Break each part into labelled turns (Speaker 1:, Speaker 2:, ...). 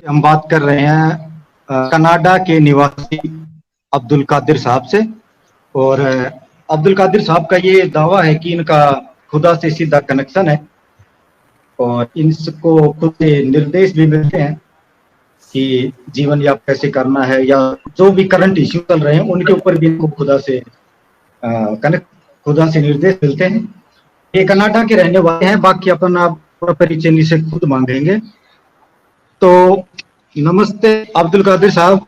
Speaker 1: हम बात कर रहे हैं कनाडा के निवासी अब्दुल कादिर साहब से। और अब्दुल कादिर साहब का ये दावा है कि इनका खुदा से सीधा कनेक्शन है और इनको खुद से निर्देश भी मिलते हैं कि जीवन यापन कैसे करना है, या जो भी करंट इश्यू चल रहे हैं उनके ऊपर भी इनको खुदा से निर्देश मिलते हैं। ये कनाडा के रहने वाले हैं। बाकी अपना पूरा परिचय इनसे खुद मांगेंगे। तो नमस्ते अब्दुल कादिर साहब।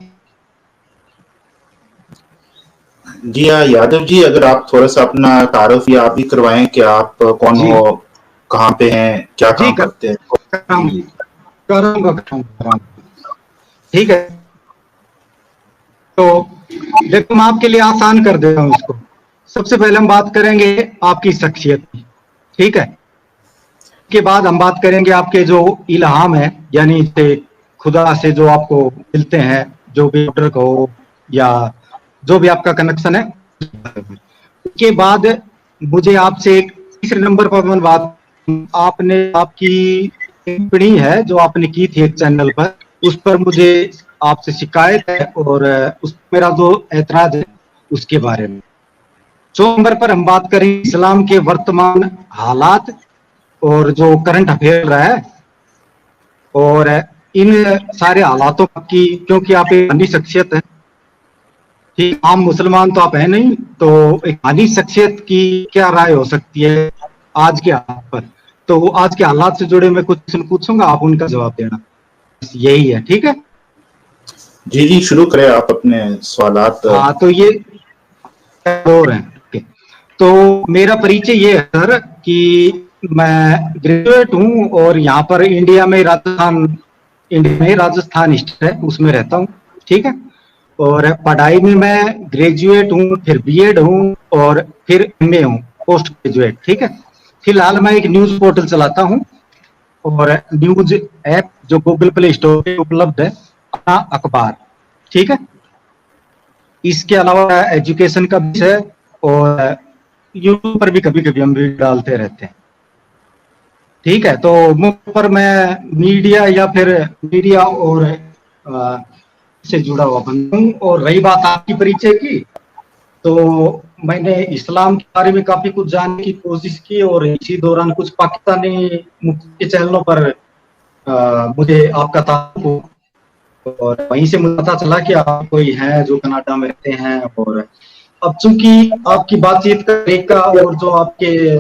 Speaker 2: जी हाँ यादव जी, अगर आप थोड़ा सा अपना तारुफ या आप भी करवाएं कि आप कौन हो, कहाँ पे हैं, क्या काम करते हैं।
Speaker 1: ठीक है, तो देखो मैं आपके लिए आसान कर देता हूँ इसको। सबसे पहले हम बात करेंगे आपकी शख्सियत की, ठीक है। के बाद हम बात करेंगे आपके जो इल्हाम है, यानी खुदा से जो आपको मिलते हैं, जो भी ऑर्डर को या जो भी आपका कनेक्शन है। उसके बाद मुझे आपसे एक तीसरे नंबर पर बात, आपने आपकी टिप्पणी है जो आपने की थी एक चैनल पर, उस पर मुझे आपसे शिकायत है और उस मेरा जो ऐतराज है उसके बारे में। 4 नंबर पर हम बात करें इस्लाम के वर्तमान हालात और जो करंट अफेयर रहा है, और इन सारे हालातों की, क्योंकि आप एक मानी शख्सियत है, ठीक, आम मुसलमान तो आप है नहीं, तो एक मानी शख्सियत की क्या राय हो सकती है आज के हालात पर। तो आज के हालात से जुड़े मैं कुछ क्वेश्चन पूछूंगा, आप उनका जवाब देना, यही है, ठीक है।
Speaker 2: जी जी, शुरू करें आप अपने सवालात।
Speaker 1: हाँ, तो ये और हैं। तो मेरा परिचय ये है सर कि मैं ग्रेजुएट हूँ और यहाँ पर इंडिया में राजस्थान स्टेट है उसमें रहता हूँ, ठीक है। और पढ़ाई में मैं ग्रेजुएट हूँ, फिर बीएड हूँ और फिर एमए हूँ, पोस्ट ग्रेजुएट, ठीक है। फिलहाल मैं एक न्यूज पोर्टल चलाता हूँ और न्यूज ऐप जो गूगल प्ले स्टोर पे उपलब्ध है, अपना अखबार, ठीक है। इसके अलावा एजुकेशन का विषय और यूट्यूब पर भी कभी कभी हम वीडियो डालते रहते हैं, ठीक है। तो मुझ पर मैं मीडिया और से जुड़ा हुआ बंदा हूँ। और रही बात आपकी परिचय की, तो मैंने इस्लाम के बारे में काफी कुछ जानने की कोशिश की और इसी दौरान कुछ पाकिस्तानी मुख्य चैनलों पर मुझे आपका ताल्लुक हुआ और वहीं से मुझे पता चला कि आप कोई हैं जो कनाडा में रहते हैं। और अब चूंकि आपकी बातचीत का तरीका और जो आपके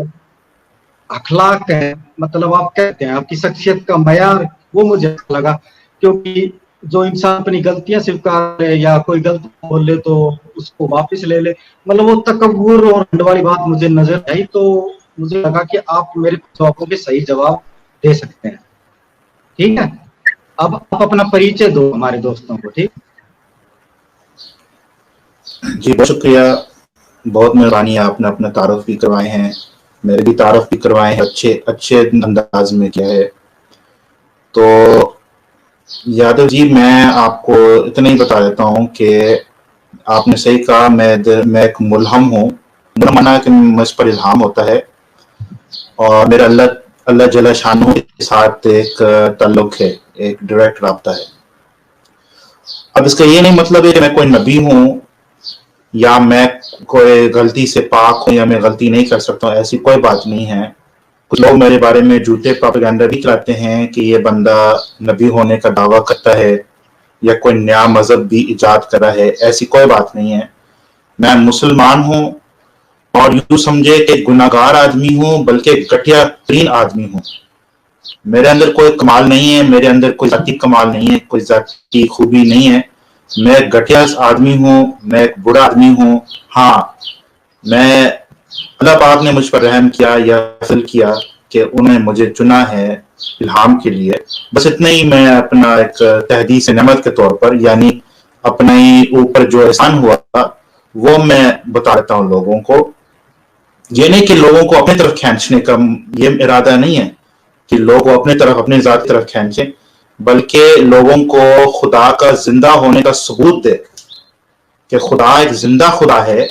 Speaker 1: अखलाक है, मतलब आप कहते हैं आपकी शख्सियत का मयार, वो मुझे अच्छा लगा। क्योंकि जो इंसान अपनी गलतियां स्वीकार ले या कोई गलती बोल ले तो उसको वापस ले ले, मतलब वो तकब्बुर और घमंड वाली बात मुझे नजर आई। तो मुझे लगा कि आप मेरे सवालों के सही जवाब दे सकते हैं, ठीक है। अब आप अपना परिचय दो हमारे दोस्तों को, ठीक।
Speaker 2: जी बहुत शुक्रिया, बहुत मेहरबानी, आपने अपना तारुफ भी करवाए हैं, मेरे भी तारुफ भी करवाए हैं, अच्छे अंदाज में किया है। तो यादव जी, मैं आपको इतना ही बता देता हूँ कि आपने सही कहा, मैं एक मुल्हम हूँ। मुल्हम माना कि मुझ पर इल्हाम होता है और मेरा अल्लाह जल्ल शानहू के साथ एक ताल्लुक है, एक डायरेक्ट राब्ता है। अब इसका ये नहीं मतलब है कि मैं कोई नबी हूँ या मैं कोई गलती से पाक हूँ या मैं गलती नहीं कर सकता हूँ, ऐसी कोई बात नहीं है। कुछ लोग मेरे बारे में झूठे प्रोपेगेंडा भी चलाते हैं कि ये बंदा नबी होने का दावा करता है या कोई नया मजहब भी इजाद करा है, ऐसी कोई बात नहीं है। मैं मुसलमान हूँ और यूं समझे कि गुनाहगार आदमी हूँ, बल्कि घटिया तरीन आदमी हूँ। मेरे अंदर कोई कमाल नहीं है, मेरे अंदर कोई जाती कमाल नहीं है, कोई जाती खूबी नहीं है। मैं एक घटिया आदमी हूँ, मैं एक बुरा आदमी हूँ। हाँ, मैं अल्लाह पाक ने मुझ पर रहम किया या फजल किया कि उन्होंने मुझे चुना है इल्हाम के लिए, बस इतना ही। मैं अपना एक तहदीस नेमत के तौर पर, यानी अपने ही ऊपर जो एहसान हुआ वो मैं बता देता हूँ लोगों को। ये नहीं कि लोगों को अपनी तरफ खींचने का ये इरादा नहीं है कि लोग अपनी तरफ, अपनी जात की तरफ खींचे, बल्कि लोगों को खुदा का जिंदा होने का सबूत दे कि खुदा एक जिंदा खुदा है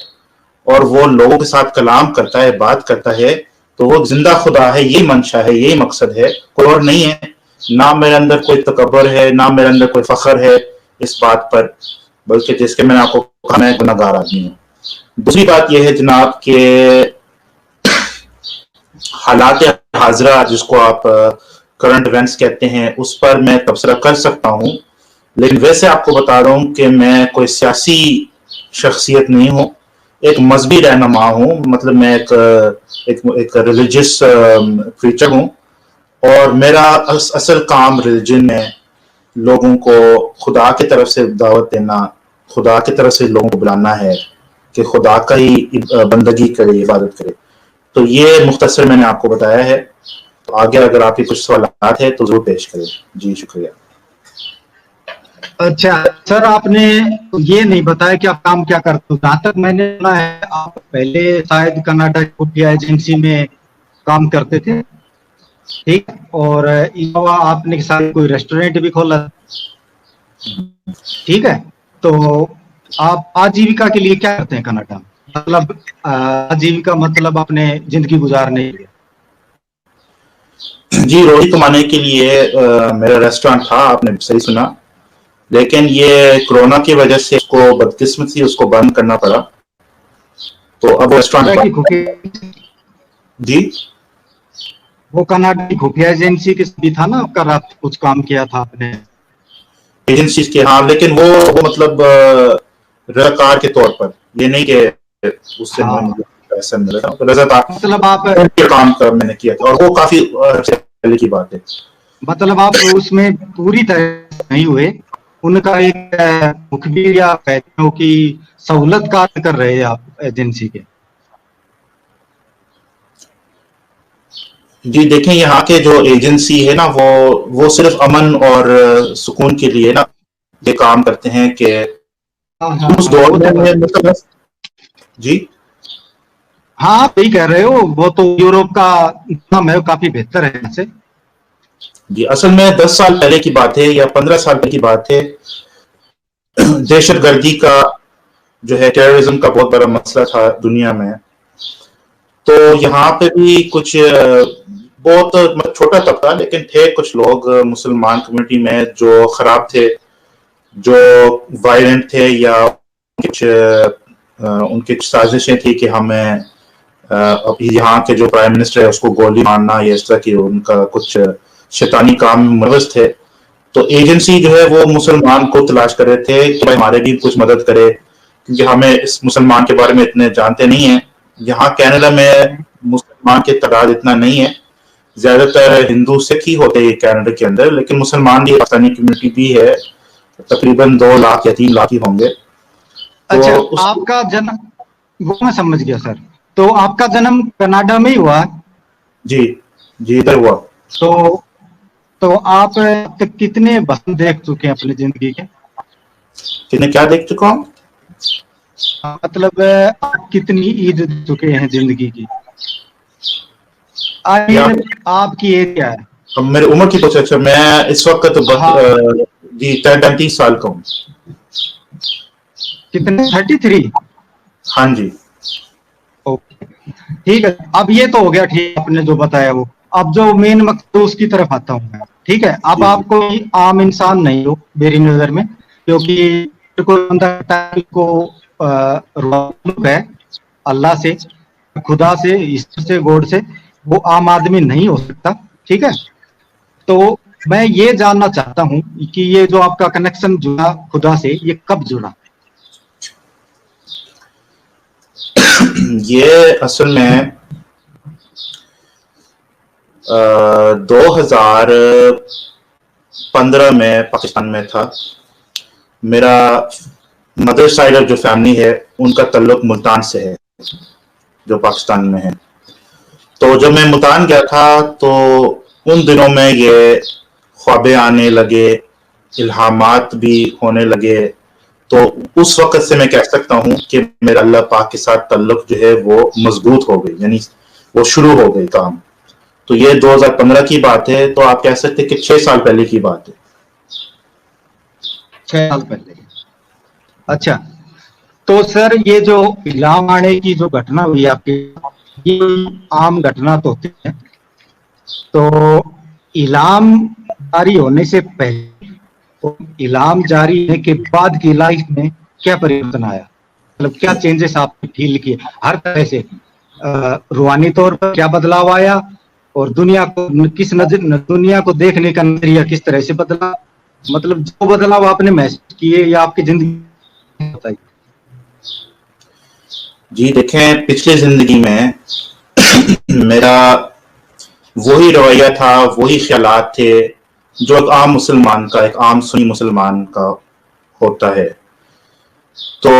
Speaker 2: और वो लोगों के साथ कलाम करता है, बात करता है, तो वो जिंदा खुदा है। यही मंशा है, यही मकसद है, कोई और नहीं है। ना मेरे अंदर कोई तकब्बर है, ना मेरे अंदर कोई फख्र है इस बात पर, बल्कि जिसके मैंने आपको कहा मैं गुनहगार आदमी हूँ। दूसरी बात यह है जनाब के हालात हाजरा जिसको आप करंट इवेंट्स कहते हैं उस पर मैं तबसरा कर सकता हूँ, लेकिन वैसे आपको बता रहा हूँ कि मैं कोई सियासी शख्सियत नहीं हूँ, एक मजहबी रहनुमा हूँ। मतलब मैं एक रिलीजियस क्रीचर हूँ और मेरा असल काम रिलीजन में लोगों को खुदा की तरफ से दावत देना, खुदा की तरफ से लोगों को बुलाना है कि खुदा का ही बंदगी करे, इबादत करे। तो ये मुख्तसर मैंने आपको बताया है। तो आगे अगर आपके कुछ सवाल है तो जरूर पेश करें। जी शुक्रिया।
Speaker 1: अच्छा सर, आपने ये नहीं बताया कि आप काम क्या करते हो। जहां तक मैंने सुना है आप पहले शायद कनाडा खुफिया एजेंसी में काम करते थे, ठीक, और अलावा आपने शायद कोई रेस्टोरेंट भी खोला, ठीक है। तो आप आजीविका के लिए क्या करते हैं कनाडा में? मतलब आजीविका मतलब अपने जिंदगी गुजारने के लिए?
Speaker 2: जी, रोटी कमाने के लिए मेरा रेस्टोरेंट था, आपने सही सुना, लेकिन ये कोरोना की वजह से उसको बदकिस्मती उसको बंद करना पड़ा। तो अब रेस्टोरेंट जी,
Speaker 1: वो कनाडा की खुफिया एजेंसी के भी था ना आपका, रात कुछ काम किया था आपने
Speaker 2: एजेंसीज के, हाँ, लेकिन वो मतलब रजाकार के तौर पर, ये नहीं कि उससे
Speaker 1: हाँ,
Speaker 2: मुझे पैसा मिला था। रजाकार
Speaker 1: मतलब आप
Speaker 2: के काम का मैंने किया था और वो काफी पहले की बात है।
Speaker 1: मतलब आप उसमें पूरी तरह नहीं हुए, उनका एक मुखबिर या कहते हो कि सहूलत कार्य कर रहे हैं आप एजेंसी के?
Speaker 2: जी देखें, यहाँ के जो एजेंसी है ना वो सिर्फ अमन और सुकून के लिए ना ये काम करते हैं कि
Speaker 1: हाँ हाँ
Speaker 2: उस
Speaker 1: हाँ,
Speaker 2: दौर
Speaker 1: वो तो
Speaker 2: में मतलब जी
Speaker 1: हाँ, आप सही कह रहे हो। वो तो यूरोप का नाम है, काफी बेहतर है इससे।
Speaker 2: जी, असल में 10 साल पहले की बात है या 15 साल पहले की बात है, दहशतगर्दी का जो है, टेररिज्म का बहुत बड़ा मसला था दुनिया में। तो यहाँ पे भी कुछ बहुत मतलब छोटा तबका, लेकिन थे कुछ लोग मुसलमान कम्युनिटी में जो खराब थे, जो वायलेंट थे, या कुछ उनकी साजिशें थी कि हमें अभी यहाँ के जो प्राइम मिनिस्टर है उसको गोली मारना या इस तरह की उनका कुछ शैतानी काम मुलविस थे। तो एजेंसी जो है वो मुसलमान को तलाश कर रहे थे कि भाई हमारे भी कुछ मदद करे, क्योंकि हमें इस मुसलमान के बारे में इतने जानते नहीं है। यहाँ कनाडा में मुसलमान की तादाद इतना नहीं है, ज्यादातर हिंदू सिख ही होते हैं कनाडा के अंदर, लेकिन मुसलमान की पाकिस्तानी कम्युनिटी भी है, तकरीबन 2 लाख या 3 लाख ही होंगे। तो
Speaker 1: अच्छा,
Speaker 2: उस
Speaker 1: आपका जन्म, वो मैं समझ गया सर। तो आपका जन्म कनाडा में ही हुआ?
Speaker 2: जी जी इधर हुआ।
Speaker 1: तो तो आप अब तक कितने बसंत देख चुके हैं अपनी जिंदगी के?
Speaker 2: कितने क्या देख चुका हूँ?
Speaker 1: मतलब आप कितनी ईद देख चुके हैं जिंदगी की?
Speaker 2: या
Speaker 1: आपकी एज क्या है?
Speaker 2: अब मेरी उम्र की पूछे? अच्छा, मैं इस वक्त
Speaker 1: हाँ,
Speaker 2: जी 33 साल का हूँ।
Speaker 1: कितने? 33?
Speaker 2: हाँ जी।
Speaker 1: ओके, ठीक है। अब ये तो हो गया, ठीक, आपने जो बताया वो। अब जो मेन मकसद उसकी तरफ आता हूँ मैं, ठीक है। अब
Speaker 2: जी
Speaker 1: आप
Speaker 2: जी
Speaker 1: कोई आम इंसान नहीं हो मेरी नजर में, क्योंकि कोई बंदा को ताल्लुक है अल्लाह से, खुदा से, ईश्वर से, गॉड से, वो आम आदमी नहीं हो सकता, ठीक है। तो मैं ये जानना चाहता हूँ कि ये जो आपका कनेक्शन जुड़ा खुदा से, ये कब जुड़ा?
Speaker 2: ये असल में 2015 में पाकिस्तान में था। मेरा मदर साइड ऑफ जो फैमिली है उनका ताल्लुक मुल्तान से है, जो पाकिस्तान में है। तो जब मैं मुल्तान गया था तो उन दिनों में ये ख्वाबें आने लगे, इल्हामात भी होने लगे। तो उस वक्त से मैं कह सकता हूँ कि मेरा अल्लाह पाक के साथ ताल्लुक जो है वो मजबूत हो गई, यानी वो शुरू हो गई काम। तो ये 2015 की बात है, तो आप कह सकते हैं कि 6 साल पहले की बात है।
Speaker 1: 6 साल पहले? अच्छा, तो सर ये जो इल्हाम आने की जो घटना हुई आपकी, ये आम घटना तो होती है। तो इल्हाम जारी होने से पहले और इल्हाम जारी होने के बाद की लाइफ में क्या परिवर्तन आया, मतलब क्या चेंजेस आपने फील किए हर तरह से, रूहानी तौर पर क्या बदलाव आया और दुनिया को किस नजर, दुनिया को देखने का नजरिया किस तरह से बदला, मतलब जो बदलाव आपने महसूस किए या आपकी जिंदगी बताइए।
Speaker 2: जी देखें, पिछली जिंदगी में मेरा वही रवैया था, वही ख्यालात थे जो एक आम मुसलमान का, एक आम सुन्नी मुसलमान का होता है। तो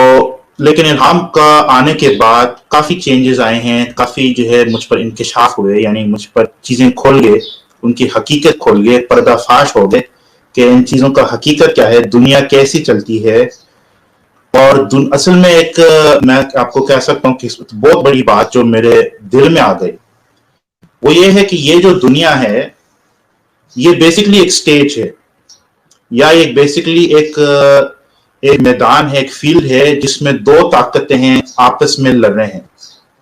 Speaker 2: लेकिन इल्हाम का आने के बाद काफी चेंजेस आए हैं, काफी जो है मुझ पर इंकिशाफ हुए, यानी मुझ पर चीजें खोल गए, उनकी हकीकत खोल गए, पर्दाफाश हो गए कि इन चीजों का हकीकत क्या है, दुनिया कैसी चलती है। और असल में एक मैं आपको कह सकता हूँ कि बहुत बड़ी बात जो मेरे दिल में आ गई वो ये है कि ये जो दुनिया है ये बेसिकली एक स्टेज है, या एक बेसिकली एक मैदान है, एक फील्ड है जिसमें दो ताकतें हैं आपस में लड़ रहे हैं।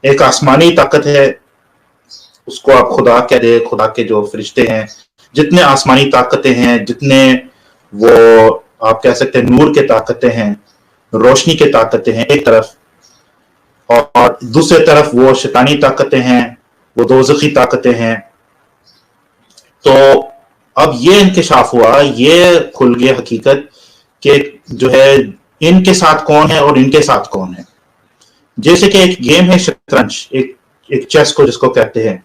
Speaker 2: एक आसमानी ताकत है, उसको आप खुदा कह दे, खुदा के जो फरिश्ते हैं, जितने आसमानी ताकतें हैं, जितने वो आप कह सकते हैं नूर के ताकतें हैं, रोशनी के ताकतें हैं एक तरफ, और दूसरे तरफ वो शैतानी ताकतें हैं, वो दोज़खी ताकतें हैं। तो अब ये इंकिशाफ हुआ, ये खुल गया हकीकत कि जो है इनके साथ कौन है और इनके साथ कौन है। जैसे कि एक गेम है शतरंज, एक चेस को जिसको कहते हैं।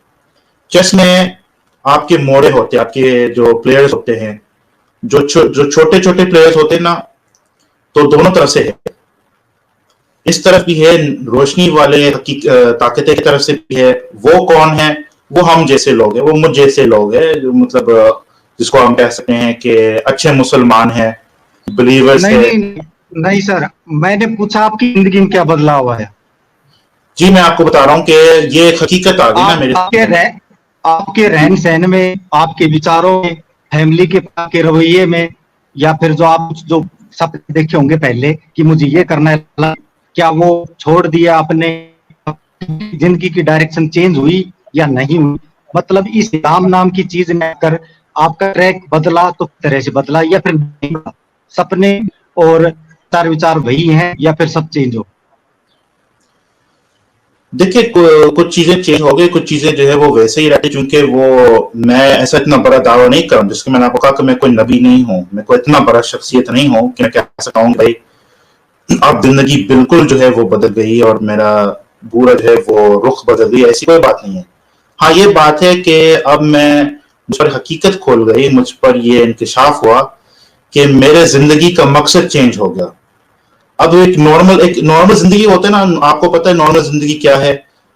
Speaker 2: चेस में आपके मोड़े होते हैं, आपके जो प्लेयर्स होते हैं, जो छोटे छोटे प्लेयर्स होते हैं ना, तो दोनों तरफ से है, इस तरफ भी है रोशनी वाले ताकतें की तरफ से भी है। वो कौन है? वो हम जैसे लोग हैं, वो मुझ जैसे लोग हैं, जो मतलब जिसको हम कह सकते हैं कि अच्छे मुसलमान हैं, बिलीवर्स
Speaker 1: नहीं,
Speaker 2: है।
Speaker 1: नहीं सर, मैंने पूछा आपकी जिंदगी में क्या बदलाव आया।
Speaker 2: जी मैं आपको बता रहा हूँ कि ये एक हकीकत आ गई ना मेरे
Speaker 1: आपके रहन सहन में, आपके विचारों में, फैमिली के रवैये में, या फिर जो आप जो सपने देखे होंगे पहले कि मुझे ये करना है, क्या वो छोड़ दिया आपने, जिंदगी की डायरेक्शन चेंज हुई या नहीं हुई, मतलब इस इल्हाम नाम की चीज में आकर आपका ट्रैक बदला तो तरह से बदला या फिर नहीं बदला, सपने और विचार वही हैं या फिर सब चेंज हो।
Speaker 2: देखिए कुछ चीजें चेंज हो गई, कुछ चीजें जो है वो वैसे ही रहती, क्योंकि वो मैं ऐसा इतना बड़ा दावा नहीं करूं, जिसके मैंने आपको कहा कि मैं कोई नबी नहीं हूं, मैं कोई इतना बड़ा शख्सियत नहीं हूं कि मैं कह सकता हूं भाई अब जिंदगी बिल्कुल जो है वो बदल गई और मेरा पूरा जो है वो रुख बदल गई, ऐसी कोई बात नहीं है। हाँ ये बात है कि अब मुझ पर हकीकत खोल गई, मुझ पर ये इंकिशाफ हुआ कि मेरे जिंदगी का मकसद चेंज हो गया। अब एक नॉर्मल जिंदगी होता है ना, आपको पता है नॉर्मल जिंदगी क्या है।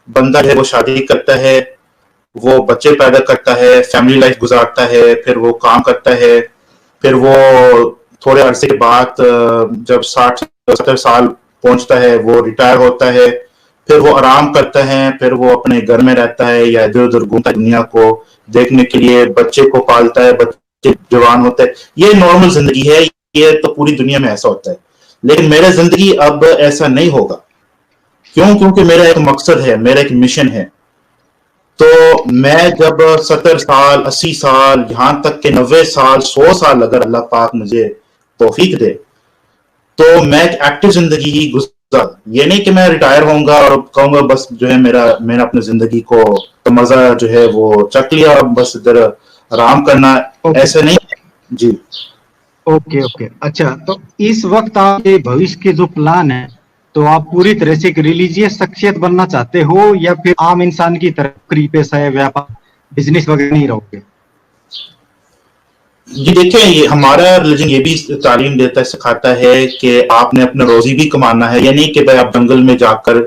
Speaker 2: बंदा है वो शादी करता है, वो बच्चे पैदा करता है, फैमिली लाइफ गुजारता है, फिर वो काम करता है, फिर वो थोड़े अरसे के बाद जब 60-70 साल पहुंचता है वो रिटायर होता है, फिर वो आराम करता है, फिर वो अपने घर में रहता है या इधर उधर घूमता है दुनिया को देखने के लिए, बच्चे को पालता है, बच्चे जवान होते हैं। ये नॉर्मल जिंदगी है, ये तो पूरी दुनिया में ऐसा होता है। लेकिन मेरा जिंदगी अब ऐसा नहीं होगा। क्यों? क्योंकि मेरा एक मकसद है, मेरा एक मिशन है। तो मैं जब 70 साल, 80 साल, यहां तक के 90 साल, 100 साल अगर अल्लाह पाक मुझे तौफीक दे, तो मैं एक एक्टिव जिंदगी ही गुजार, ये नहीं कि मैं रिटायर होऊंगा और कहूंगा बस जो है मैंने अपनी जिंदगी को तो मजा जो है वो चख लिया और बस इधर आराम करना, ऐसा नहीं। जी
Speaker 1: ओके ओके, अच्छा, तो इस वक्त आपके भविष्य के जो प्लान है, तो आप पूरी तरह से एक रिलीजियस शख्सियत बनना चाहते हो या फिर आम इंसान की तरह नौकरी पेशा है, व्यापार, बिजनेस वगैरह नहीं रहोगे?
Speaker 2: जी देखिए, ये हमारा रिलीजन ये भी तालीम देता है, सिखाता है कि आपने अपना रोजी भी कमाना है, या नहीं कि भाई आप जंगल में जाकर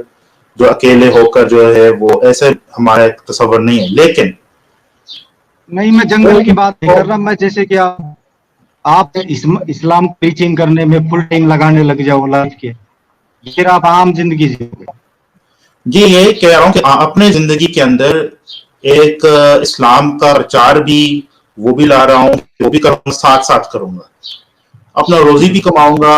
Speaker 2: जो अकेले होकर जो है वो, ऐसे हमारा एक तस्वर नहीं है। लेकिन
Speaker 1: नहीं, मैं जंगल की बात नहीं कर रहा, मैं जैसे कि आप इस्लाम टीचिंग करने में फुल टाइम लगाने लग जाओ लाइफ के, फिर आप आम जिंदगी जियोगे।
Speaker 2: जी ये कह रहा हूँ कि अपने जिंदगी के अंदर एक इस्लाम का प्रचार भी वो भी ला रहा हूँ, वो भी करूंगा, साथ साथ करूंगा, अपना रोजी भी कमाऊंगा,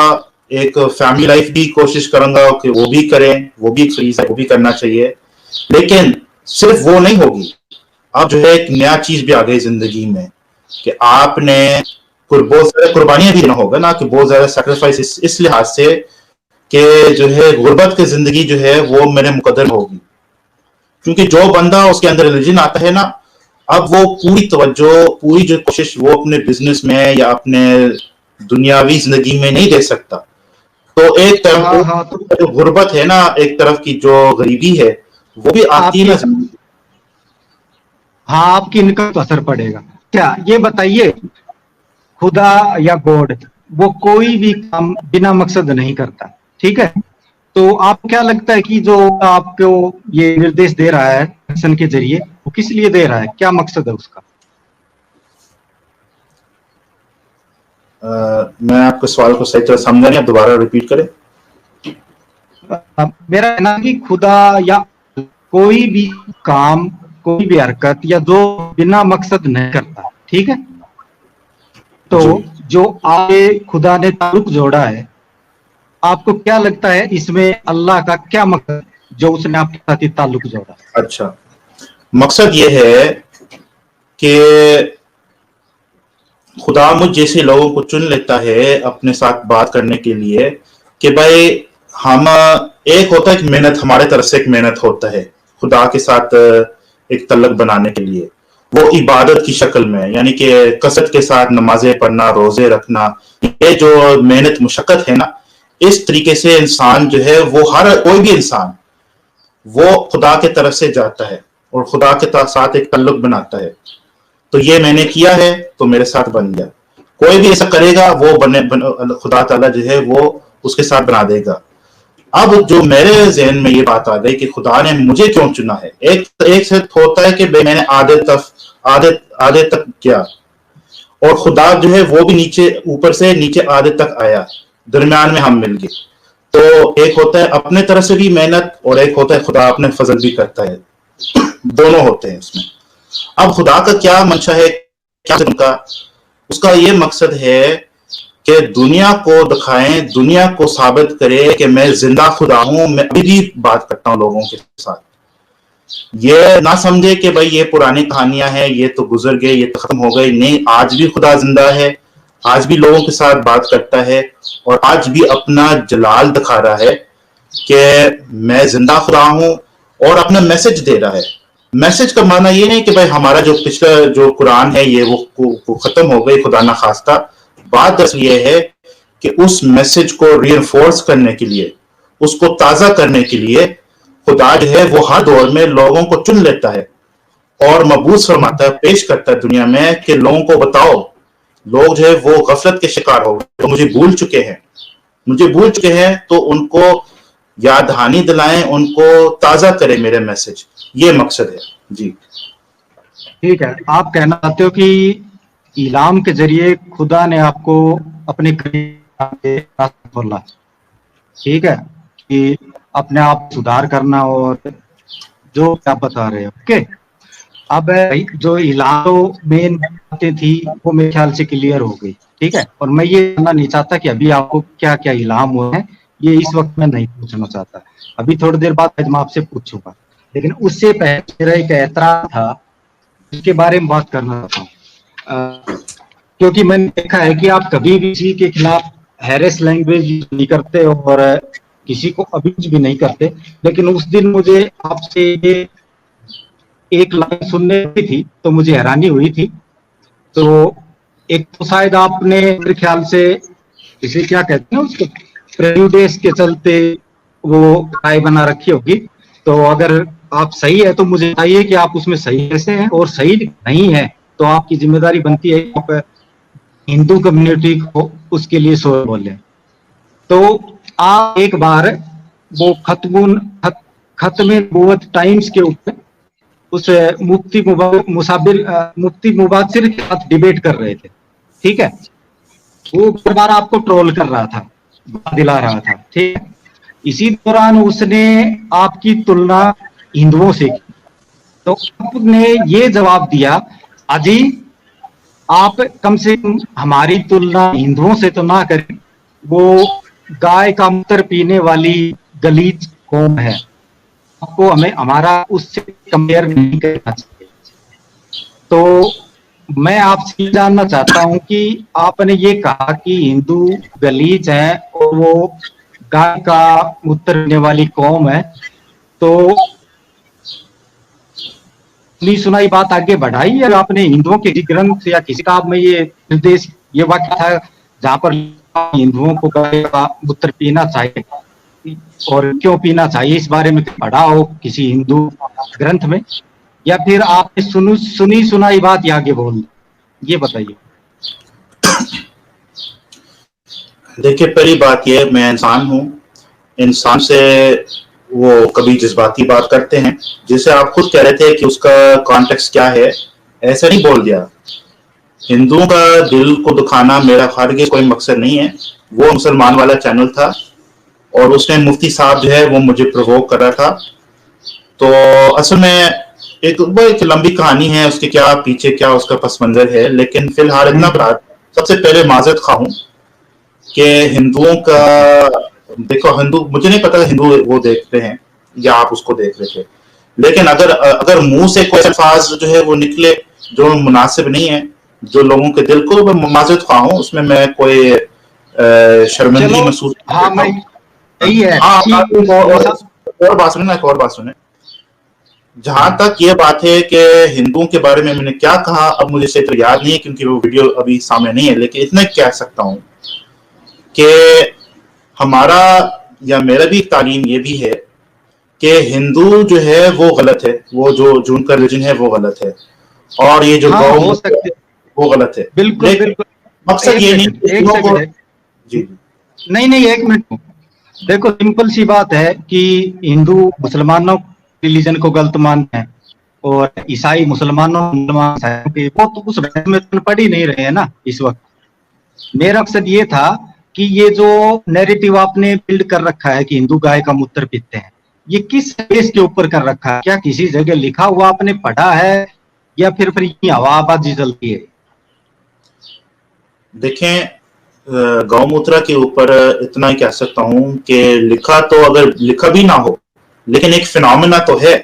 Speaker 2: एक फैमिली लाइफ भी कोशिश करूंगा कि वो भी करें, वो भी एक फ्री है, वो भी करना चाहिए। लेकिन सिर्फ वो नहीं होगी, अब जो है एक नया चीज भी आ गई जिंदगी में, कि आपने बहुत सारे कुर्बानियां भी देना होगा ना, कि बहुत ज्यादा सेक्रीफाइस इस लिहाज से कि जो है गुर्बत की जिंदगी जो है वो मेरे मुकद्दर होगी। क्योंकि जो बंदा उसके अंदर रिलीजन आता है ना, अब वो पूरी तवज्जो, पूरी जो कोशिश वो अपने बिजनेस में या अपने दुनियावी जिंदगी में नहीं दे सकता। तो एक
Speaker 1: हाँ
Speaker 2: तरफ
Speaker 1: हाँ, तो
Speaker 2: जो गुर्बत है ना, एक तरफ की जो गरीबी है वो भी आती है
Speaker 1: आपकी,
Speaker 2: ना।
Speaker 1: हाँ आपकी इनकम पर असर पड़ेगा। क्या ये बताइए, खुदा या गॉड वो कोई भी काम बिना मकसद नहीं करता, ठीक है? तो आपको क्या लगता है कि जो आपको ये निर्देश दे रहा है एक्शन के जरिए, वो किस लिए दे रहा है, क्या मकसद है उसका?
Speaker 2: मैं आपके सवाल को सही तरह समझा नहीं, आप दोबारा रिपीट करें।
Speaker 1: मेरा कहना है कि खुदा या कोई भी काम, कोई भी हरकत या जो बिना मकसद नहीं करता, ठीक है? तो
Speaker 2: जी,
Speaker 1: जो आगे खुदा ने ताल्लुक जोड़ा है, आपको क्या लगता है इसमें अल्लाह का क्या मकसद जो उसने आपके साथ ही ताल्लुक जोड़ा?
Speaker 2: अच्छा। मकसद ये है कि खुदा मुझ जैसे लोगों को चुन लेता है अपने साथ बात करने के लिए, कि भाई हम, एक होता है कि मेहनत, हमारे तरफ से एक मेहनत होता है खुदा के साथ एक तल्लक बनाने के लिए, वो इबादत की शक्ल में, यानी कि कसरत के साथ नमाजें पढ़ना, रोजे रखना, ये जो मेहनत मुशक्कत है ना, इस तरीके से इंसान जो है वो, हर कोई भी इंसान वो खुदा के तरफ से जाता है और खुदा के साथ एक तल्लुक बनाता है। तो ये मैंने किया है तो मेरे साथ बन गया। कोई भी ऐसा करेगा वो खुदा ताला जो है वो उसके साथ बना देगा। अब जो मेरे जहन में ये बात आ गई कि खुदा ने मुझे क्यों चुना है, एक एक से होता है कि भाई मैंने आधे तक किया, और खुदा जो है वो भी नीचे, ऊपर से नीचे आधे तक आया, दरमियान में हम मिल गए। तो एक होता है अपने तरफ से भी मेहनत, और एक होता है खुदा अपने फजल भी करता है, दोनों होते हैं इसमें। अब खुदा का क्या मंशा है, क्या उनका, उसका ये मकसद है कि दुनिया को दिखाएं, दुनिया को साबित करे कि मैं जिंदा खुदा हूं, मैं अभी भी बात करता हूं लोगों के साथ। ये ना समझे कि भाई ये पुरानी कहानियां हैं, ये तो गुजर गए, ये तो खत्म हो गई। नहीं, आज भी खुदा जिंदा है, आज भी लोगों के साथ बात करता है, और आज भी अपना जलाल दिखा रहा है कि मैं जिंदा खुदा हूं, और अपना मैसेज दे रहा है। मैसेज का माना ये नहीं कि भाई हमारा जो पिछला जो कुरान है ये वो खत्म हो गई, खुदा ना खास्ता। बात दरअसल ये है कि उस मैसेज को रीइंफोर्स करने के लिए, उसको ताजा करने के लिए खुदा जो है वो हर दौर में लोगों को चुन लेता है और मबूस फरमाता है, पेश करता है दुनिया में कि लोगों को बताओ। लोग जो है वो गफलत के शिकार हो गए, तो मुझे भूल चुके हैं, तो उनको याद दहानी दिलाएं, उनको ताजा करें मेरे मैसेज। ये मकसद है जी।
Speaker 1: ठीक है, आप कहना चाहते हो कि इलाम के जरिए खुदा ने आपको अपने करीब के रास्ते खोला, ठीक है? कि अपने आप सुधार करना और जो आप बता रहे हो, ओके। अब भाई जो इलाम मेन बातें थी वो मेरे ख्याल से क्लियर हो गई, ठीक है? और मैं ये जानना नहीं चाहता कि अभी आपको क्या क्या इल्हाम हुए हैं, ये इस वक्त मैं नहीं पूछना चाहता। अभी थोड़ी देर बाद मैं आपसे पूछूंगा, लेकिन उससे पहले मेरा एक एतराज था, इसके बारे में बात करना चाहता हूँ। क्योंकि मैंने देखा है कि आप कभी भी किसी के खिलाफ हैरेस लैंग्वेज नहीं करते और किसी को अब्यूज भी नहीं करते, लेकिन उस दिन मुझे आपसे ये एक लाइन सुनने की थी तो मुझे हैरानी हुई थी। तो एक तो शायद आपने मेरे ख्याल से इसे क्या कहते हैं उसको, प्रेजुडिस के चलते वो राय बना रखी होगी। तो अगर आप सही है तो मुझे बताइए कि आप उसमें सही कैसे हैं, और सही नहीं है तो आपकी जिम्मेदारी बनती है कि आप हिंदू कम्युनिटी को उसके लिए सो बोले। तो आप एक बार वो खत्म नबूवत टाइम्स के ऊपर उस मुफ्ती मुबासिर के साथ डिबेट कर रहे थे, ठीक है? वो बार बार आपको ट्रोल कर रहा था, दिला रहा था, ठीक है? इसी दौरान उसने आपकी तुलना हिंदुओं से की, तो आपने ये जवाब दिया, अजी आप कम से कम हमारी तुलना हिंदुओं से तो ना करें, वो गाय का मूत्र पीने वाली गलीज कौम है, आपको हमें हमारा उससे कंपेयर नहीं करना चाहिए। तो मैं आपसे जानना चाहता हूं कि आपने ये कहा कि हिंदू गलीच हैं और वो गाय का मूत्र पीने वाली कौम है, तो सुनी सुनाई बात आगे बढ़ाई या आपने हिंदुओं के किसी ग्रंथ या किसी किताब में ये निर्देश, ये वाक्य था जहां पर हिंदुओं को गाय का मूत्र पीना चाहिए और क्यों पीना चाहिए, इस बारे में पढ़ा हो किसी हिंदू ग्रंथ में, या फिर आपने सुनी सुनाई बात ये आगे बोल, ये बताइए।
Speaker 2: देखिए, पहली बात यह, मैं इंसान हूं, इंसान से वो कभी जज्बाती बात करते हैं, जिसे आप खुद कह रहे थे कि उसका कॉन्टेक्स्ट क्या है, ऐसा नहीं बोल दिया। हिंदुओं का दिल को दुखाना मेरा हरगिज़ कोई मकसद नहीं है। वो मुसलमान वाला चैनल था और उसमें मुफ्ती साहब जो है वो मुझे प्रोवोक कर रहा था। तो असल में एक लंबी कहानी है, उसके क्या पीछे क्या उसका पस मंजर है, लेकिन फिलहाल इतना बता, सबसे पहले माजरत खा हूं कि हिंदुओं का, देखो हिंदू, मुझे नहीं पता हिंदू वो देखते हैं या आप उसको देख रहे थे, लेकिन अगर मुंह से कोई अल्फाज जो है वो निकले जो मुनासिब नहीं है, जो लोगों के दिल को, मैं माजरत खा हूं, उसमें मैं कोई शर्मिंदगी महसूस नहीं
Speaker 1: हाँ,
Speaker 2: करता
Speaker 1: मैं
Speaker 2: हूं।
Speaker 1: यही है।
Speaker 2: हाँ, और बात सुने ना, एक और बात सुने। जहां तक ये बात है कि हिंदुओं के बारे में मैंने क्या कहा, अब मुझे से तो याद नहीं है क्योंकि वो वीडियो अभी सामने नहीं है, लेकिन इतना कह सकता हूं कि हमारा या मेरा भी तालीम ये भी है कि हिंदू जो है वो गलत है, वो जो उनका रिलीजन है वो गलत है, और ये जो
Speaker 1: हाँ,
Speaker 2: गौ
Speaker 1: हो सकते,
Speaker 2: वो गलत है।
Speaker 1: बिल्कुल
Speaker 2: लेकिन
Speaker 1: बिल्कुल।
Speaker 2: मकसद
Speaker 1: एक
Speaker 2: ये नहीं
Speaker 1: सेकंड,
Speaker 2: कि
Speaker 1: एक
Speaker 2: लोगों को,
Speaker 1: सेकंड,
Speaker 2: जी
Speaker 1: नहीं नहीं, एक मिनट। देखो, सिंपल सी बात है कि हिंदू मुसलमानों रिलीजन को गलत मानते हैं और ईसाई मुसलमानों वो तो उस बहस में तो पड़ ही नहीं रहे हैं ना इस वक्त। मेरा मकसद ये था कि ये जो नैरेटिव आपने बिल्ड कर रखा है कि हिंदू गाय का मूत्र पीते हैं, ये किस बेस के ऊपर कर रखा है? क्या किसी जगह लिखा हुआ आपने पढ़ा है या फिर ये हवाबाजी चलती है?
Speaker 2: देखें, गौमूत्र के ऊपर इतना ही कह सकता हूं कि लिखा तो, अगर लिखा भी ना हो, लेकिन एक फिनोमेना तो है,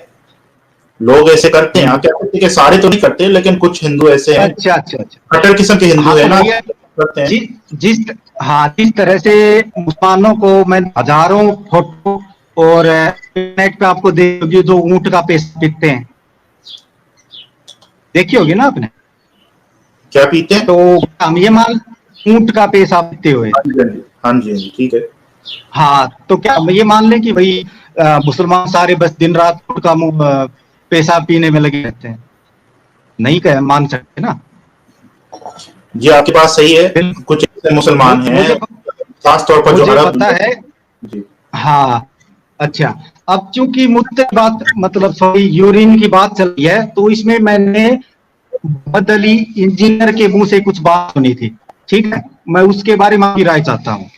Speaker 2: लोग ऐसे करते हैं। क्या करते हैं कि सारे तो नहीं करते, लेकिन कुछ हिंदू ऐसे हैं,
Speaker 1: अच्छा अच्छा अच्छा।
Speaker 2: कट्टर किस्म के हिंदू
Speaker 1: हाँ,
Speaker 2: है
Speaker 1: तो
Speaker 2: ना,
Speaker 1: भैया,
Speaker 2: करते हैं।
Speaker 1: जि, जिस हाँ, जिस तरह से मुसलमानों को मैंने हजारों फोटो और इंटरनेट पे आपको देखी जो ऊंट का पेस्ट पीते हैं, देखी होगी ना आपने?
Speaker 2: क्या पीते हैं?
Speaker 1: तो हम ये मान, ऊंट का पेशाब पीते हुए,
Speaker 2: हाँ जी, हाँ जी, हाँ जी, हाँ जी, ठीक है।
Speaker 1: हाँ, तो क्या हम ये मान लें कि भाई मुसलमान सारे बस दिन रात ऊंट का पेशाब पीने में लगे रहते हैं? नहीं कह मान सकते ना।
Speaker 2: जी, आपकी बात सही है।
Speaker 1: बिल्कुल।
Speaker 2: कुछ ऐसे मुसलमान हैं,
Speaker 1: मुझे
Speaker 2: खास तौर पर जो
Speaker 1: मुझे
Speaker 2: अरब,
Speaker 1: पता है।
Speaker 2: जी
Speaker 1: हाँ, अच्छा। अब चूंकि मुद्दे बात, मतलब सॉरी, यूरिन की बात चल रही है, तो इसमें मैंने मोहम्मद अली इंजीनियर के मुंह से कुछ बात सुनी थी, ठीक है? मैं उसके बारे में आपकी राय चाहता हूँ।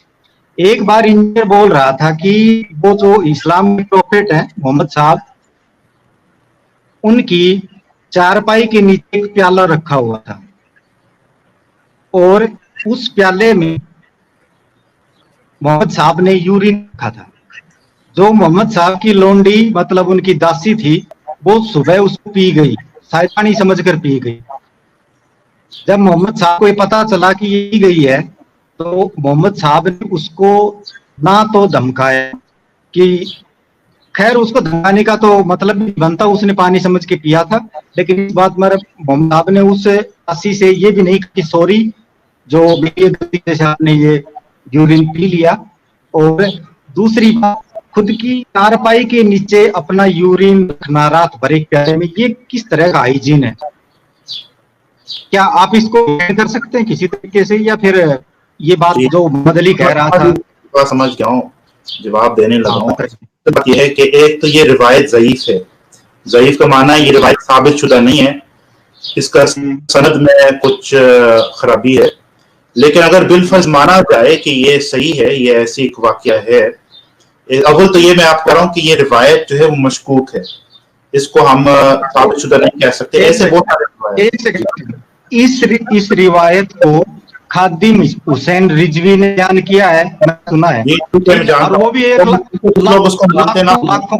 Speaker 1: एक बार इंजीनियर बोल रहा था कि वो जो इस्लाम के प्रोफेट हैं मोहम्मद साहब, उनकी चारपाई के नीचे एक प्याला रखा हुआ था और उस प्याले में मोहम्मद साहब ने यूरिन रखा था। जो मोहम्मद साहब की लोंडी, मतलब उनकी दासी थी, वो सुबह उसको पी गई, शायद पानी समझकर पी गई। जब मोहम्मद साहब को ये पता चला कि ये पी गई है, तो मोहम्मद साहब ने उसको ना तो धमकाया कि, खैर उसको धमकाने का तो मतलब नहीं बनता, उसने पानी समझ के पिया था, लेकिन इस बात में मोहम्मद साहब ने उस दासी से ये भी नहीं कहा कि सॉरी, जो गलती से आपने ये यूरिन पी लिया। और दूसरी बात, खुद की चारपाई के नीचे अपना यूरिन रखना रात भर एक प्याले में, ये किस तरह का हाइजीन है? क्या आप इसको कर सकते हैं किसी तरीके से, या फिर ये बात
Speaker 2: जी,
Speaker 1: जो मोहम्मद अली कह रहा था?
Speaker 2: बात समझ गया हूँ, जवाब देने लगा
Speaker 1: हाँ,
Speaker 2: हूँ।
Speaker 1: बताइए।
Speaker 2: बात यह है कि एक तो ये रिवायत ज़ईफ है। ज़ईफ का माना है ये रिवायत साबित शुदा नहीं है, इसका सनद में कुछ खराबी है। लेकिन अगर बिलफर्ज माना जाए कि ये सही है, ये ऐसी एक वाकया है, अव्वल तो ये मैं आपको कह रहा हूँ कि ये रिवायत जो है वो मशकूक है, इसको हम साबित शुदा नहीं कह सकते। ऐसे बहुत सारे
Speaker 1: इस रिवायत को खादिम हुसैन रिजवी ने बयान किया है, मैं सुना है, और वो भी एक
Speaker 2: लोग उसको मानते ना,
Speaker 1: लाखों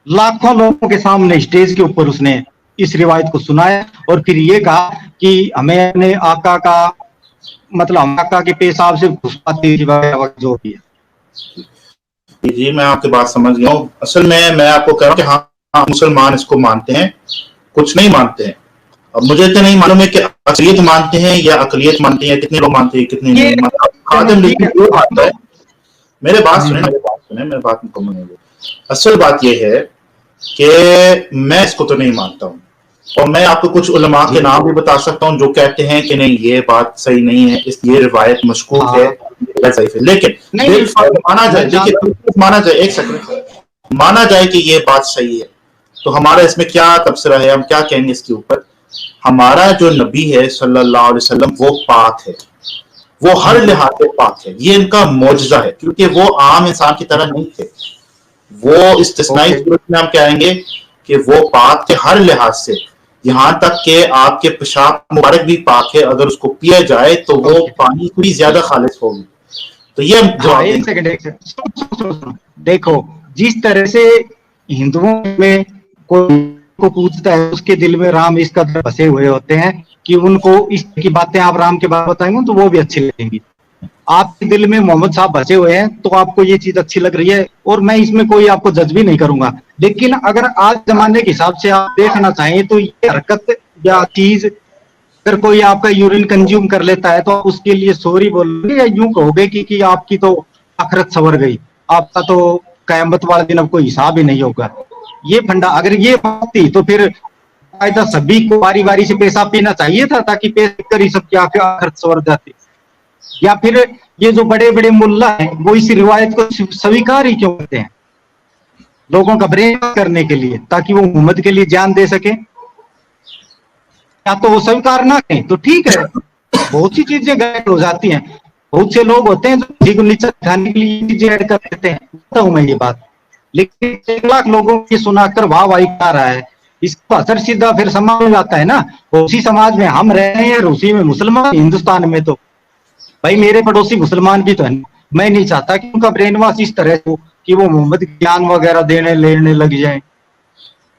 Speaker 1: लाखों लोगों के सामने स्टेज के ऊपर उसने इस रिवायत को सुनाया और फिर ये कहा कि हमें अपने आका का मतलब हम आका के पेशाब से घुसपाती जो भी है।
Speaker 2: जी, मैं आपकी बात समझ गया हूँ। असल में मैं आपको कह रहा हूँ कि हाँ, हाँ मुसलमान इसको मानते हैं, कुछ नहीं मानते हैं। अब मुझे तो नहीं मालूम है कि अकलियत मानते हैं या अकलियत मानते हैं, कितने लोग मानते हैं कितने नहीं मानते। खादिम
Speaker 1: ठीक है,
Speaker 2: जरूर मानता है। मेरे बात सुने, मेरे बात मुकम्मल है। असल बात यह है कि मैं इसको तो नहीं मानता हूँ, और मैं आपको कुछ उलमा के नाम भी बता सकता हूँ जो कहते हैं कि नहीं ये बात सही नहीं है, इस ये रिवायत मशकूक है, लेकिन माना जाए, देखिए माना जाए, एक सेकंड, माना जाए कि ये बात सही है, तो हमारा इसमें क्या तबसरा है, हम क्या कहेंगे इसके ऊपर। हमारा जो नबी है सल्लल्लाहु अलैहि वसल्लम वो पाक है, वो हर लिहाज से पाक है, ये इनका मौजज़ा है, क्योंकि वो आम इंसान की तरह नहीं थे। वो इस्तिस्नाई सूरत में हम कहेंगे कि वो पाक थे हर लिहाज से, यहाँ तक कि आपके पेशाब मुबारक भी पाक है, अगर उसको पिया जाए तो वो पानी भी ज्यादा खालिस होगी। तो ये
Speaker 1: हाँ, एक सेकंड, देखो जिस तरह से हिंदुओं में कोई को पूछता है उसके दिल में राम इस कदर बसे हुए होते हैं कि उनको इस की बातें आप राम के बारे में बताएंगे तो वो भी अच्छी लगेंगी। आपके दिल में मोहम्मद साहब बसे हुए हैं तो आपको ये चीज अच्छी लग रही है, और मैं इसमें कोई आपको जज भी नहीं करूंगा। लेकिन अगर आज जमाने के हिसाब से आप देखना चाहें तो ये हरकत या चीज अगर कोई आपका यूरिन कंज्यूम कर लेता है तो उसके लिए सॉरी बोलोगे या यूं कहोगे कि आपकी तो आखिरत संवर गई, आपका तो कयामत वाले दिन अब कोई हिसाब ही नहीं होगा। ये फंडा अगर ये बात थी तो फिर कायदा सभी को बारी बारी से पेशाब पीना चाहिए था ताकि पेश कर ही सबकी आखिरत संवर जाती। या फिर ये जो बड़े बड़े मुल्ला हैं वो इस रिवायत को स्वीकार ही क्यों करते हैं लोगों का ब्रेन करने के लिए, ताकि वो मोहम्मद के लिए जान दे सके। या तो वो स्वीकार ना करें तो ठीक है, बहुत सी चीजें गायब हो जाती हैं। बहुत से लोग होते हैं जो किसी को नीचा दिखाने के लिए चीजें ऐड कर देते हैं, बताता हूं मैं ये बात। लेकिन 1 लाख लोगों की सुनाकर वाह वाही आ रहा है, इसका असर सीधा फिर समाज में आता है ना। उसी समाज में हम रह रहे हैं, उसी में मुसलमान, हिंदुस्तान में तो भाई मेरे पड़ोसी मुसलमान भी तो है। मैं नहीं चाहता कि उनका ब्रेन वॉश इस तरह हो कि वो मोहम्मद ज्ञान वगैरह देने लेने लग जाए,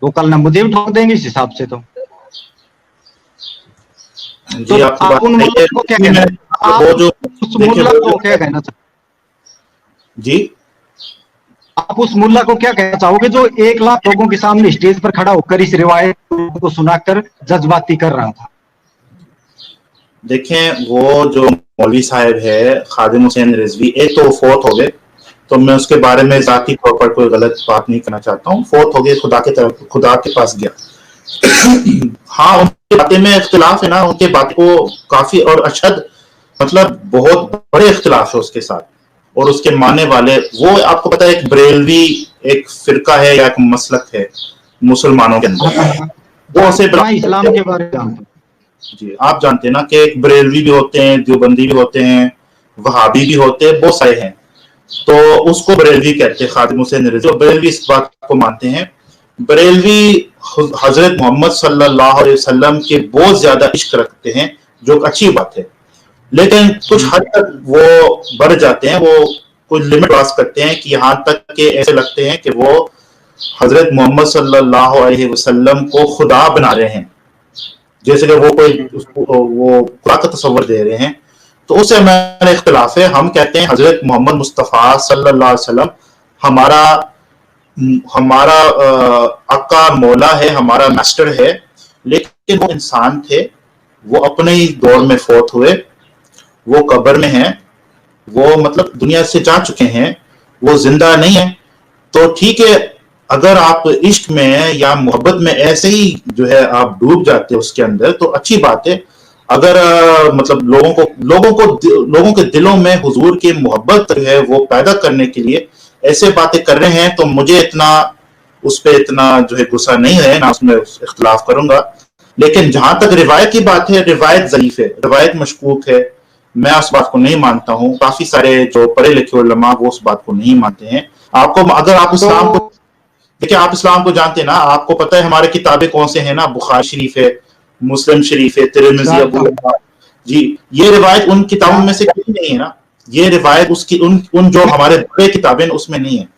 Speaker 1: वो कल ना मुझे भी ठोक देंगे इस हिसाब से। तो
Speaker 2: जी,
Speaker 1: आप उन मुल्ला को क्या कहना, आप उस मुल्ला को क्या कहना चाहोगे
Speaker 2: जी,
Speaker 1: आप उस मुल्ला को क्या कहना चाहोगे जो 1 लाख लोगों के सामने स्टेज पर खड़ा होकर इस रिवायत को सुनाकर जज्बाती कर रहा था।
Speaker 2: देखें वो जो मौलवी साहब है खादिम हुसैन रिजवी, एक तो फोर्थ हो गए, तो मैं उसके बारे में जाती तौर पर कोई गलत बात नहीं करना चाहता हूँ। फोर्थ हो गए, खुदा के तरफ, खुदा के पास गया। हाँ, उनकी बातें में इख्तिलाफ है ना, उनके बात को काफी और अशद मतलब बहुत बड़े इख्तिलाफ है उसके साथ, और उसके मानने वाले वो आपको पता है एक बरेलवी एक फिरका है या एक मसलक है मुसलमानों के अंदर, वो उसे
Speaker 1: इस्लाम के बारे में
Speaker 2: जी आप जानते हैं ना कि एक बरेलवी भी होते हैं, देवबंदी भी होते हैं, वहाबी भी होते हैं, बहुत सारे हैं। तो उसको बरेलवी कहते हैं, खादिम हुसैन रिजवी। बरेलवी इस बात को मानते हैं, बरेलवी हजरत मोहम्मद सल्लल्लाहु अलैहि वसल्लम के बहुत ज्यादा इश्क रखते हैं, जो अच्छी बात है, लेकिन कुछ हद तक वो बढ़ जाते हैं, वो कुछ लिमिट क्रॉस करते हैं कि यहाँ तक के ऐसे लगते हैं कि वो हजरत मोहम्मद सल्लल्लाहु अलैहि वसल्लम को खुदा बना रहे हैं, जैसे कि वो कोई वो खुदा का तस्वर दे रहे हैं। तो उससे हमारा इख्तिलाफ है। हम कहते हैं हजरत मोहम्मद मुस्तफ़ा सल्लल्लाहु अलैहि वसल्लम हमारा हमारा अक्का मौला है, हमारा मास्टर है, लेकिन वो इंसान थे, वो अपने ही दौर में फौत हुए, वो कब्र में हैं, वो मतलब दुनिया से जा चुके हैं, वो जिंदा नहीं है। तो ठीक है, अगर आप इश्क में या मोहब्बत में ऐसे ही जो है आप डूब जाते हो उसके अंदर तो अच्छी बात है। अगर मतलब लोगों के दिलों में हुजूर की मोहब्बत जो है वो पैदा करने के लिए ऐसे बातें कर रहे हैं, तो मुझे इतना उस पर इतना जो है गुस्सा नहीं है, ना उसमें इख्तिलाफ करूंगा। लेकिन जहां तक रिवायत की बात है, रिवायत ज़ईफ है, रिवायत मशकूक है, मैं उस बात को नहीं मानता हूँ। काफी सारे जो पढ़े लिखे उलमा वो उस बात को नहीं मानते हैं। आपको अगर आप इस्लाम को देखिए, आप इस्लाम को जानते हैं ना, आपको पता है हमारे किताबें कौन से हैं ना, बुखारी शरीफ है, मुस्लिम शरीफ है, तिरमिज़ी, अबू जी, ये रिवायत उन किताबों में से कहीं नहीं है ना, ये रिवायत उसकी उन जो हमारे बड़े किताबें उसमें नहीं है,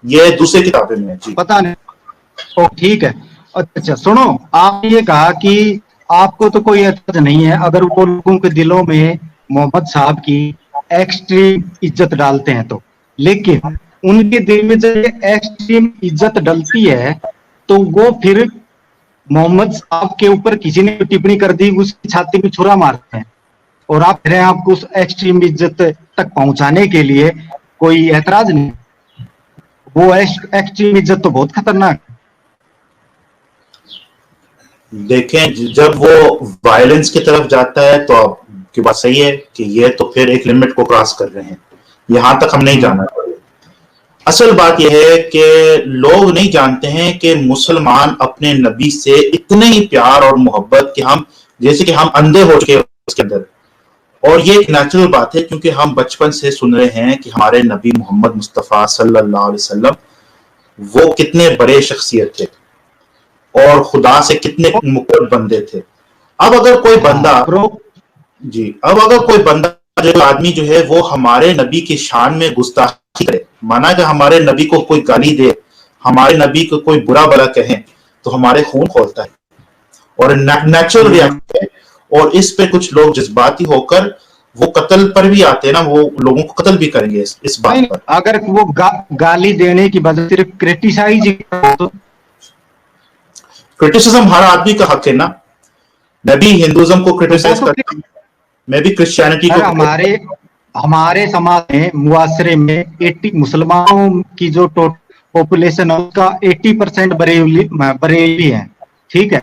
Speaker 2: ये दूसरे किताबें में है जी।
Speaker 1: पता नहीं, ठीक है। अच्छा सुनो, आप ये कहा कि आपको तो कोई एतराज नहीं है अगर वो लोगों के दिलों में मोहम्मद साहब की एक्सट्रीम इज्जत डालते हैं तो, लेकिन उनके दिल में जब एक्सट्रीम इज्जत डलती है तो वो फिर मोहम्मद साहब के ऊपर किसी ने टिप्पणी कर दी, उसकी छाती में छुरा मारते हैं, और आप फिर आपको उस एक्सट्रीम इज्जत तक पहुंचाने के लिए कोई एतराज नहीं। वो एक्सट्रीम इज्जत तो बहुत खतरनाक है।
Speaker 2: देखें, जब वो वायलेंस की तरफ जाता है तो आपकी बात सही है कि ये तो फिर एक लिमिट को क्रॉस कर रहे हैं, यहां तक हम नहीं जाना चाहिए। असल बात यह है कि लोग नहीं जानते हैं कि मुसलमान अपने नबी से इतने ही प्यार और मोहब्बत कि हम जैसे कि हम अंधे हो चुके हैं उसके अंदर। और ये एक नेचुरल बात है क्योंकि हम बचपन से सुन रहे हैं कि हमारे नबी मोहम्मद मुस्तफ़ा सल्लल्लाहु अलैहि वसल्लम वो कितने बड़े शख्सियत थे और खुदा से कितने मुकर्रब बंदे थे। अब अगर कोई बंदा जी, अब अगर कोई बंदा जो आदमी जो है वो हमारे नबी की शान में गुस्ताखी करे, माना कि हमारे नबी को कोई गाली दे, हमारे नबी को कोई बुरा भला कहे, तो हमारे खून खोलता है और नेचुरल रिएक्शन है। और इस पे कुछ लोग जज्बाती होकर वो कत्ल पर भी आते हैं ना, वो लोगों को कत्ल भी करेंगे इस बात पर।
Speaker 1: अगर वो गाली देने की वजह सिर्फ क्रिटिसाइज, तो
Speaker 2: क्रिटिसिज्म हर आदमी का हक है ना। मैं भी हिंदुइज्म को क्रिटिसाइज करता हूँ, मैं भी क्रिश्चियनिटी को।
Speaker 1: हमारे समाज में मुआशरे में 80 मुसलमानों की जो पॉपुलेशन है उसका 80% बरेली है, ठीक है।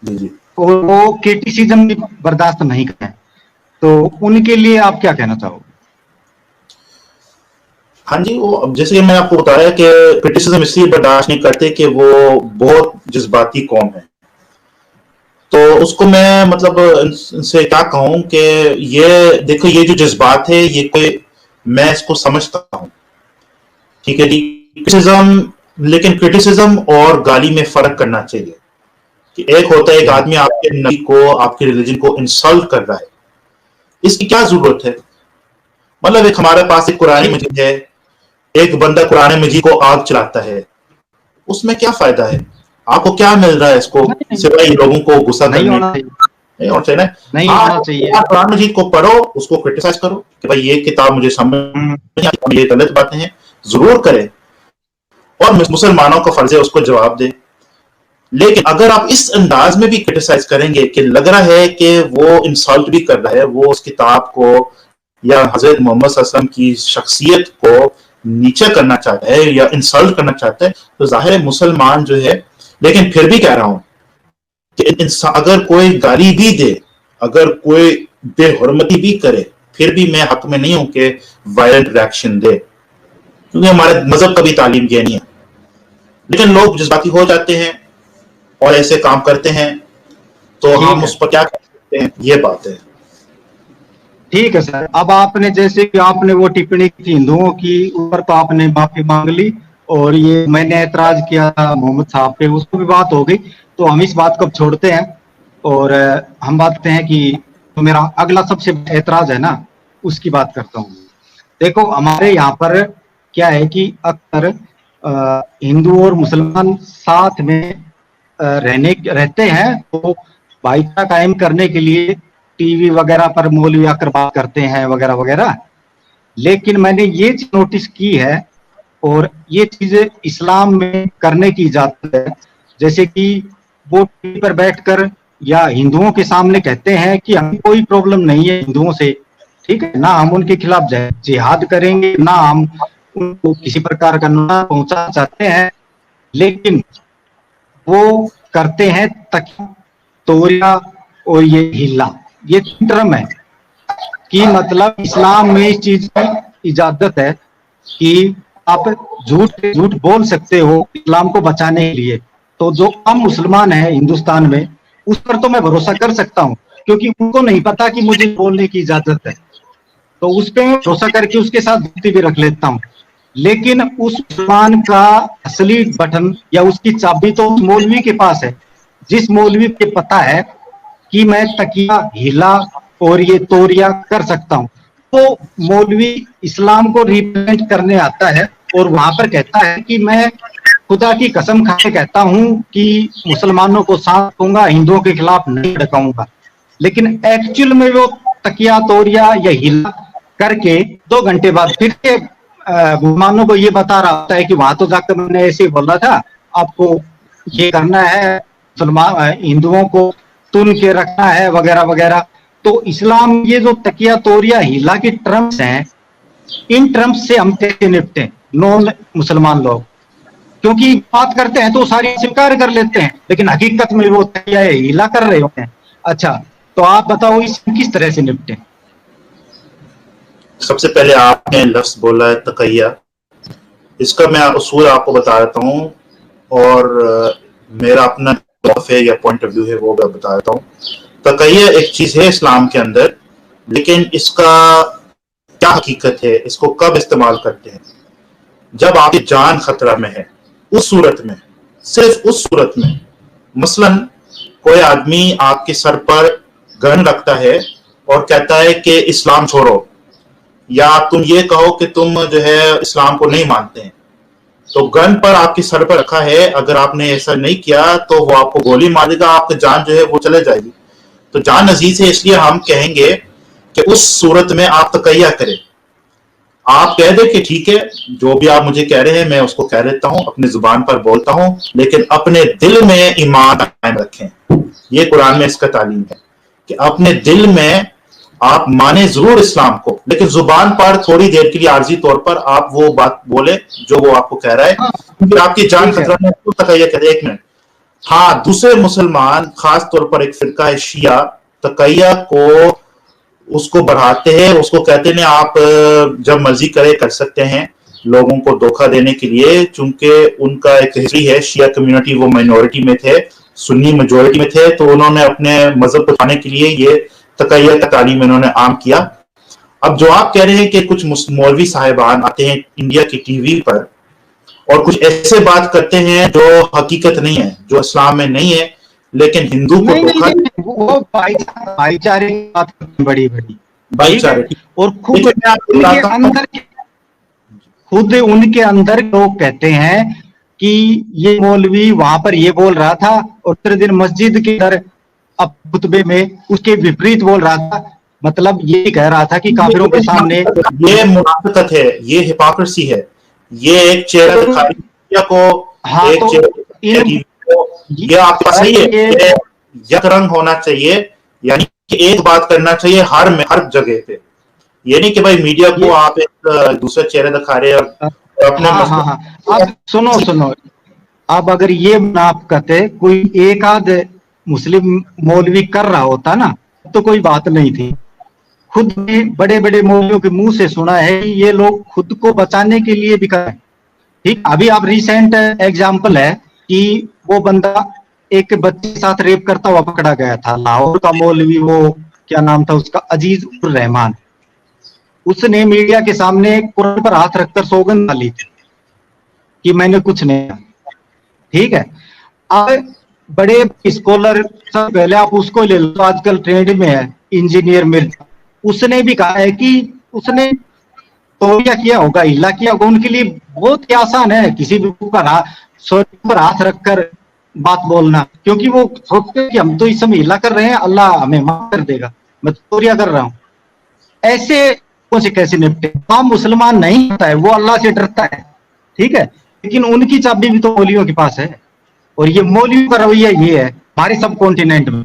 Speaker 2: जी।
Speaker 1: और वो क्रिटिसिज्म भी बर्दाश्त नहीं करें, तो उनके लिए आप क्या कहना चाहोगे?
Speaker 2: हाँ जी, वो जैसे कि मैंने आपको बताया कि क्रिटिसिज्म इसलिए बर्दाश्त नहीं करते कि वो बहुत जज्बाती कौम है। तो उसको मैं मतलब इनसे क्या कहूं कि ये देखो, ये जो जज्बात है ये कोई, मैं इसको समझता हूं, ठीक है जी। क्रिटिसिज्म, लेकिन क्रिटिसिज्म और गाली में फर्क करना चाहिए कि एक होता है एक आदमी आपके नबी को, आपके रिलीजन को इंसल्ट कर रहा है, इसकी क्या जरूरत है? मतलब एक हमारे पास एक कुरान मजीद है, एक बंदा कुरान मजीद को आग चलाता है, उसमें क्या फायदा है? आपको क्या मिल रहा है इसको सिवाय लोगों को गुस्सा करने? नहीं होना चाहिए ना। नहीं होना चाहिए। कुरान मजीद को पढ़ो, उसको क्रिटिसाइज करो कि भाई ये किताब मुझे समझ नहीं आती, ये गलत बातें हैं, जरूर करें, और मुसलमानों का फर्ज है उसको जवाब दे। लेकिन अगर आप इस अंदाज में भी क्रिटिसाइज करेंगे कि लग रहा है कि वो इंसल्ट भी कर रहा है, वो उस किताब को या हजरत मोहम्मद सल्लल्लाहु अलैहि वसल्लम की शख्सियत को नीचे करना चाहता है या इंसल्ट करना चाहता है, तो जाहिर है मुसलमान जो है। लेकिन फिर भी कह रहा हूं कि अगर कोई गाली भी दे, अगर कोई बेहुरमती भी करे, फिर भी मैं हक में नहीं हूं कि वायलेंट रिएक्शन दे, क्योंकि हमारे मजहब का भी तालीम ये नहीं है। लेकिन लोग जज्बाती हो जाते हैं और ऐसे काम करते हैं, तो हम उस पर क्या कर सकते हैं, ये बात है।
Speaker 1: ठीक है सर, अब आपने जैसे कि आपने वो टिप्पणी की हिंदुओं की ऊपर, तो आपने माफी मांग ली, और ये मैंने ऐतराज किया था मोहम्मद साहब पे, उसको भी बात हो गई। तो हम इस बात को छोड़ते हैं और हम बात करते हैं कि तो मेरा अगला सबसे ऐतराज है ना, उसकी बात करता हूँ। देखो हमारे यहाँ पर क्या है कि अक्सर हिंदू और मुसलमान साथ में रहते हैं, तो भाईचारा कायम करने के लिए टीवी वगैरह पर मौलवी आकर बात करते हैं वगैरह वगैरह। लेकिन मैंने ये चीज नोटिस की है, और ये चीजें इस्लाम में करने की इजाजत है, जैसे कि वो टीवी पर बैठकर या हिंदुओं के सामने कहते हैं कि हमें कोई प्रॉब्लम नहीं है हिंदुओं से, ठीक है ना, हम उनके खिलाफ जिहाद करेंगे, ना हम उनको किसी प्रकार का नुकसान पहुंचाना चाहते हैं, लेकिन वो करते हैं तकिया, तोरिया और ये हिल्ला, ये टर्म है कि मतलब इस्लाम में इस चीज की इजाजत है कि आप झूठ बोल सकते हो इस्लाम को बचाने के लिए। तो जो आम मुसलमान है हिंदुस्तान में, उस पर तो मैं भरोसा कर सकता हूँ, क्योंकि उनको नहीं पता कि मुझे बोलने की इजाजत है, तो उस पर भरोसा करके उसके साथ दोस्ती भी रख लेता हूँ। लेकिन उस मुसलमान का असली बटन या उसकी चाबी तो उस मौलवी के पास है, जिस मौलवी को पता है कि मैं तकिया, हिला और ये तोरिया कर सकता हूँ। तो मौलवी इस्लाम को रिप्रेजेंट करने आता है और वहां पर कहता है कि मैं खुदा की कसम खा के कहता हूं कि मुसलमानों को साथ दूंगा, हिंदुओं के खिलाफ नहीं भड़काऊंगा, लेकिन एक्चुअल में वो तकिया तोरिया या हिला करके 2 घंटे बाद फिर से मुसलमानों को ये बता रहा होता है कि वहां तो जाकर मैंने ऐसे ही बोला था, आपको ये करना है, मुसलमान हिंदुओं को तुन के रखना है वगैरह वगैरह। तो इस्लाम ये जो तकिया तोरिया हिला की टर्म्स हैं, इन टर्म्स से हम कैसे निपटे नॉन मुसलमान लोग? क्योंकि बात करते हैं तो सारी स्वीकार कर लेते हैं, लेकिन हकीकत में वो तकिया हिला कर रहे होते हैं। अच्छा, तो आप बताओ इस किस तरह से निपटे?
Speaker 2: सबसे पहले आपने लफ्ज बोला है तकैया, इसका मैं उसूल आपको बता देता हूँ, और मेरा अपना है या पॉइंट ऑफ व्यू है वो मैं बता देता हूँ। तकैया एक चीज है इस्लाम के अंदर, लेकिन इसका क्या हकीकत है, इसको कब इस्तेमाल करते हैं? जब आपकी जान खतरा में है, उस सूरत में, सिर्फ उस सूरत में। मसलन कोई आदमी आपके सर पर गन रखता है और कहता है कि इस्लाम छोड़ो, या तुम ये कहो कि तुम जो है इस्लाम को नहीं मानते हैं, तो गन पर आपके सर पर रखा है, अगर आपने ऐसा नहीं किया तो वो आपको गोली मार देगा, आपकी जान जो है वो चले जाएगी। तो जान अजीज है, इसलिए हम कहेंगे कि उस सूरत में आप तकैया करें। आप कह दे कि ठीक है, जो भी आप मुझे कह रहे हैं मैं उसको कह देता हूं, अपनी जुबान पर बोलता हूं, लेकिन अपने दिल में ईमान कायम रखें। ये कुरान में इसका तालीम है कि अपने दिल में आप माने जरूर इस्लाम को, लेकिन जुबान पर थोड़ी देर के लिए आर्जी तौर पर आप वो बात बोले जो वो आपको कह रहा है, क्योंकि आपकी जान खतरा में। तो तकैया करे, एक मिनट। हाँ, दूसरे मुसलमान, खास तौर पर एक फिरका है शिया, तकैया को उसको बढ़ाते हैं, उसको कहते हैं आप जब मर्जी करे कर सकते हैं, लोगों को धोखा देने के लिए। चूंकि उनका एक हिस्ट्री है, शिया कम्युनिटी वो माइनॉरिटी में थे, सुन्नी मेजोरिटी में थे, तो उन्होंने अपने मजहब को छुपाने के लिए ये तकैया का तालीम इन्होंने आम किया। अब जो आप कह रहे हैं कि कुछ मौलवी साहिबान आते हैं इंडिया की टीवी पर और कुछ ऐसे बात करते हैं जो हकीकत नहीं है, जो इस्लाम में नहीं है, लेकिन हिंदू को धोखा,
Speaker 1: वो भाईचारे की बात करते हैं, बड़ी बड़ी
Speaker 2: भाईचारे,
Speaker 1: और खुद उनके अंदर लोग कहते हैं कि ये मौलवी वहां पर ये बोल रहा था और दूसरे दिन मस्जिद के अंदर अब खुतबे में उसके विपरीत बोल रहा था। मतलब ये कह रहा था कि काफिरों के सामने
Speaker 2: ये मुनाफिकत है, ये हिपोक्रेसी है, ये एक चेहरा दिखाई को,
Speaker 1: हाँ,
Speaker 2: एक
Speaker 1: तो
Speaker 2: ये आपके पास नहीं है, यक रंग होना चाहिए, यानी कि एक बात करना चाहिए हर जगह पे। ये नहीं कि भाई मीडिया को आप एक दूसरे चेहरे दिखा रहे हैं और अपने
Speaker 1: अब सुनो, अब अगर ये मुनाफिकत है कोई एक आध मुस्लिम मौलवी कर रहा होता ना तो कोई बात नहीं थी। खुद भी बड़े बड़े मौलवियों के मुंह से सुना है कि ये लोग खुद को बचाने के लिए भी कर रहे हैं। ठीक, अभी आप रिसेंट एग्जाम्पल है कि वो बंदा एक बच्चे के साथ रेप करता हुआ पकड़ा गया था, लाहौर का मौलवी, वो क्या नाम था उसका, अजीज उर रहमान। उसने मीडिया के सामने कुरान पर हाथ रखकर सौगंध डाली थी कि मैंने कुछ नहीं। ठीक है, अब बड़े स्कॉलर सब, पहले आप उसको ले लो, आजकल ट्रेंड में है, इंजीनियर मिर्जा, उसने भी कहा है कि उसने तो क्या किया होगा, हिला किया होगा। उनके लिए बहुत ही आसान है किसी भी पर हाथ रखकर बात बोलना, क्योंकि वो सोचते हैं कि हम तो इस समय हिला कर रहे हैं, अल्लाह हमें माफ कर देगा, मैं तोरिया कर रहा हूं। ऐसे से कैसे निपटे? हम मुसलमान नहीं होता है, वो अल्लाह से डरता है, ठीक है, लेकिन उनकी चाबी भी तो मौलवियों के पास है। और ये मौलवियों का रवैया ये है हमारे सब कॉन्टिनेंट में।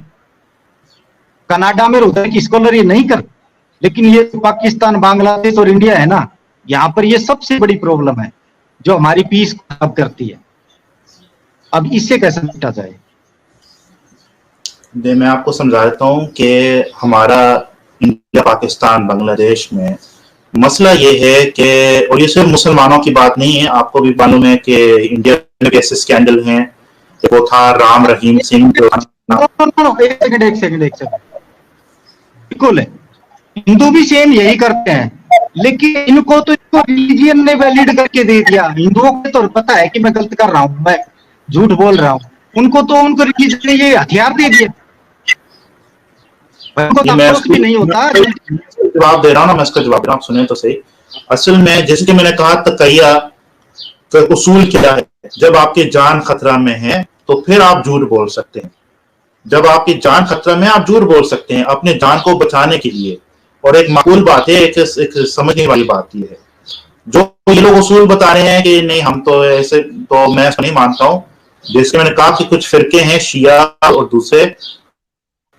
Speaker 1: कनाडा में उधर की स्कॉलर ये नहीं कर, लेकिन ये पाकिस्तान, बांग्लादेश और इंडिया है ना, यहाँ पर ये सबसे बड़ी प्रॉब्लम है जो हमारी पीस खराब करती है। अब इससे कैसे निपटा जाए?
Speaker 2: मैं आपको समझा देता हूँ कि हमारा इंडिया, पाकिस्तान, बांग्लादेश में मसला ये है कि, और ये सिर्फ मुसलमानों की बात नहीं है, आपको भी मालूम है कि इंडिया में ऐसे स्कैंडल हैं, वो था राम रहीम सिंह जो
Speaker 1: एक सेकंड बिल्कुल है, हिंदू भी सेम यही करते हैं, लेकिन इनको तो रिलीजियन ने वैलिड करके दे दिया। हिंदुओं को तो पता है कि मैं गलत कर रहा हूँ, मैं झूठ बोल रहा हूँ, उनको तो उनको रिलीजन ने ये हथियार दे दिए। भी नहीं होता।
Speaker 2: जवाब दे रहा हूँ ना, मैं इसका जवाब दे रहा हूँ, सुने तो सही। असल में जैसे कि मैंने कहा, तकैया का उसूल क्या है, जब आपकी जान खतरा में है तो फिर आप झूठ बोल सकते हैं। जब आपकी जान खतरा में आप झूठ बोल सकते हैं अपने जान को बचाने के लिए। और एक माकूल बात है, एक समझने वाली बात ये है, जो ये लोग उसूल बता रहे हैं कि नहीं हम तो ऐसे, तो मैं इसको नहीं मानता हूँ। जैसे मैंने कहा कि कुछ फिरके हैं शिया और दूसरे,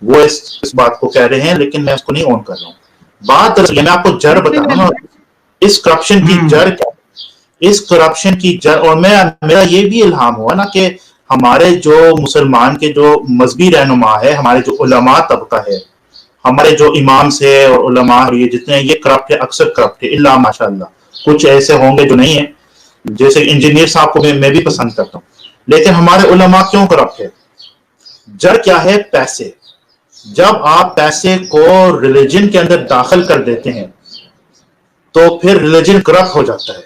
Speaker 2: वो इस बात को कह रहे हैं, लेकिन मैं उसको नहीं ऑन कर रहा हूँ। बात दरअसल मैं आपको जड़ बता रहा हूँ, इस करप्शन की जड़ क्या, इस करप्शन की जड़। और मेरा ये भी इल्हाम हुआ ना कि हमारे जो मुसलमान के जो मजहबी रहनुमा है, हमारे जो उलमा तबका है, हमारे जो इमाम से और उलमा और ये जितने ये करप्ट है, अक्सर करप्ट है, इल्ला माशाअल्लाह। कुछ ऐसे होंगे जो नहीं है, जैसे इंजीनियर साहब को मैं भी पसंद करता हूँ, लेकिन हमारे उलमा क्यों करप्ट है? जड़ क्या है? पैसे। जब आप पैसे को रिलीजन के अंदर दाखिल कर देते हैं तो फिर रिलीजन करप्ट हो जाता है।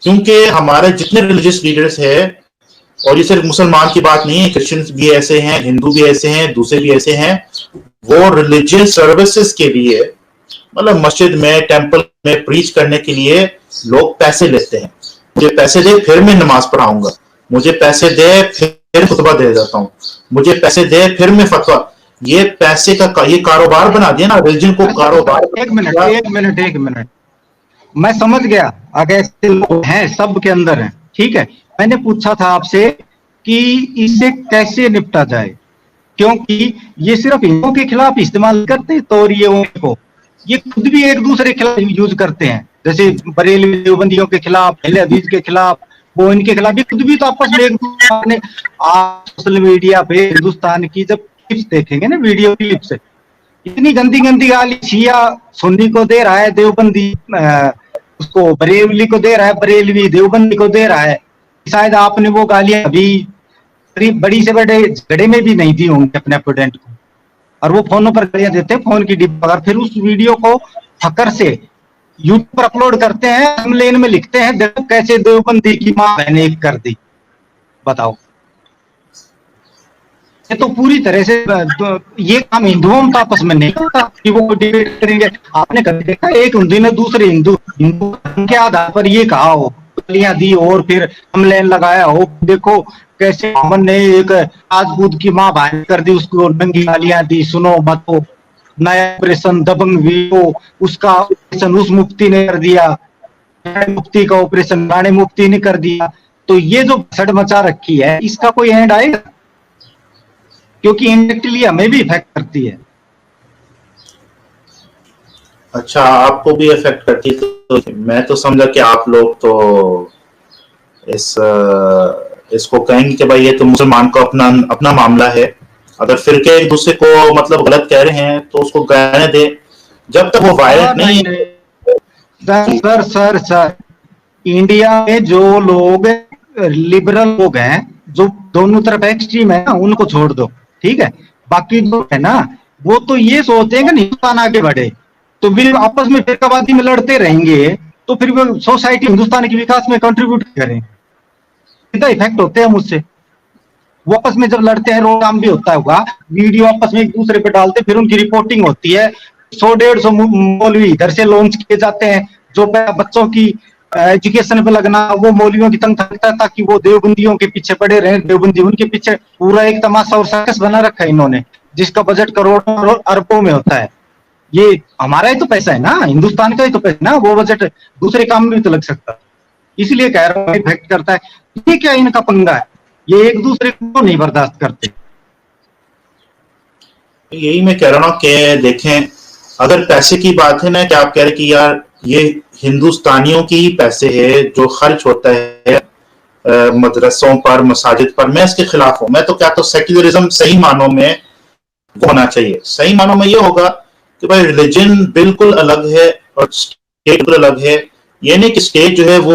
Speaker 2: क्योंकि हमारे जितने रिलीजियस लीडर्स हैं, और ये सिर्फ मुसलमान की बात नहीं है, क्रिश्चियंस भी ऐसे हैं, हिंदू भी ऐसे हैं, दूसरे भी ऐसे हैं, वो रिलीजियस सर्विसेज के लिए, मतलब मस्जिद में, टेंपल में प्रीच करने के लिए लोग पैसे लेते हैं। मुझे पैसे दे फिर मैं नमाज पढ़ाऊंगा, मुझे पैसे दे फिर खुतबा दे जाता हूँ, मुझे पैसे दे फिर मैं फतवा। ये पैसे का ये कारोबार बना दिया ना, रिलीजन को कारोबार।
Speaker 1: एक मिनट, मैं समझ गया। अगर ऐसे लोग हैं, सब के अंदर हैं, ठीक है। मैंने पूछा था आपसे कि इसे कैसे निपटा जाए, क्योंकि ये सिर्फ हिंदुओं के खिलाफ इस्तेमाल करते तो, और ये उनको, ये खुद भी एक दूसरे के खिलाफ यूज करते हैं। जैसे बरेलवी देवबंदियों के खिलाफ, अहले हदीस के खिलाफ, वो इनके खिलाफ भी खुद भी तो आपस में एक दूसरे। आप सोशल मीडिया पे हिंदुस्तान की जब क्लिप्स देखेंगे ना, वीडियो क्लिप्स, इतनी गंदी गंदी गाली शिया सुन्नी को दे रहा है, देवबंदी उसको बरेलवी को दे रहा है, बरेलवी देवबंदी को दे रहा है। शायद आपने वो गालियां अभी बड़ी से बड़े झगड़े में भी नहीं दी होंगी अपने अपोनेंट को, और वो फोनों पर गालियां देते हैं, फोन की डिब्बा पर। फिर उस वीडियो को फकर से यूट्यूब पर अपलोड करते हैं, थंबनेल में लिखते हैं देखो कैसे देवबंदी की मां बहने एक कर दी। बताओ, ये तो पूरी तरह से ये काम हिंदुओं का आपस में नहीं होता कि वो डिबेट करेंगे। आपने कभी देखा एक हिंदू ने दूसरे हिंदू के आधार पर ये कहा हो, गालियां दी और फिर हमले लगाया हो, देखो कैसे हमन ने एक राजपूत की मां बहन कर दी, उसको नंगी गालियां दी, सुनो मत हो। नया ऑपरेशन दबंग वीडियो, उसका ऑपरेशन उस मुफ्ती ने कर दिया, मुफ्ती का ऑपरेशन राणे मुफ्ती ने कर दिया। तो ये जो भसड़ मचा रखी है, इसका कोई एंड आएगा? क्योंकि इनडायरेक्टली हमें भी इफेक्ट करती है।
Speaker 2: अच्छा, आपको भी इफेक्ट करती है? तो मैं तो समझा कि आप लोग तो इसको कहेंगे कि भाई ये तो मुसलमान को अपना अपना मामला है, अगर फिरके एक दूसरे को मतलब गलत कह रहे हैं तो उसको कहने दे, जब तक वो वायलेंट नहीं।
Speaker 1: सर, इंडिया में जो लोग लिबरल लोग हैं, जो दोनों तरफ एक्सट्रीम है ना, उनको छोड़ दो, ठीक है। बाकी जो है ना, वो तो ये सोचते हैं कि हिंदुस्तान आगे बढ़े, तो फिर आपस में फिरकावादी में लड़ते रहेंगे, तो फिर वो सोसाइटी हिंदुस्तान के विकास में कंट्रीब्यूट करें, सीधा इफेक्ट होते हैं मुझसे। वो आपस में जब लड़ते हैं, रोजाम भी होता होगा, वीडियो आपस में एक दूसरे पे डालते, फिर उनकी रिपोर्टिंग होती है, 100-150 मौलवी इधर से लॉन्च किए जाते हैं, जो बच्चों की एजुकेशन पे लगना, वो मौलवियों की तंग ताकि वो देवबंदियों के पीछे पड़े रहे, देवबंदी उनके पीछे। पूरा एक तमाशा और सर्कस बना रखा है इन्होंने, जिसका बजट करोड़ों और अरबों में होता है। ये हमारा ही तो पैसा है ना, हिंदुस्तान का ही तो पैसा ना, वो बजट दूसरे काम में भी तो लग सकता है। इसलिए कह रहा हूँ इफेक्ट करता है। ये क्या इनका पंगा है, ये एक दूसरे को नहीं बर्दाश्त करते।
Speaker 2: यही मैं कह रहा हूँ कि देखें, अगर पैसे की बात है ना, कि आप कह रहे कि यार ये हिंदुस्तानियों की ही पैसे है जो खर्च होता है मदरसों पर, मसाजिद पर, मैं इसके खिलाफ हूँ। मैं तो कहता हूँ सेक्युलरिज्म सही मानों में होना चाहिए। सही मानों में ये होगा कि भाई रिलीजन बिल्कुल अलग है और स्टेट बिल्कुल अलग है। ये नहीं कि स्टेट जो है वो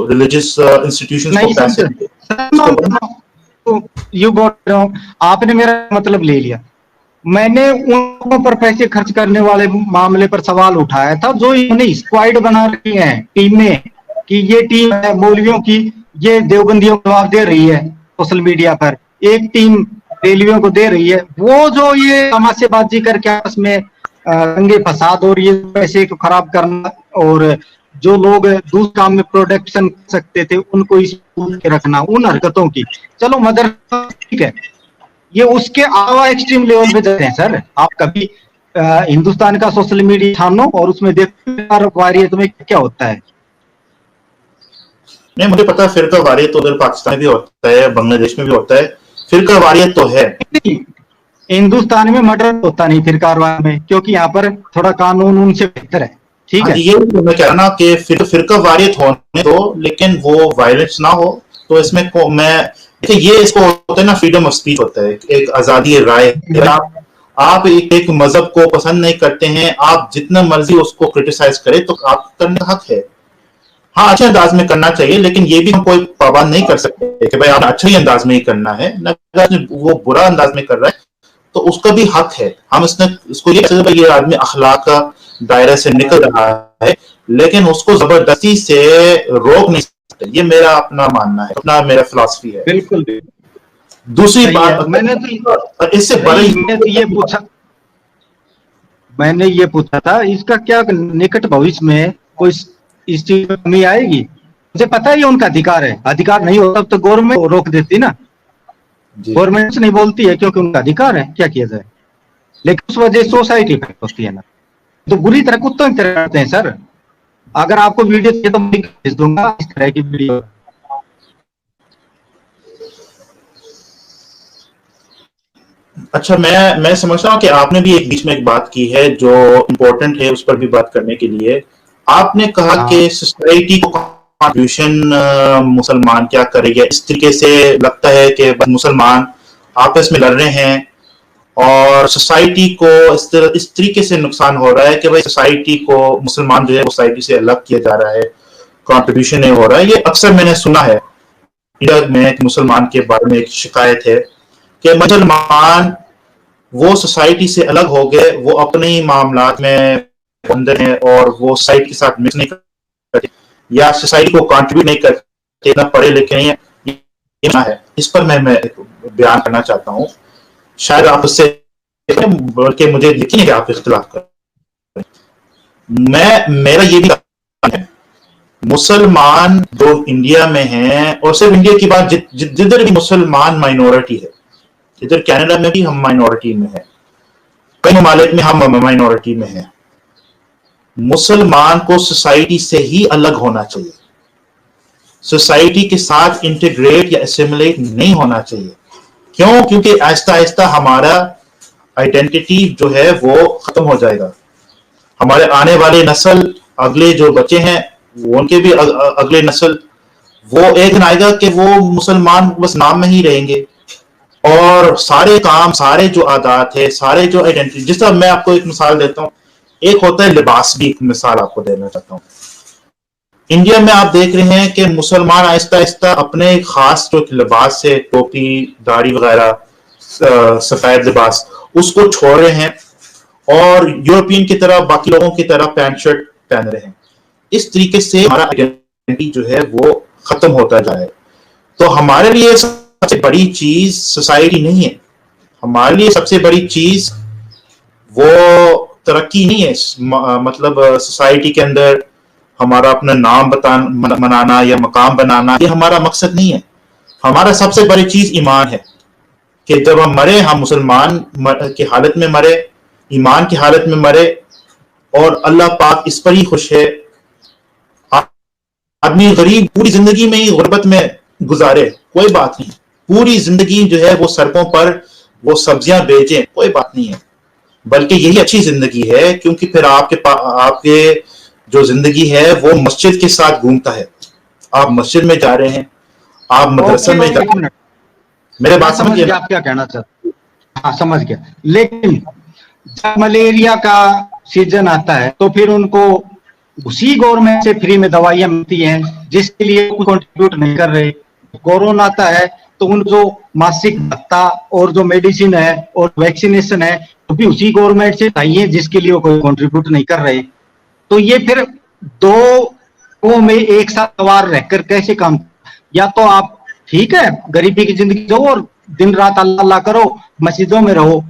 Speaker 2: रिलीजियस इंस्टीट्यूशंस को पैसे
Speaker 1: यू गॉट रॉन्ग। आपने मेरा मतलब ले लिया। मैंने उन पर पैसे खर्च करने वाले मामले पर सवाल उठाया था, जो इन्होंने स्क्वाड बना रखी है टीमें, कि ये टीम है मौलवियों की, ये देवबंदियों को जवाब दे रही है सोशल मीडिया पर, एक टीम रेलवियों को दे रही है। वो जो ये तमाशेबाजी करके आपस में दंगे फसाद और ये पैसे को खराब करना, और जो लोग दूसरे काम में प्रोडक्शन कर सकते थे उनको स्कूल के रखना, उन हरकतों की, चलो मदरसा ठीक है, ये उसके अलावा एक्सट्रीम लेवल पे जाते हैं सर। आप कभी हिंदुस्तान का सोशल मीडिया छानो और उसमें देखो वारियत में क्या होता है।
Speaker 2: नहीं, मुझे पता है फिरका वारियत तो उधर पाकिस्तान में भी होता है, बांग्लादेश में भी होता है, फिरका वारियत तो है।
Speaker 1: हिंदुस्तान में मर्डर होता नहीं फिर कारवां में, क्योंकि यहाँ पर थोड़ा कानून उनसे बेहतर है, ठीक है।
Speaker 2: ये मैं कह रहा ना कि फिरका वारियत होने दो, लेकिन वो वायलेंस ना हो। तो इसमें मैं देखिए, ये इसको होता है ना, फ्रीडम ऑफ स्पीच होता है, एक आजादी राय। आप एक मजहब को पसंद नहीं करते हैं, आप जितना मर्जी उसको क्रिटिसाइज करें तो आप करने का हक है। हाँ, अच्छे अंदाज में करना चाहिए, लेकिन ये भी हम कोई पाबंद नहीं कर सकते कि भाई आप अच्छे ही अंदाज में ही करना है ना, वो बुरा अंदाज में कर रहा है तो उसका भी हक है। हम इसको ये आदमी अखलाक का दायरे से निकल रहा है, लेकिन उसको जबरदस्ती से रोक नहीं सकते। ये मेरा अपना मानना है, अपना मेरा फिलॉसफी है।
Speaker 1: बिल्कुल।
Speaker 2: दूसरी बात,
Speaker 1: मैंने तो
Speaker 2: इससे बड़ी
Speaker 1: मैंने ये पूछा था, इसका क्या निकट भविष्य में कोई इस चीज में कमी आएगी? मुझे पता है ये उनका अधिकार है, अधिकार नहीं होता तो गवर्नमेंट रोक देती ना, गवर्नमेंट नहीं बोलती है क्योंकि उनका अधिकार है, क्या किया जाए। लेकिन उस वजह से सोसाइटी इफेक्ट होती है ना, तो बुरी तरह कुत्तों की तरह करते हैं सर। अगर आपको वीडियो चाहिए तो मैं भेज दूंगा इस तरह की वीडियो।
Speaker 2: अच्छा, मैं समझता हूँ कि आपने भी एक बीच में एक बात की है जो इम्पोर्टेंट है, उस पर भी बात करने के लिए। आपने कहा कि सोसाइटी को कंट्रीब्यूशन मुसलमान क्या करेगा। इस तरीके से लगता है कि मुसलमान आपस में लड़ रहे हैं और सोसाइटी को इस तरीके से नुकसान हो रहा है कि भाई सोसाइटी को, मुसलमान जो है सोसाइटी से अलग किया जा रहा है, कंट्रीब्यूशन नहीं हो रहा है। ये अक्सर मैंने सुना है इंडिया में एक मुसलमान के बारे में एक शिकायत है कि मुसलमान वो सोसाइटी से अलग हो गए, वो अपने ही मामलात में अंदर है और वो सोसाइटी के साथ मिक्स नहीं करते या सोसाइटी को कंट्रीब्यूट नहीं करते, ना पढ़े लिखे नहीं है। इस पर मैं बयान करना चाहता हूँ, शायद आप उससे बल्कि मुझे यकीन है कि आप इख्तिलाफ करें। मेरा ये भी है, मुसलमान जो इंडिया में हैं, और सिर्फ इंडिया की बात, जिधर भी मुसलमान माइनॉरिटी है, इधर कनाडा में भी हम माइनॉरिटी में हैं, कई ममालिक में हम माइनॉरिटी में हैं, मुसलमान को सोसाइटी से ही अलग होना चाहिए, सोसाइटी के साथ इंटीग्रेट या एसिमुलेट नहीं होना चाहिए। क्यों? क्योंकि आहिस्ता आहिस्ता हमारा आइडेंटिटी जो है वो खत्म हो जाएगा। हमारे आने वाले नस्ल, अगले जो बच्चे हैं, वो उनके भी अगले नस्ल, वो एक दिन आएगा कि वो मुसलमान बस नाम में ही रहेंगे और सारे काम, सारे जो आदात है, सारे जो आइडेंटिटी, जिस तरह मैं आपको एक मिसाल देता हूँ, एक होता है लिबास भी, एक मिसाल आपको देना चाहता हूँ। इंडिया में आप देख रहे हैं कि मुसलमान आहिस्ता आहिस्ता अपने खास जो लिबास है, टोपी, दाढ़ी वगैरह, सफेद लिबास, उसको छोड़ रहे हैं और यूरोपियन की तरह, बाकी लोगों की तरह पैंट शर्ट पहन रहे हैं। इस तरीके से हमारा आइडेंटिटी जो है वो खत्म होता जा रहा है। तो हमारे लिए सबसे बड़ी चीज सोसाइटी नहीं है, हमारे लिए सबसे बड़ी चीज वो तरक्की नहीं है, मतलब सोसाइटी के अंदर हमारा अपना नाम मनाना या मकाम बनाना, ये हमारा मकसद नहीं है। हमारा सबसे बड़ी चीज ईमान है कि जब हम मरे, हम मुसलमान की हालत में मरे, ईमान की हालत में मरे, और अल्लाह पाक इस पर ही खुश है। आदमी गरीब पूरी जिंदगी में ही गुर्बत में गुजारे, कोई बात नहीं, पूरी जिंदगी जो है वो सड़कों पर वो सब्जियां बेचे, कोई बात नहीं है, बल्कि यही अच्छी जिंदगी है, क्योंकि फिर आपके जो जिंदगी है वो मस्जिद के साथ घूमता है। आप मस्जिद में जा रहे हैं, आप मदरसा में जा रहे हैं। मेरे बात समझ गया
Speaker 1: आप क्या कहना चाहते हैं? हाँ, समझ गया। लेकिन जब मलेरिया का सीजन आता है तो फिर उनको उसी गवर्नमेंट से फ्री में दवाइयां मिलती हैं, जिसके लिए कुछ कंट्रीब्यूट नहीं कर रहे। कोरोना आता है तो उन जो मासिक भत्ता और जो मेडिसिन है और वैक्सीनेशन है तो भी उसी गवर्नमेंट से चाहिए, जिसके लिए वो कोई कंट्रीब्यूट नहीं कर रहे। तो ये फिर दो में एक साथ सवार रहकर कैसे काम? या तो आप ठीक है गरीबी की जिंदगी जो और दिन रात अल्लाह अल्लाह करो, मस्जिदों में रहो,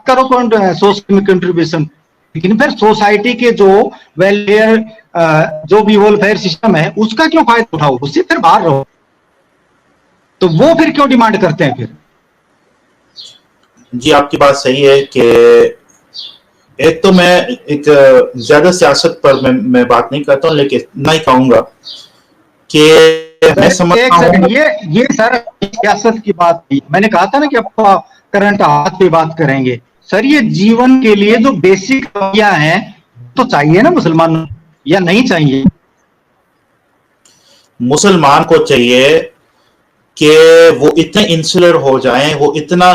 Speaker 1: करो सोशल में कंट्रीब्यूशन, लेकिन फिर सोसाइटी के जो वेलफेयर जो भी वेलफेयर सिस्टम है उसका क्यों फायदा उठाओ, उससे फिर बाहर रहो। तो वो फिर क्यों डिमांड करते हैं फिर?
Speaker 2: जी आपकी बात सही है कि एक तो मैं एक ज्यादा सियासत पर मैं बात नहीं करता हूँ, लेकिन इतना ही कहूंगा कि मैं समझता हूँ।
Speaker 1: ये सर सियासत की बात थी, मैंने कहा था ना कि आपका करंट हाथ पे बात करेंगे। सर ये जीवन के लिए जो बेसिक हैं तो चाहिए ना मुसलमानों, या नहीं चाहिए?
Speaker 2: मुसलमान को चाहिए कि वो इतने इंसुलर हो जाएं, वो इतना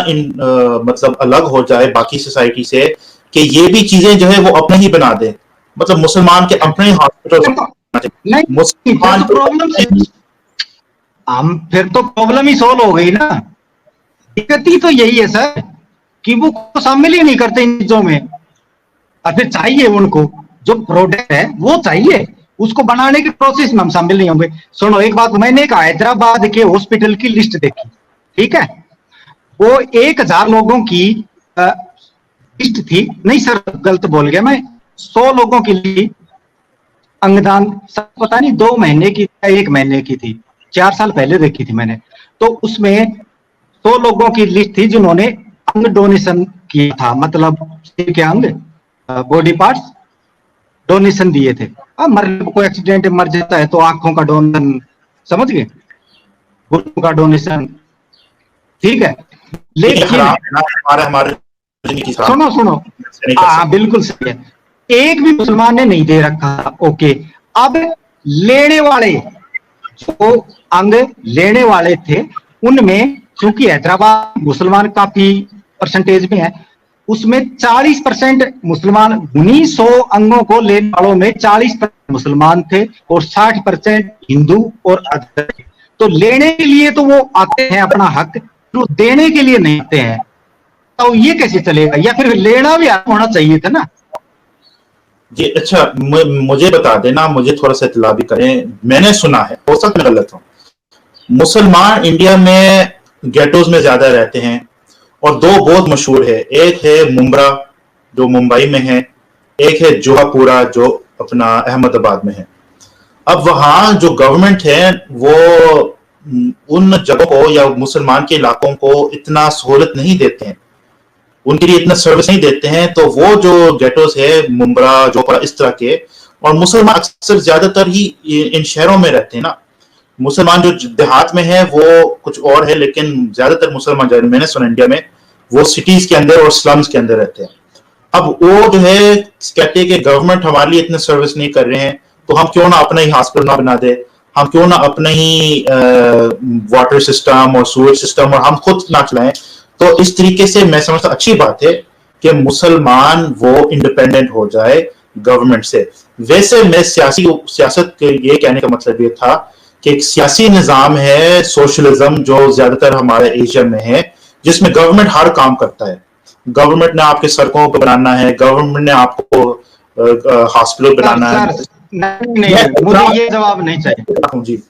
Speaker 2: मतलब अलग हो जाए बाकी सोसाइटी से कि ये भी चीजें जो है वो अपने ही बना दे। मतलब मुसलमान के अपने हॉस्पिटल
Speaker 1: नहीं,
Speaker 2: मुसलमान
Speaker 1: तो प्रॉब्लम हम फिर तो प्रॉब्लम ही सॉल्व हो गई ना। दिक्कत ही तो यही है सर कि वो शामिल ही नहीं करते इन चीजों में। और फिर चाहिए उनको जो प्रोडक्ट है वो चाहिए, उसको बनाने के प्रोसेस में हम शामिल नहीं होंगे। सुनो एक बात, मैंने एक हैदराबाद के हॉस्पिटल की लिस्ट देखी, ठीक है, वो 1000 लोगों की लिस्ट थी, नहीं सर गलत बोल गया मैं, 100 लोगों के लिए अंगदान, सब पता नहीं 2 महीने की 1 महीने की थी, 4 साल पहले देखी थी मैंने। तो उसमें 100 लोगों की लिस्ट थी जिन्होंने अंग डोनेशन किया था, मतलब शरीर के अंग, बॉडी पार्ट्स डोनेशन दिए थे। अब कोई एक्सीडेंट मर जाता है तो आंखों का डोनेशन, समझ गए, घुटनों का डोनेशन, ठीक है। लेकिन
Speaker 2: हमारे
Speaker 1: सुनो सुनो, हाँ बिल्कुल सही है, एक भी मुसलमान ने नहीं दे रखा। ओके, अब लेने वाले, जो अंग लेने वाले थे उनमें, क्योंकि हैदराबाद मुसलमान काफी परसेंटेज में है, उसमें 40% मुसलमान, उन्हीं 100 अंगों को लेने वालों में 40% मुसलमान थे और 60% हिंदू और अदर। तो लेने के लिए तो वो आते हैं अपना हक, तो देने के लिए नहीं आते हैं, तो ये कैसे चलेगा? या फिर लेना भी होना चाहिए था ना।
Speaker 2: जी अच्छा, मुझे बता देना, मुझे थोड़ा सा इत्तला भी करें। मैंने सुना है, हो सकता है गलत हो, मुसलमान इंडिया में गेटोज में ज्यादा रहते हैं और 2 बहुत मशहूर है। एक है मुंब्रा जो मुंबई में है, एक है जोहापुरा जो अपना अहमदाबाद में है। अब वहां जो गवर्नमेंट है वो उन जगहों को या मुसलमान के इलाकों को इतना सहूलत नहीं देते हैं, उनके लिए इतना सर्विस नहीं देते हैं। तो वो जो गेटोस है मुंब्रा जोहापुरा इस तरह के, और मुसलमान अक्सर ज्यादातर ही इन शहरों में रहते हैं ना। मुसलमान जो देहात में है वो कुछ और है, लेकिन ज्यादातर मुसलमान जो मैंने सुना इंडिया में वो सिटीज के अंदर और स्लम्स के अंदर रहते हैं। अब वो जो है कहते हैं कि गवर्नमेंट हमारे लिए इतने सर्विस नहीं कर रहे हैं, तो हम क्यों ना अपना ही हॉस्पिटल ना बना दे, हम क्यों ना अपना ही वाटर सिस्टम और सूरज सिस्टम और हम खुद ना चलाएं। तो इस तरीके से मैं समझता अच्छी बात है कि मुसलमान वो इंडिपेंडेंट हो जाए गवर्नमेंट से। वैसे मैं सियासत के ये कहने का मतलब ये था कि एक सियासी निजाम है सोशलिज्म जो ज्यादातर हमारे एशिया में है, जिसमें गवर्नमेंट हर काम करता है। गवर्नमेंट ने आपके सड़कों को बनाना है, गवर्नमेंट ने आपको हॉस्पिटल बनाना है।
Speaker 1: नहीं, मुझे ये जवाब नहीं चाहिए
Speaker 2: जी,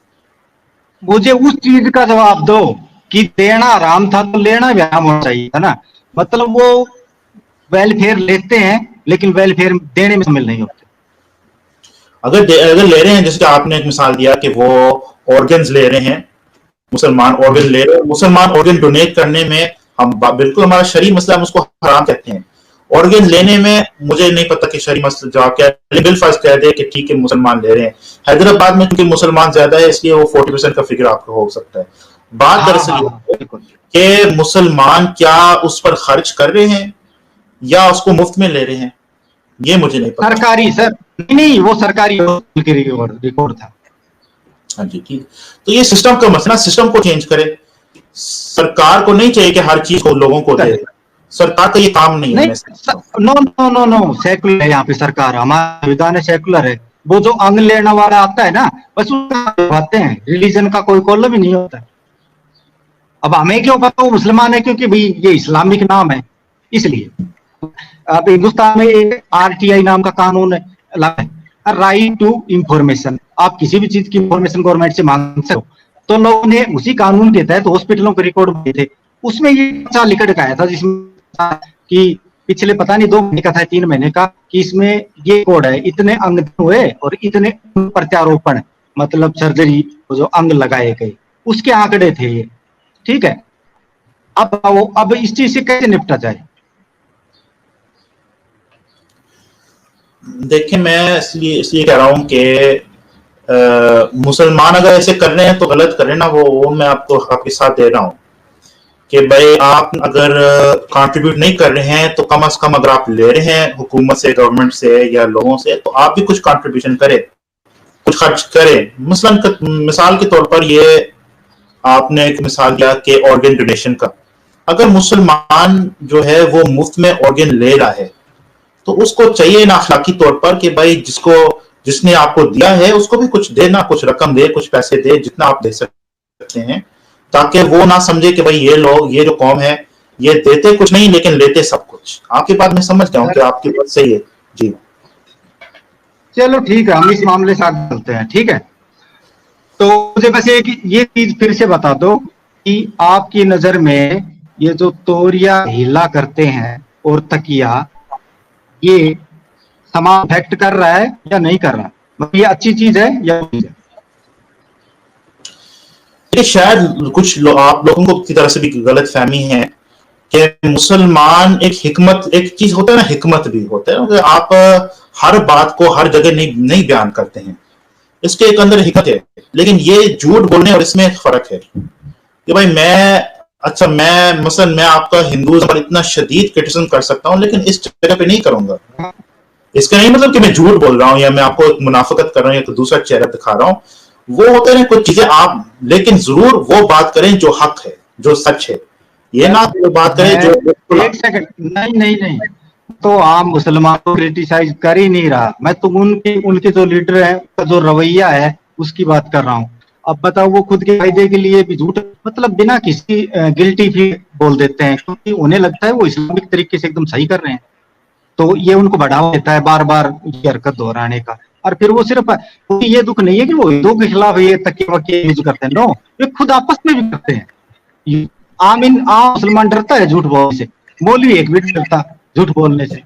Speaker 1: मुझे उस चीज का जवाब दो कि देना आराम था तो लेना भी आराम होना चाहिए था ना। मतलब वो वेलफेयर लेते हैं लेकिन वेलफेयर देने में शामिल नहीं होते।
Speaker 2: अगर ले रहे हैं, जैसे आपने एक मिसाल दिया कि वो ऑर्गन्स ले रहे हैं, मुसलमान ऑर्गन ले रहे हैं, मुसलमान ऑर्गन डोनेट करने में हम बिल्कुल हमारा शरई मसला, हम उसको हराम कहते हैं। ऑर्गन लेने में मुझे नहीं पता कि शरई मसला जवाब क्या है, बिल फर्ज कह दे कि ठीक है मुसलमान ले रहे हैं। हैदराबाद में क्योंकि मुसलमान ज्यादा है इसलिए वो 40% का फिगर आपको हो सकता है। बात दरअसल कि मुसलमान क्या उस पर खर्च कर रहे हैं या उसको मुफ्त में ले रहे हैं, ये मुझे नहीं पता।
Speaker 1: सरकारी सर, नहीं वो सरकारी रिकॉर्ड था।
Speaker 2: हाँ जी ठीक। तो ये सिस्टम का मसला, सिस्टम को चेंज करे। सरकार को नहीं चाहिए कि हर चीज को लोगों को दे, सरकार का ये काम नहीं है।
Speaker 1: No no no no, secular है यहाँ पे सरकार, हमारा संविधान है सेकुलर है। वो जो अंग लेने वाला आता है ना, बस उसका हैं, रिलीजन का कोई कॉलम ही नहीं होता। अब हमें क्यों पता वो मुसलमान है, क्योंकि भाई ये इस्लामिक नाम है इसलिए। अब हिंदुस्तान में एक RTI नाम का कानून है, राइट टू इंफॉर्मेशन, आप किसी भी चीज की इंफॉर्मेशन गवर्नमेंट से मांग सकते हो। तो लोगों ने उसी कानून के तहत हॉस्पिटलों के रिकॉर्ड दिए थे, उसमें ये लिख के आया था जिसमें कि पिछले पता नहीं 2 महीने का था, 3 महीने का, कि इसमें ये कोड है, इतने अंग हुए और इतने प्रत्यारोपण, मतलब सर्जरी जो अंग लगाए गए, उसके आंकड़े थे ये। ठीक है, अब इस चीज से कैसे निपटा जाए?
Speaker 2: देखिए, मैं इसलिए कह रहा हूँ कि मुसलमान अगर ऐसे कर रहे हैं तो गलत कर रहे हैं ना, वो मैं आपको आपके साथ दे रहा हूँ कि भाई आप अगर कंट्रीब्यूट नहीं कर रहे हैं तो कम से कम अगर आप ले रहे हैं हुकूमत से, गवर्नमेंट से या लोगों से, तो आप भी कुछ कंट्रीब्यूशन करें, कुछ खर्च करें। मिसाल के तौर पर ये आपने एक मिसाल दिया कि ऑर्गन डोनेशन का, अगर मुसलमान जो है वो मुफ्त में ऑर्गन ले रहा है तो उसको चाहिए ना अखलाकी तौर पर कि भाई जिसने आपको दिया है उसको भी कुछ देना, कुछ रकम दे, कुछ पैसे दे, जितना आप दे सकते हैं, ताकि वो ना समझे कि भाई ये लोग, ये जो कौम है, ये देते कुछ नहीं लेकिन लेते सब कुछ। आपकी बात मैं समझ गया हूँ कि आपकी बात सही है जी।
Speaker 1: चलो ठीक है, हम इस मामले से आगे चलते हैं। ठीक है, तो मुझे बस एक ये चीज फिर से बता दो कि आपकी नजर में ये जो तोरिया हीला करते हैं और तकिया, ये समान इफेक्ट कर रहा है या नहीं कर रहा? मतलब ये अच्छी चीज है या बुरी है?
Speaker 2: ये शायद आप लोगों को की तरफ से भी गलत फहमी है कि मुसलमान एक हिकमत, एक चीज होता है ना, हिकमत भी होता है कि आप हर बात को हर जगह नहीं बयान करते हैं, इसके एक अंदर हिकमत है। लेकिन ये झूठ बोलने और इसमें एक फर्क है कि भाई मैं आपका हिंदुइज्म पर इतना शदीद क्रिटिसिज्म कर सकता हूं लेकिन इस जगह पे नहीं करूंगा। इसका नहीं मतलब कि मैं झूठ बोल रहा हूं या मैं आपको एक मुनाफिकत कर रहा हूं या तो दूसरा चेहरा दिखा रहा हूं। वो होते हैं कुछ चीजें आप, लेकिन जरूर वो बात करें जो हक है, जो सच है, ये ना बात करें जो।
Speaker 1: एक सेकंड, नहीं नहीं नहीं, तो आम मुसलमान को क्रिटिसाइज कर ही नहीं रहा मैं, तो उनके जो लीडर है, उनका जो रवैया है उसकी बात कर रहा हूँ। अब बताओ, वो खुद के फायदे के लिए भी झूठ, मतलब बिना किसी गिल्टी फील बोल देते हैं, क्योंकि उन्हें लगता है वो इस्लामिक तरीके से एकदम सही कर रहे हैं, तो ये उनको बढ़ावा देता है बार बार ये हरकत दोहराने का। और फिर वो सिर्फ ये दुख नहीं है कि वो हिंदुओं के खिलाफ ये तकिया वकिया यूज करते हैं, नो, ये खुद आपस में भी करते हैं। आम मुसलमान डरता है झूठ बोलने से, मौलवी एक भी डरता झूठ बोलने से।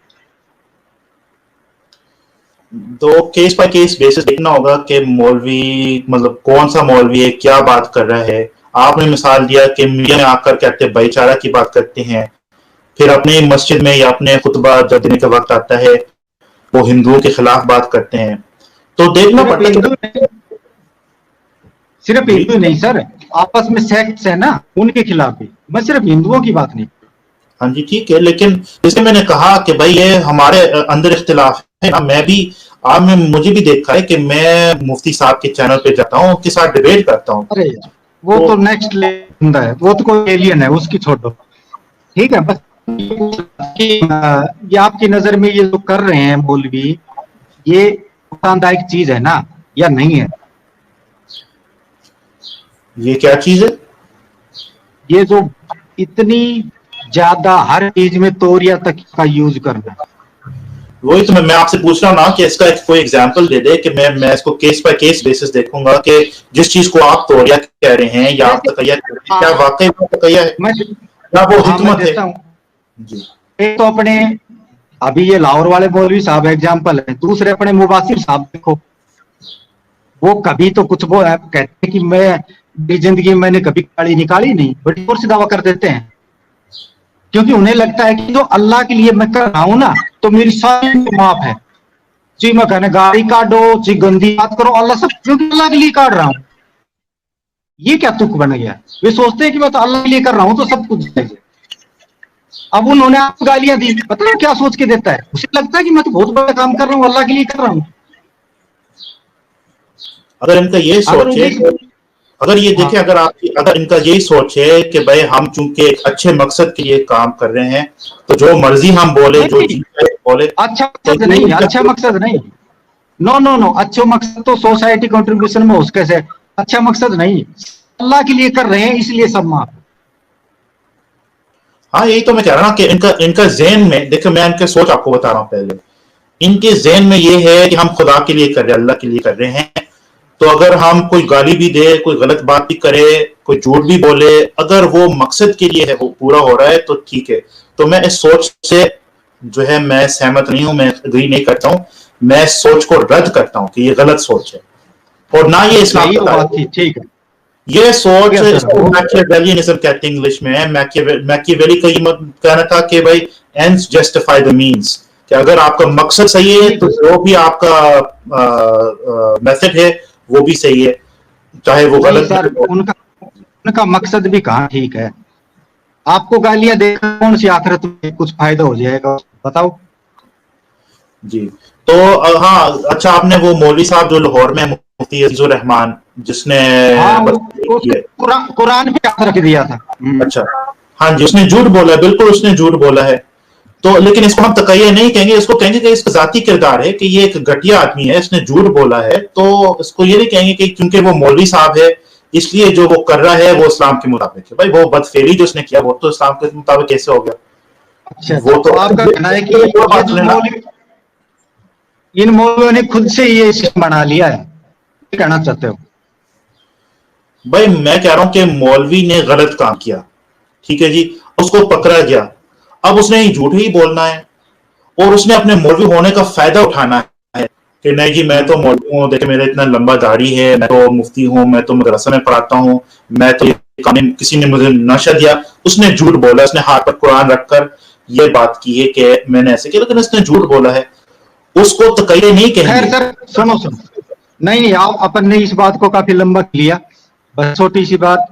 Speaker 2: तो केस बाय केस बेसिस देखना होगा कि मौलवी, मतलब कौन सा मौलवी है, क्या बात कर रहा है। आपने मिसाल दिया कि मीडिया में आकर कहते भाईचारा की बात करते हैं, फिर अपने मस्जिद में या अपने खुतबा जब देने का वक्त आता है वो हिंदुओं के खिलाफ बात करते हैं, तो देखना पड़ता है।
Speaker 1: सिर्फ हिंदू नहीं सर, आपस में सेक्ट्स है ना, उनके खिलाफ भी, मैं सिर्फ हिंदुओं की बात नहीं।
Speaker 2: हाँ जी ठीक है, लेकिन जैसे मैंने कहा कि भाई ये हमारे अंदर इख्तिलाफ है ना। मैं भी, आपने मुझे भी देखा है कि मैं मुफ्ती साहब के चैनल पे जाता हूँ, उनके साथ डिबेट करता हूँ।
Speaker 1: अरे वो तो नेक्स्ट लेवल है, वो तो कोई एलियन है, उसकी छोड़ो। ठीक है, बस ये आपकी नजर में ये जो कर रहे हैं मौलवी, ये नुकसानदायक चीज है ना या नहीं है?
Speaker 2: ये क्या चीज है?
Speaker 1: ये जो इतनी ज्यादा हर चीज में तोरिया तक का यूज करना,
Speaker 2: वही तो मैं आपसे पूछ रहा हूँ ना कि इसका कोई एग्जांपल दे दे कि मैं इसको केस बाय केस बेसिस देखूंगा कि जिस चीज को आप तोरिया कह रहे हैं या आप तकैया कह रहे हैं, क्या वाकई वो तकैया है या वो हिकमत है?
Speaker 1: जी, एक तो अपने अभी ये लाहौर वाले मौलवी साहब एग्जाम्पल है, दूसरे अपने मुबासिर साहब देखो, वो कभी तो कुछ वो कहते हैं कि मैं जिंदगी में मैंने कभी गाली निकाली नहीं, बड़ी जोर से दावा कर देते हैं, क्योंकि उन्हें लगता है कि जो अल्लाह के लिए मैं कर रहा हूं ना, तो मेरी सारी माफ है जी। मैं कहने गाड़ी काटो जी, गंदी बात करो, अल्लाह सब, क्योंकि अल्लाह के लिए काट रहा हूं। ये क्या तुक बन गया? वे सोचते हैं कि मैं तो अल्लाह के लिए कर रहा हूं तो सब कुछ चाहिए। अब उन्होंने आपको गालियां दी, पता है क्या सोच के देता है? उसे लगता है कि मैं तो बहुत बड़ा काम कर रहा हूं, अल्लाह के लिए कर रहा हूं।
Speaker 2: अगर इनका ये सोच है, अगर ये देखें, अगर इनका यही सोच है कि भाई हम चूंकि एक अच्छे मकसद के लिए काम कर रहे हैं तो जो मर्जी हम बोले, जो बोले,
Speaker 1: अच्छा मकसद नहीं, अच्छा मकसद नहीं, नो नो नो, अच्छा मकसद तो सोसाइटी कंट्रीब्यूशन में उसके से अच्छा मकसद नहीं, अल्लाह के लिए कर रहे हैं इसलिए सब माफ।
Speaker 2: हाँ यही तो मैं कह रहा हूँ कि इनका ज़हन में, देखो मैं इनका सोच आपको बता रहा हूँ पहले, इनके ज़हन में ये है कि हम खुदा के लिए कर रहे हैं, अल्लाह के लिए कर रहे हैं, तो अगर हम कोई गाली भी दे, कोई गलत बात भी करे, कोई झूठ भी बोले, अगर वो मकसद के लिए है, वो पूरा हो रहा है तो ठीक है। तो मैं इस सोच से जो है मैं सहमत नहीं हूं, मैं एग्री नहीं करता हूं। मैं सोच को रद्द करता हूं कि ये गलत सोच है और ना ये इस्लाम
Speaker 1: यही तो
Speaker 2: का
Speaker 1: बात थी, ठीक है।
Speaker 2: ये सोच,
Speaker 1: ठीक है सर,
Speaker 2: इसको
Speaker 1: वो
Speaker 2: मैकियावेलियनिज्म कहते हैं इंग्लिश में। मैकियावेली का ये कहना था कि भाई एंड्स जस्टिफाई द मीन्स, कि अगर आपका मकसद सही है
Speaker 1: ठीक
Speaker 2: तो
Speaker 1: है सर।
Speaker 2: जो भी आपका मेथड है वो भी सही है, चाहे वो
Speaker 1: नहीं
Speaker 2: गलत
Speaker 1: सर,
Speaker 2: हो।
Speaker 1: उनका उनका मकसद भी कहाँ ठीक है। आपको गालियां देकर कौन सी आखिरत में कुछ फायदा हो जाएगा, बताओ।
Speaker 2: जी। तो हाँ, अच्छा, आपने वो मौलवी साहब जो लाहौर में, मुफ्ती अजीजुर रहमान, जिसने
Speaker 1: हाँ,
Speaker 2: बस
Speaker 1: उसने
Speaker 2: ये,
Speaker 1: कुरान भी याद रख दिया था।
Speaker 2: अच्छा, हाँ जी, उसने झूठ बोला है, बिल्कुल उसने झूठ बोला है। तो लेकिन इसको हम तकैया नहीं कहेंगे, इसको कहेंगे कि इसका जाती किरदार है, कि ये एक घटिया आदमी है, इसने झूठ बोला है। तो इसको ये नहीं कहेंगे कि क्योंकि वो मौलवी साहब है इसलिए जो वो कर रहा है वो इस्लाम के मुताबिक है। भाई वो बदफेली जो उसने किया वो तो इस्लाम के मुताबिक कैसे हो गया?
Speaker 1: अच्छा अच्छा,
Speaker 2: वो
Speaker 1: तो
Speaker 2: तो
Speaker 1: आपका कहना है कि
Speaker 2: वो
Speaker 1: ये
Speaker 2: बात
Speaker 1: जो
Speaker 2: सुने ना।
Speaker 1: मौलवी, इन मौलवियों ने खुद से ये सिस्टम बना लिया है, ये कहना चाहते हो?
Speaker 2: भाई मैं कह रहा हूं कि मौलवी ने गलत काम किया, ठीक है जी, उसको पकड़ा गया, अब उसने झूठ ही बोलना है और उसने अपने मौलवी होने का फायदा उठाना है कि नहीं जी मैं तो मौलवी हूँ, देखिए मेरा इतना लंबा दाढ़ी है, मैं तो मुफ्ती हूँ, मैं तो मदरसा में पढ़ाता हूँ, मैं तो किसी ने मुझे नशा दिया। उसने झूठ बोला, उसने हाथ पर कुरान रखकर ये बात की है कि मैंने ऐसे किया, लेकिन उसने झूठ बोला है, उसको तो कहीं नहीं
Speaker 1: खैर
Speaker 2: कहेंगे।
Speaker 1: सर, सुनो सुनो, नहीं नहीं, आप अपन ने इस बात को काफी लंबा किया। बस छोटी सी बात,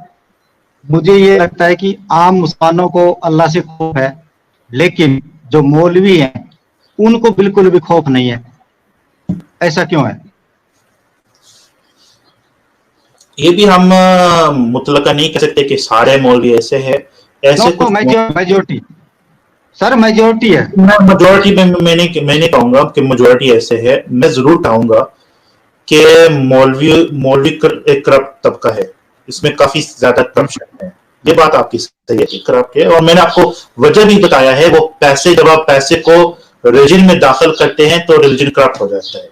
Speaker 1: मुझे ये लगता है कि आम मुसलमानों को अल्लाह से खौफ है, लेकिन जो मौलवी हैं उनको बिल्कुल भी खौफ नहीं है। ऐसा क्यों है?
Speaker 2: ये भी हम मुतलका नहीं कह सकते कि सारे मौलवी ऐसे हैं,
Speaker 1: नो
Speaker 2: ऐसे
Speaker 1: नो,
Speaker 2: कुछ।
Speaker 1: मेजोरिटी, सर मेजोरिटी है।
Speaker 2: मेजोरिटी में मैं नहीं कहूंगा कि मेजोरिटी ऐसे है, मैं जरूर कहूंगा कि मौलवी मौलवी एक करप्ट तबका है, इसमें काफी ज्यादा करप्शन है। ये बात आपकी सही है कि करप्ट है, और मैंने आपको वजह भी बताया है। वो पैसे, जब आप पैसे को रिलीजन में दाखिल करते हैं तो रिलीजन करप्ट हो जाता है।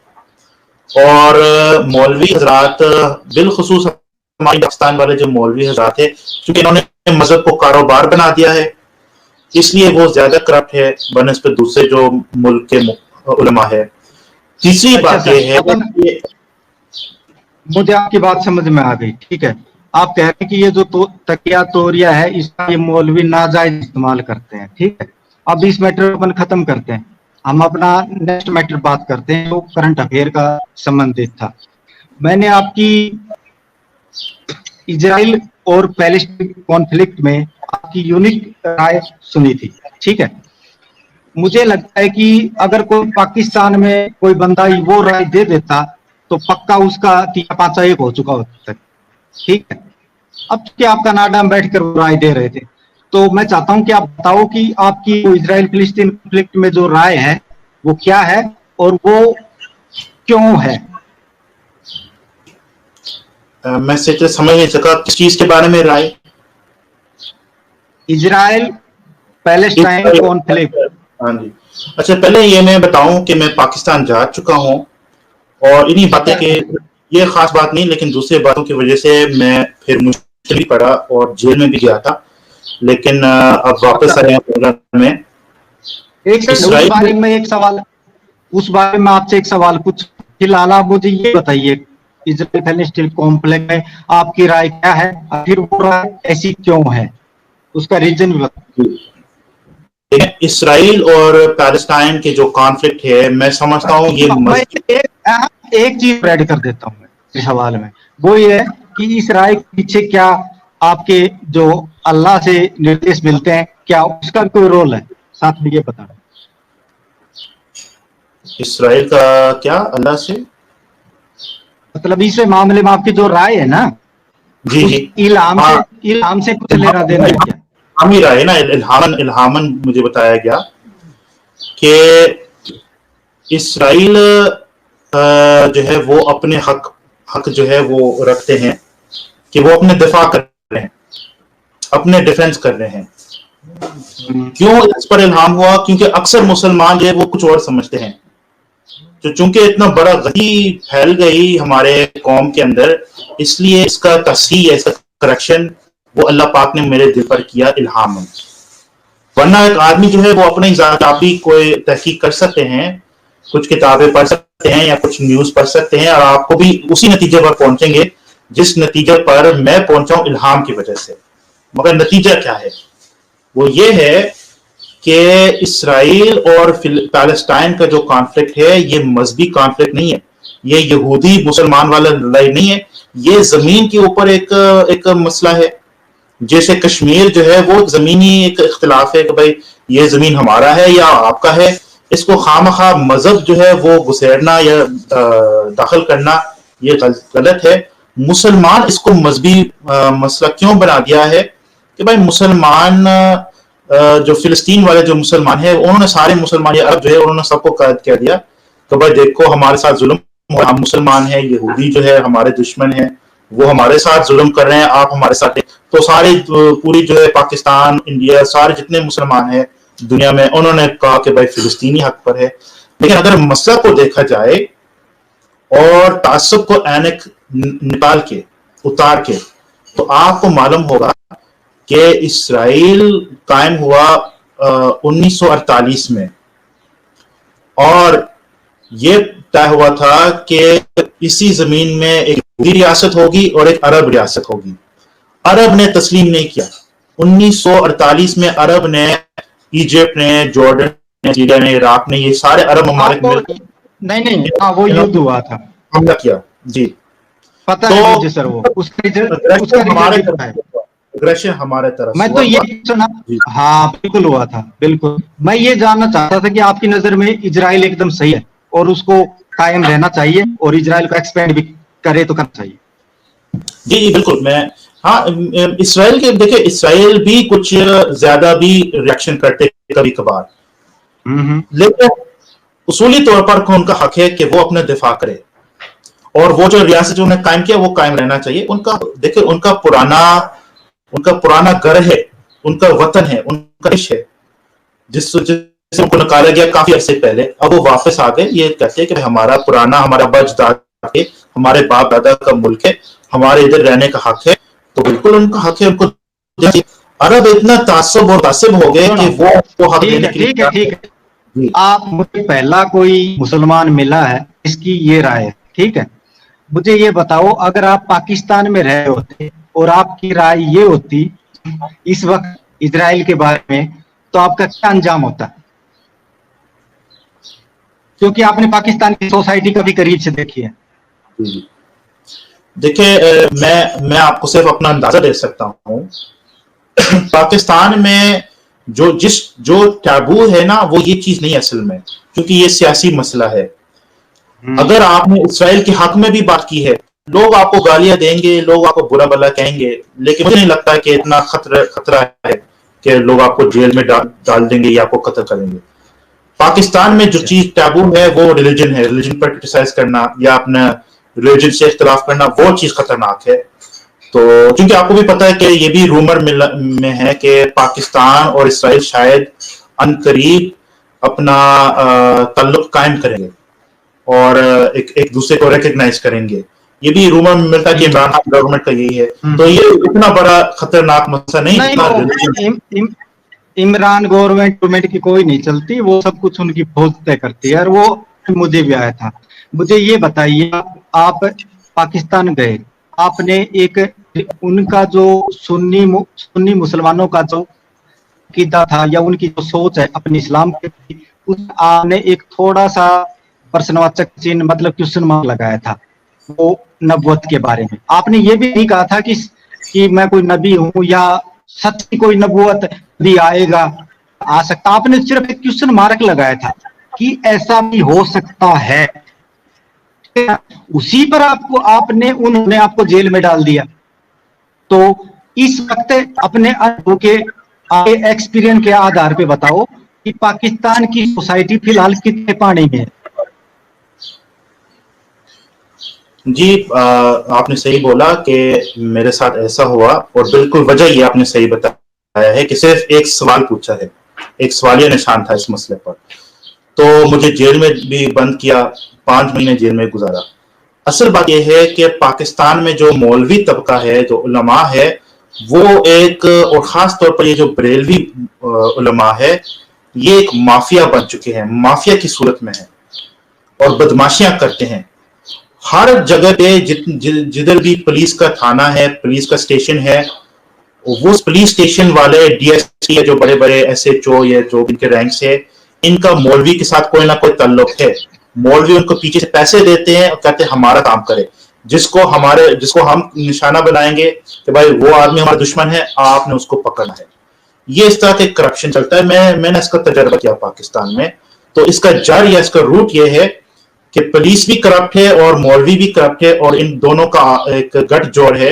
Speaker 2: और मौलवी हजरात, बिलखसूस हमारे पाकिस्तान वाले जो मौलवी हजरात है, क्योंकि इन्होंने मजहब को कारोबार बना दिया है, इसलिए वो ज्यादा करप्ट है बनस्पत दूसरे जो मुल्क के उलमा है। तीसरी
Speaker 1: अच्छा
Speaker 2: बात
Speaker 1: सर,
Speaker 2: यह है
Speaker 1: अपन,
Speaker 2: कि
Speaker 1: मुझे आपकी बात समझ में आ गई, ठीक है। आप कह रहे हैं कि ये जो तकिया तोरिया है इसका ये मौलवी नाजायज इस्तेमाल करते हैं, ठीक है। अब इस मैटर को अपन खत्म करते हैं, हम अपना नेक्स्ट मैटर बात करते हैं जो करंट अफेयर का संबंधित था। मैंने आपकी इजराइल और पैलेस्टीन कॉन्फ्लिक्ट में आपकी यूनिक राय सुनी थी, ठीक है। मुझे लगता है कि अगर कोई पाकिस्तान में कोई बंदा वो राय दे देता तो पक्का उसका तीन पांचा एक हो चुका होता है, ठीक है। अब क्या आप कनाडा में बैठकर वो राय दे रहे थे, तो मैं चाहता हूं कि आप बताओ कि आपकी इजराइल फिलिस्तीन कॉन्फ्लिक्ट में जो राय है वो क्या है और वो क्यों है?
Speaker 2: मैं सही समझ नहीं सका किस चीज के बारे में राय।
Speaker 1: Israel Palestine conflict.
Speaker 2: हाँ जी। अच्छा, पहले ये मैं बताऊं कि मैं पाकिस्तान जा चुका हूं, और इन्हीं बातें के, ये खास बात नहीं, लेकिन दूसरी बातों की वजह से मैं फिर मुश्किल भी पड़ा और जेल में भी गया था, लेकिन अब वापस आया इंग्लैंड में।
Speaker 1: एक सेकंड, उस बारे में एक सवाल, उस बारे में आपसे एक सवाल पूछ, फिलहाल आप मुझे ये बताइए, इजराइल पैलेस्टाइन कॉम्प्लेक्स में आपकी राय क्या है, आखिर वो राय ऐसी क्यों है, उसका रीजन भी बताइए।
Speaker 2: इसराइल और पैलेस्टाइन के जो कॉन्फ्लिक्ट है, मैं समझता हूँ ये
Speaker 1: मैं एक चीज ऐड कर देता हूँ मैं इस सवाल में, वो ये है कि इस राय के पीछे क्या आपके जो अल्लाह से निर्देश मिलते हैं, क्या उसका कोई रोल है, साथ में ये बताना।
Speaker 2: इसराइल का क्या अल्लाह से,
Speaker 1: मतलब इस मामले में आपकी जो राय है ना,
Speaker 2: जी
Speaker 1: उस
Speaker 2: जी,
Speaker 1: इल्हाम से कुछ लेना देना है क्या?
Speaker 2: हम ही रहे ना, इल्हामन मुझे बताया गया कि इसराइल जो है वो अपने हक जो है वो रखते हैं कि वो अपने दिफा कर रहे हैं, अपने डिफेंस कर रहे हैं। क्यों इस पर इल्हाम हुआ? क्योंकि अक्सर मुसलमान जो है वो कुछ और समझते हैं, जो चूंकि इतना बड़ा गही फैल गई हमारे कौम के अंदर, इसलिए इसका तस्हीह, इसका करेक्शन वो अल्लाह पाक ने मेरे दिल पर किया इल्हाम। वरना एक आदमी जो है वो अपनी ज़ात आप भी कोई तहकीक कर सकते हैं, कुछ किताबें पढ़ सकते हैं या कुछ न्यूज़ पढ़ सकते हैं और आपको भी उसी नतीजे पर पहुंचेंगे जिस नतीजे पर मैं पहुंचा हूं इल्हाम की वजह से। मगर नतीजा क्या है? वो ये है कि इसराइल और पैलेस्टाइन का जो कॉन्फ्लिक्ट है ये मजहबी कॉन्फ्लिक्ट नहीं है, ये यहूदी मुसलमान वाला लड़ाई नहीं है, ये जमीन के ऊपर एक मसला है। जैसे कश्मीर जो है वो जमीनी एक इख्तिलाफ है कि भाई ये जमीन हमारा है या आपका है, इसको खामखा मजहब जो है वो घुसेड़ना या दाखिल करना ये गलत है। मुसलमान इसको मजहबी मसला क्यों बना दिया है कि भाई मुसलमान जो फिलिस्तीन वाले जो मुसलमान है उन्होंने सारे मुसलमान या अरब जो है उन्होंने सबको कैद कह दिया कि भाई देखो हमारे साथ जुल्म, हम मुसलमान हैं, यहूदी जो है हमारे दुश्मन है, वो हमारे साथ जुल्म कर रहे हैं, आप हमारे साथ। तो सारे पूरी जो है पाकिस्तान, इंडिया, सारे जितने मुसलमान हैं दुनिया में उन्होंने कहा कि भाई फिलिस्तीनी हक पर है। लेकिन अगर मसला को देखा जाए और तासुब को ऐनक निकाल के उतार के, तो आपको मालूम होगा कि इसराइल कायम हुआ 1948 में और ये तय हुआ था कि इसी जमीन में एक यहूदी रियासत होगी और एक अरब रियासत होगी। अरब ने तस्लीम नहीं किया। 1948 में अरब ने, इजिप्ट ने, जॉर्डन ने, सीरिया ने, इराक ने, ये सारे अरब ममालिक
Speaker 1: नहीं, हाँ वो युद्ध हुआ था,
Speaker 2: हमला किया जी,
Speaker 1: पता है मुझे सर। वो उसका
Speaker 2: हमारे अग्रेशन हमारे तरफ
Speaker 1: मैं तो ये सुना, हाँ बिल्कुल हुआ था, बिल्कुल। मैं ये जानना चाहता था कि आपकी नजर में इजराइल एकदम सही है और उसको कायम रहना चाहिए और इजराइल को एक्सपेंड भी करे तो करना चाहिए?
Speaker 2: जी बिल्कुल। मैं हाँ, इसराइल के देखिए, इसराइल भी कुछ ज्यादा भी रिएक्शन करते कभी कभार, लेकिन उसूली तौर पर उनका हक है कि वो अपना दिफा करे और वो जो रियासत जो उन्हें कायम किया वो कायम रहना चाहिए। उनका देखिए, उनका पुराना घर है, उनका वतन है, उनका देश है, जिससे उनको निकाला गया काफी अरसे पहले। अब वो वापस आ गए, ये कहते हैं कि हमारा पुराना, हमारा अब्बा-अजदाद के, हमारे बाप दादा का मुल्क है, हमारे इधर रहने का हक है, तो बिल्कुल उनका हक है। उनको अरब इतना तासुब और तासिब हो गए कि वो हक देने के लिए।
Speaker 1: ठीक है, आप मुझे पहला कोई मुसलमान मिला है इसकी ये राय है, ठीक है। मुझे ये बताओ, अगर आप पाकिस्तान में रहे होते और आपकी राय ये होती इस वक्त इजराइल के बारे में, तो आपका क्या अंजाम होता? क्योंकि आपने पाकिस्तान की सोसाइटी कभी करीब से देखी है।
Speaker 2: देखिए, मैं आपको सिर्फ अपना अंदाजा दे सकता हूँ। पाकिस्तान में जो टैबू है ना, वो ये चीज नहीं असल में, क्योंकि ये सियासी मसला है। अगर आपने इसराइल के हक में भी बात की है, लोग आपको गालियां देंगे, लोग आपको बुरा भला कहेंगे, लेकिन मुझे नहीं लगता कि इतना खतरा है कि लोग आपको जेल में डाल देंगे या आपको कत्ल करेंगे। पाकिस्तान में जो चीज टैबू है वो रिलीजन है। रिलीजन पर क्रिटिसाइज करना या अपना रिलीजन से इख्तिलाफ करना, वो चीज खतरनाक है। तो क्योंकि आपको भी पता है कि ये भी रूमर में है कि पाकिस्तान और इसराइल शायद अनकरीब अपना ताल्लुक कायम करेंगे और एक दूसरे को रिकॉग्नाइज करेंगे। ये भी रूमर में मिलता है कि इमरान खान गवर्नमेंट का यही है। तो ये इतना बड़ा खतरनाक मसला नहीं।
Speaker 1: इमरान गवर्नमेंट की कोई नहीं चलती, वो सब कुछ उनकी फौज तय करती है। और वो मुझे भी आया था। मुझे ये बताइए, आप पाकिस्तान गए, आपने एक उनका जो सुन्नी मुसलमानों का जो अकीदा था या उनकी जो सोच है अपने इस्लाम के, उस आपने एक थोड़ा सा प्रश्नवाचक चिन्ह मतलब क्वेश्चन मार्क लगाया था वो नबूवत के बारे में। आपने ये भी नहीं कहा था कि मैं कोई नबी हूं या सच्ची कोई नबूवत भी आएगा, आ सकता। आपने सिर्फ एक क्वेश्चन मार्क लगाया था कि ऐसा भी हो सकता है। उसी पर उन्होंने आपको जेल में डाल दिया। तो इस वक्त अपने अनुभव के एक्सपीरियंस के आधार पे बताओ कि पाकिस्तान की सोसाइटी फिलहाल कितने पानी में है?
Speaker 2: जी, आपने सही बोला कि मेरे साथ ऐसा हुआ और बिल्कुल वजह ये आपने सही बताया है कि सिर्फ एक सवाल पूछा है, एक सवालिया निशान था इस मसले पर। तो मुझे जेल में भी बंद किया, 5 महीने जेल में गुजारा। असल बात यह है कि पाकिस्तान में जो मौलवी तबका है, जो उलमा है, वो एक, और खास तौर पर ये जो बरेलवी उलमा है, ये एक माफिया बन चुके हैं, माफिया की सूरत में है और बदमाशियां करते हैं हर जगह पे। जिधर भी पुलिस का थाना है, पुलिस का स्टेशन है, वो पुलिस स्टेशन वाले डीएसपी या जो बड़े बड़े एसएचओ या जो इनके रैंक्स है, इनका मौलवी के साथ कोई ना कोई ताल्लुक है। मौलवी उनको पीछे से पैसे देते हैं और कहते हैं हमारा काम करे, जिसको हम निशाना बनाएंगे कि भाई वो आदमी हमारा दुश्मन है, आपने उसको पकड़ना है। ये इस तरह के करप्शन चलता है। मैंने इसका तजर्बा किया पाकिस्तान में। तो इसका जड़ या इसका रूट ये है कि पुलिस भी करप्ट है और मौलवी भी करप्ट है, और इन दोनों का एक गठजोड़ है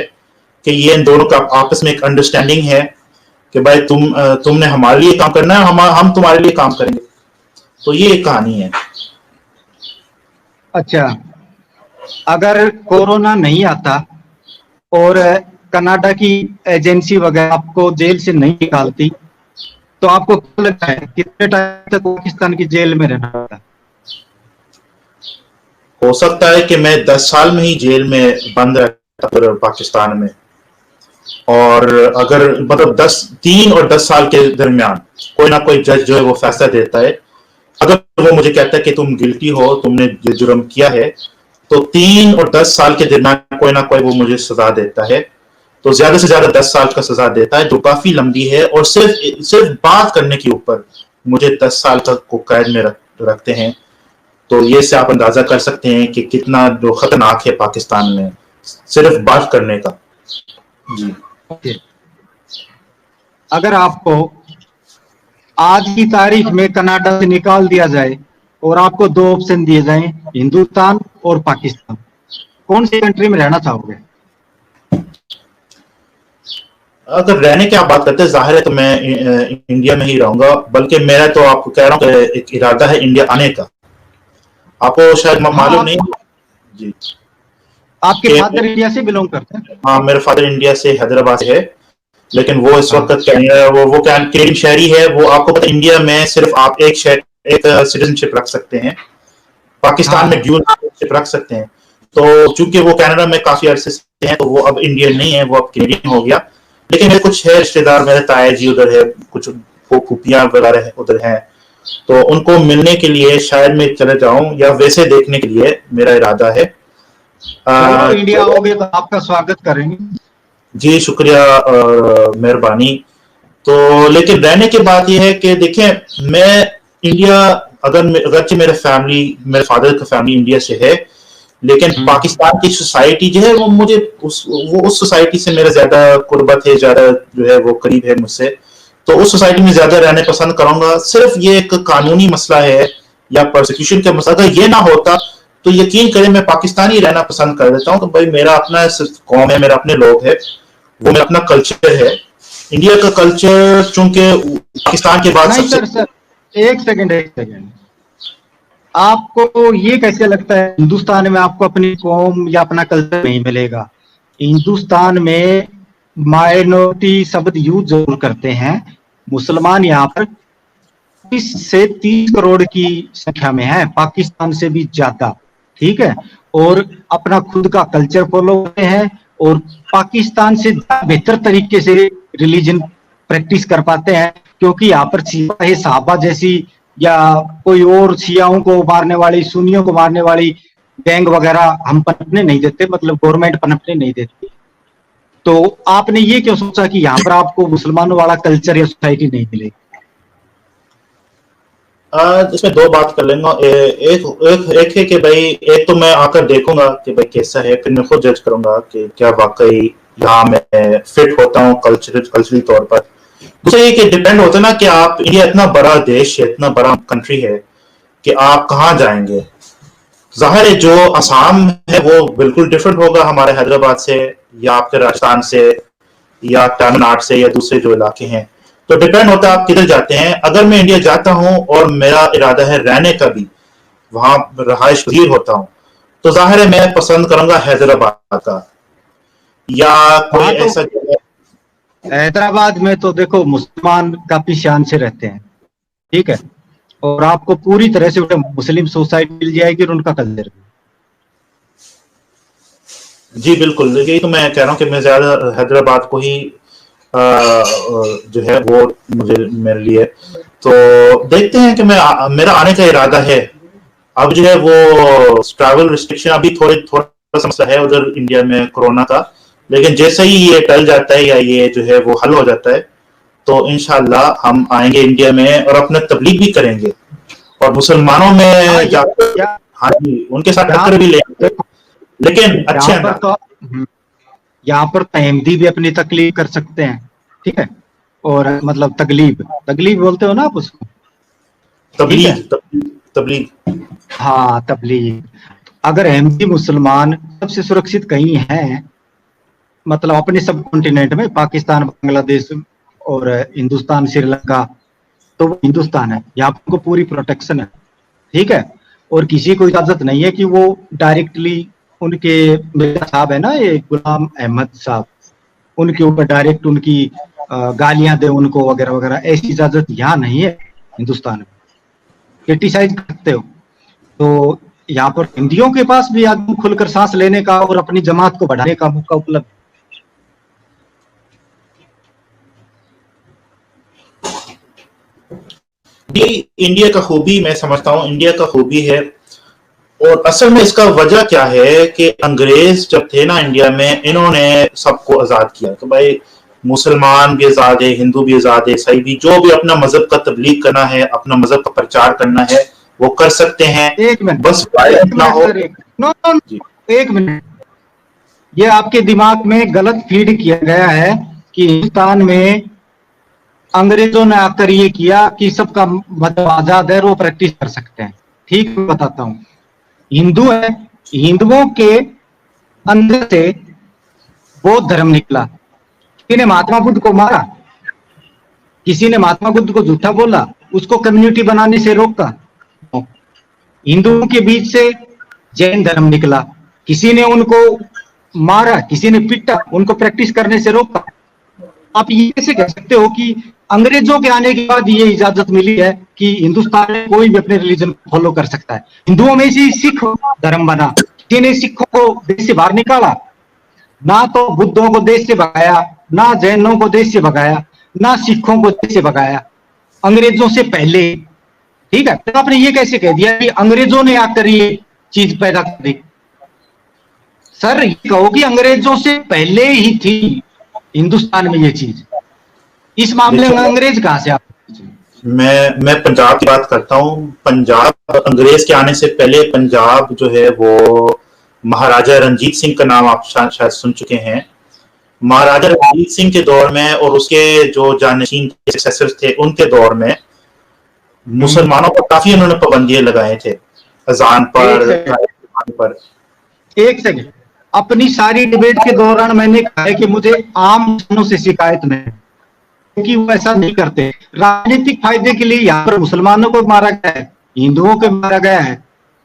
Speaker 2: कि ये इन दोनों का आपस में एक अंडरस्टैंडिंग है कि भाई तुमने हमारे लिए काम करना है, हम तुम्हारे लिए काम करेंगे। तो ये एक कहानी है।
Speaker 1: अच्छा, अगर कोरोना नहीं आता और कनाडा की एजेंसी वगैरह आपको जेल से नहीं निकालती, तो आपको क्या लगता है कितने टाइम तक पाकिस्तान की जेल में रहना पड़ता?
Speaker 2: हो सकता है कि मैं 10 साल में ही जेल में बंद रहता पाकिस्तान में। और अगर मतलब 3 और 10 साल के दरमियान कोई ना कोई जज जो है वो फैसला देता है। अगर वो मुझे कहता है कि तुम गिल्टी हो, तुमने ये जुर्म किया है, तो 3 और 10 साल के दरमियान कोई ना कोई वो मुझे सजा देता है। तो ज्यादा से ज्यादा 10 साल का सजा देता है, जो काफी लंबी है। और सिर्फ बात करने के ऊपर मुझे 10 साल तक को कैद में रखते हैं। तो ये से आप अंदाजा कर सकते हैं कि कितना जो खतरनाक है पाकिस्तान में सिर्फ बात करने का। जी।
Speaker 1: अगर आपको आज की तारीख में कनाडा से निकाल दिया जाए और आपको 2 ऑप्शन दिए जाएं, हिंदुस्तान और पाकिस्तान, कौन सी कंट्री में रहना चाहोगे?
Speaker 2: अगर रहने की आप बात करते हैं, जाहिर है तो मैं इंडिया में ही रहूंगा। बल्कि मेरा तो आपको कह रहा हूँ एक इरादा है इंडिया आने का। आपको शायद मालूम नहीं। जी।
Speaker 1: आपके फादर इंडिया से बिलोंग करते हैं?
Speaker 2: हाँ, मेरे फादर इंडिया से, हैदराबाद से है, लेकिन वो इस वक्त वो कैनेडियन शहरी है। वो आपको पता, इंडिया में सिर्फ आप एक सिटीजनशिप रख सकते हैं, पाकिस्तान में ड्यूल सिटीजनशिप रख सकते हैं। तो चूंकि वो कनाडा में काफी अरसे से हैं, तो वो अब इंडियन नहीं है, वो अब कैनेडियन हो गया। लेकिन मेरे कुछ है रिश्तेदार, मेरे ताया जी उधर है, कुछ फूफियां वगैरह उधर हैं, तो उनको मिलने के लिए शायद मैं चले जाऊं, या वैसे देखने के लिए मेरा इरादा है।
Speaker 1: इंडिया आओगे तो आपका स्वागत करेंगे।
Speaker 2: जी, शुक्रिया, मेहरबानी। तो लेकिन रहने की बात यह है कि देखें, मैं इंडिया, अगरचे मेरे फादर का फैमिली इंडिया से है, लेकिन पाकिस्तान की सोसाइटी जो है वो मुझे उस सोसाइटी से मेरा ज्यादा कुर्बत है, ज्यादा जो है वो करीब है मुझसे। तो उस सोसाइटी में ज्यादा रहने पसंद करूंगा। सिर्फ ये एक कानूनी मसला है या प्रोसिक्यूशन का मसला, अगर ये ना होता तो यकीन करें मैं पाकिस्तान ही रहना पसंद कर देता हूँ। तो भाई मेरा अपना कौम है, मेरा अपने लोग है, वो मेरा अपना कल्चर है। इंडिया का कल्चर चूंकि पाकिस्तान के बाद
Speaker 1: नहीं सर, एक सेकंड, आपको ये कैसे लगता है हिंदुस्तान में आपको अपनी कौम या अपना कल्चर नहीं मिलेगा? हिंदुस्तान में माइनॉरिटी शब्द यूज जरूर करते हैं। मुसलमान यहाँ पर 20 से 30 करोड़ की संख्या में है, पाकिस्तान से भी ज्यादा, ठीक है। और अपना खुद का कल्चर फॉलो करते हैं और पाकिस्तान से बेहतर तरीके से रिलीजन प्रैक्टिस कर पाते हैं, क्योंकि यहाँ पर सिपाही साहबा जैसी या कोई और शियाओं को मारने वाली, सुन्नियों को मारने वाली गैंग वगैरह हम पनपने नहीं देते, मतलब गवर्नमेंट पनपने नहीं देती। तो आपने ये क्यों सोचा कि यहाँ पर आपको मुसलमानों वाला कल्चर या सोसाइटी नहीं मिलेगी?
Speaker 2: इसमें 2 बात कर लेंगे। एक है कि भाई, एक तो मैं आकर देखूंगा कि भाई कैसा है, फिर मैं खुद जज करूंगा कि क्या वाकई यहाँ मैं फिट होता हूँ कल्चरली तौर पर। दूसरा ये कि डिपेंड होता है ना कि आप, इंडिया इतना बड़ा देश है, इतना बड़ा कंट्री है कि आप कहाँ जाएंगे। जाहिर है जो असम है वो बिल्कुल डिफरेंट होगा हमारे हैदराबाद से, या आपके राजस्थान से, या तमिलनाडु से, या दूसरे जो इलाके हैं। तो डिपेंड होता है आप किधर जाते हैं। अगर मैं इंडिया जाता हूं और मेरा इरादा है रहने का भी, वहां रहाइश पजीर होता हूं, तो जाहिर है मैं पसंद करूंगा हैदराबाद का, या कोई ऐसा जगह।
Speaker 1: हैदराबाद में तो देखो मुसलमान काफी शान से रहते हैं, ठीक है, और आपको पूरी तरह से मुस्लिम सोसाइटी मिल जाएगी और उनका कल्चर।
Speaker 2: जी बिल्कुल, यही तो मैं कह रहा हूं कि मैं ज्यादा हैदराबाद को ही जो है वो मुझे मेरे लिए। तो देखते हैं कि मेरा आने का इरादा है। अब जो है वो ट्रैवल रिस्ट्रिक्शन अभी थोड़ा समस्या है उधर इंडिया में कोरोना का, लेकिन जैसे ही ये टल जाता है या ये जो है वो हल हो जाता है तो इंशाल्लाह हम आएंगे इंडिया में और अपना तबलीग भी करेंगे और मुसलमानों में जाकर, हाँ जी, उनके साथ टक्कर भी लेंगे, लेकिन अच्छे
Speaker 1: यहाँ पर तो अहमदी भी अपनी तकलीफ कर सकते हैं, ठीक है, और मतलब तकलीफ बोलते हो ना आप उसको,
Speaker 2: तबलीग।
Speaker 1: हाँ तबलीग। अगर अहमदी मुसलमान सबसे सुरक्षित कहीं है, मतलब अपने सब कॉन्टिनेंट में, पाकिस्तान, बांग्लादेश और हिंदुस्तान, श्रीलंका, तो वो हिंदुस्तान है, यहाँ पर पूरी प्रोटेक्शन है, ठीक है, और किसी को इजाजत नहीं है कि वो डायरेक्टली उनके, मेरा साहब है ना ये गुलाम अहमद साहब, उनके ऊपर डायरेक्ट उनकी गालियां दे उनको वगैरह वगैरह, ऐसी इजाजत यहाँ नहीं है हिंदुस्तान में, क्रिटिसाइज करते हो। तो यहाँ पर हिंदियों के पास भी आदमी खुलकर सांस लेने का और अपनी जमात को बढ़ाने का मौका उपलब्ध।
Speaker 2: इंडिया का खूबी, मैं समझता हूँ इंडिया का खूबी है, और असल में इसका वजह क्या है कि अंग्रेज जब थे ना इंडिया में, इन्होंने सबको आजाद किया कि भाई मुसलमान भी आजाद है, हिंदू भी आजाद है, ईसाई भी, जो भी अपना मजहब का तबलीग करना है, अपना मजहब का प्रचार करना है वो कर सकते हैं।
Speaker 1: एक मिनट,
Speaker 2: बस
Speaker 1: एक मिनट, ये आपके दिमाग में गलत फीड किया गया है कि हिंदुस्तान में अंग्रेजों ने आकर ये किया कि सबका मतलब आजाद है, वो प्रैक्टिस कर सकते हैं। ठीक बताता हूं, हिंदू है, हिंदुओं के अंदर से बौद्ध धर्म निकला, किसी ने महात्मा बुद्ध को मारा, किसी ने महात्मा बुद्ध को झूठा बोला, उसको कम्युनिटी बनाने से रोका। हिंदुओं के बीच से जैन धर्म निकला, किसी ने उनको मारा, किसी ने पीटा, उनको प्रैक्टिस करने से रोका। आप ये कैसे कह सकते हो कि अंग्रेजों के आने के बाद ये इजाजत मिली है कि हिंदुस्तान में कोई भी अपने रिलीजन को फॉलो कर सकता है? हिंदुओं में से सिख धर्म बना, किसी ने सिखों को देश से बाहर निकाला, ना तो बुद्धों को देश से भगाया, ना जैनों को देश से भगाया, ना सिखों को देश से भगाया, अंग्रेजों से पहले। ठीक है, तो आपने ये कैसे कह दिया कि अंग्रेजों ने आकर ये चीज पैदा कर दी? सर ये कहो कि अंग्रेजों से पहले ही थी हिंदुस्तान में ये चीज, इस मामले में अंग्रेज कहां से? आप,
Speaker 2: मैं पंजाब की बात करता हूं। पंजाब अंग्रेज के आने से पहले पंजाब जो है वो महाराजा रणजीत सिंह का नाम आप शायद सुन चुके हैं। महाराजा रणजीत सिंह के दौर में और उसके जो जानशीन सक्सेसर्स थे उनके दौर में मुसलमानों पर काफी उन्होंने पाबंदियां लगाए थे, अजान पर।
Speaker 1: एक सेकंड, अपनी सारी डिबेट के दौरान मैंने कहा है कि मुझे आम मुसलमानों से शिकायत नहीं, क्योंकि वो ऐसा नहीं करते। राजनीतिक फायदे के लिए यहाँ पर मुसलमानों को मारा गया है, हिंदुओं को मारा गया है,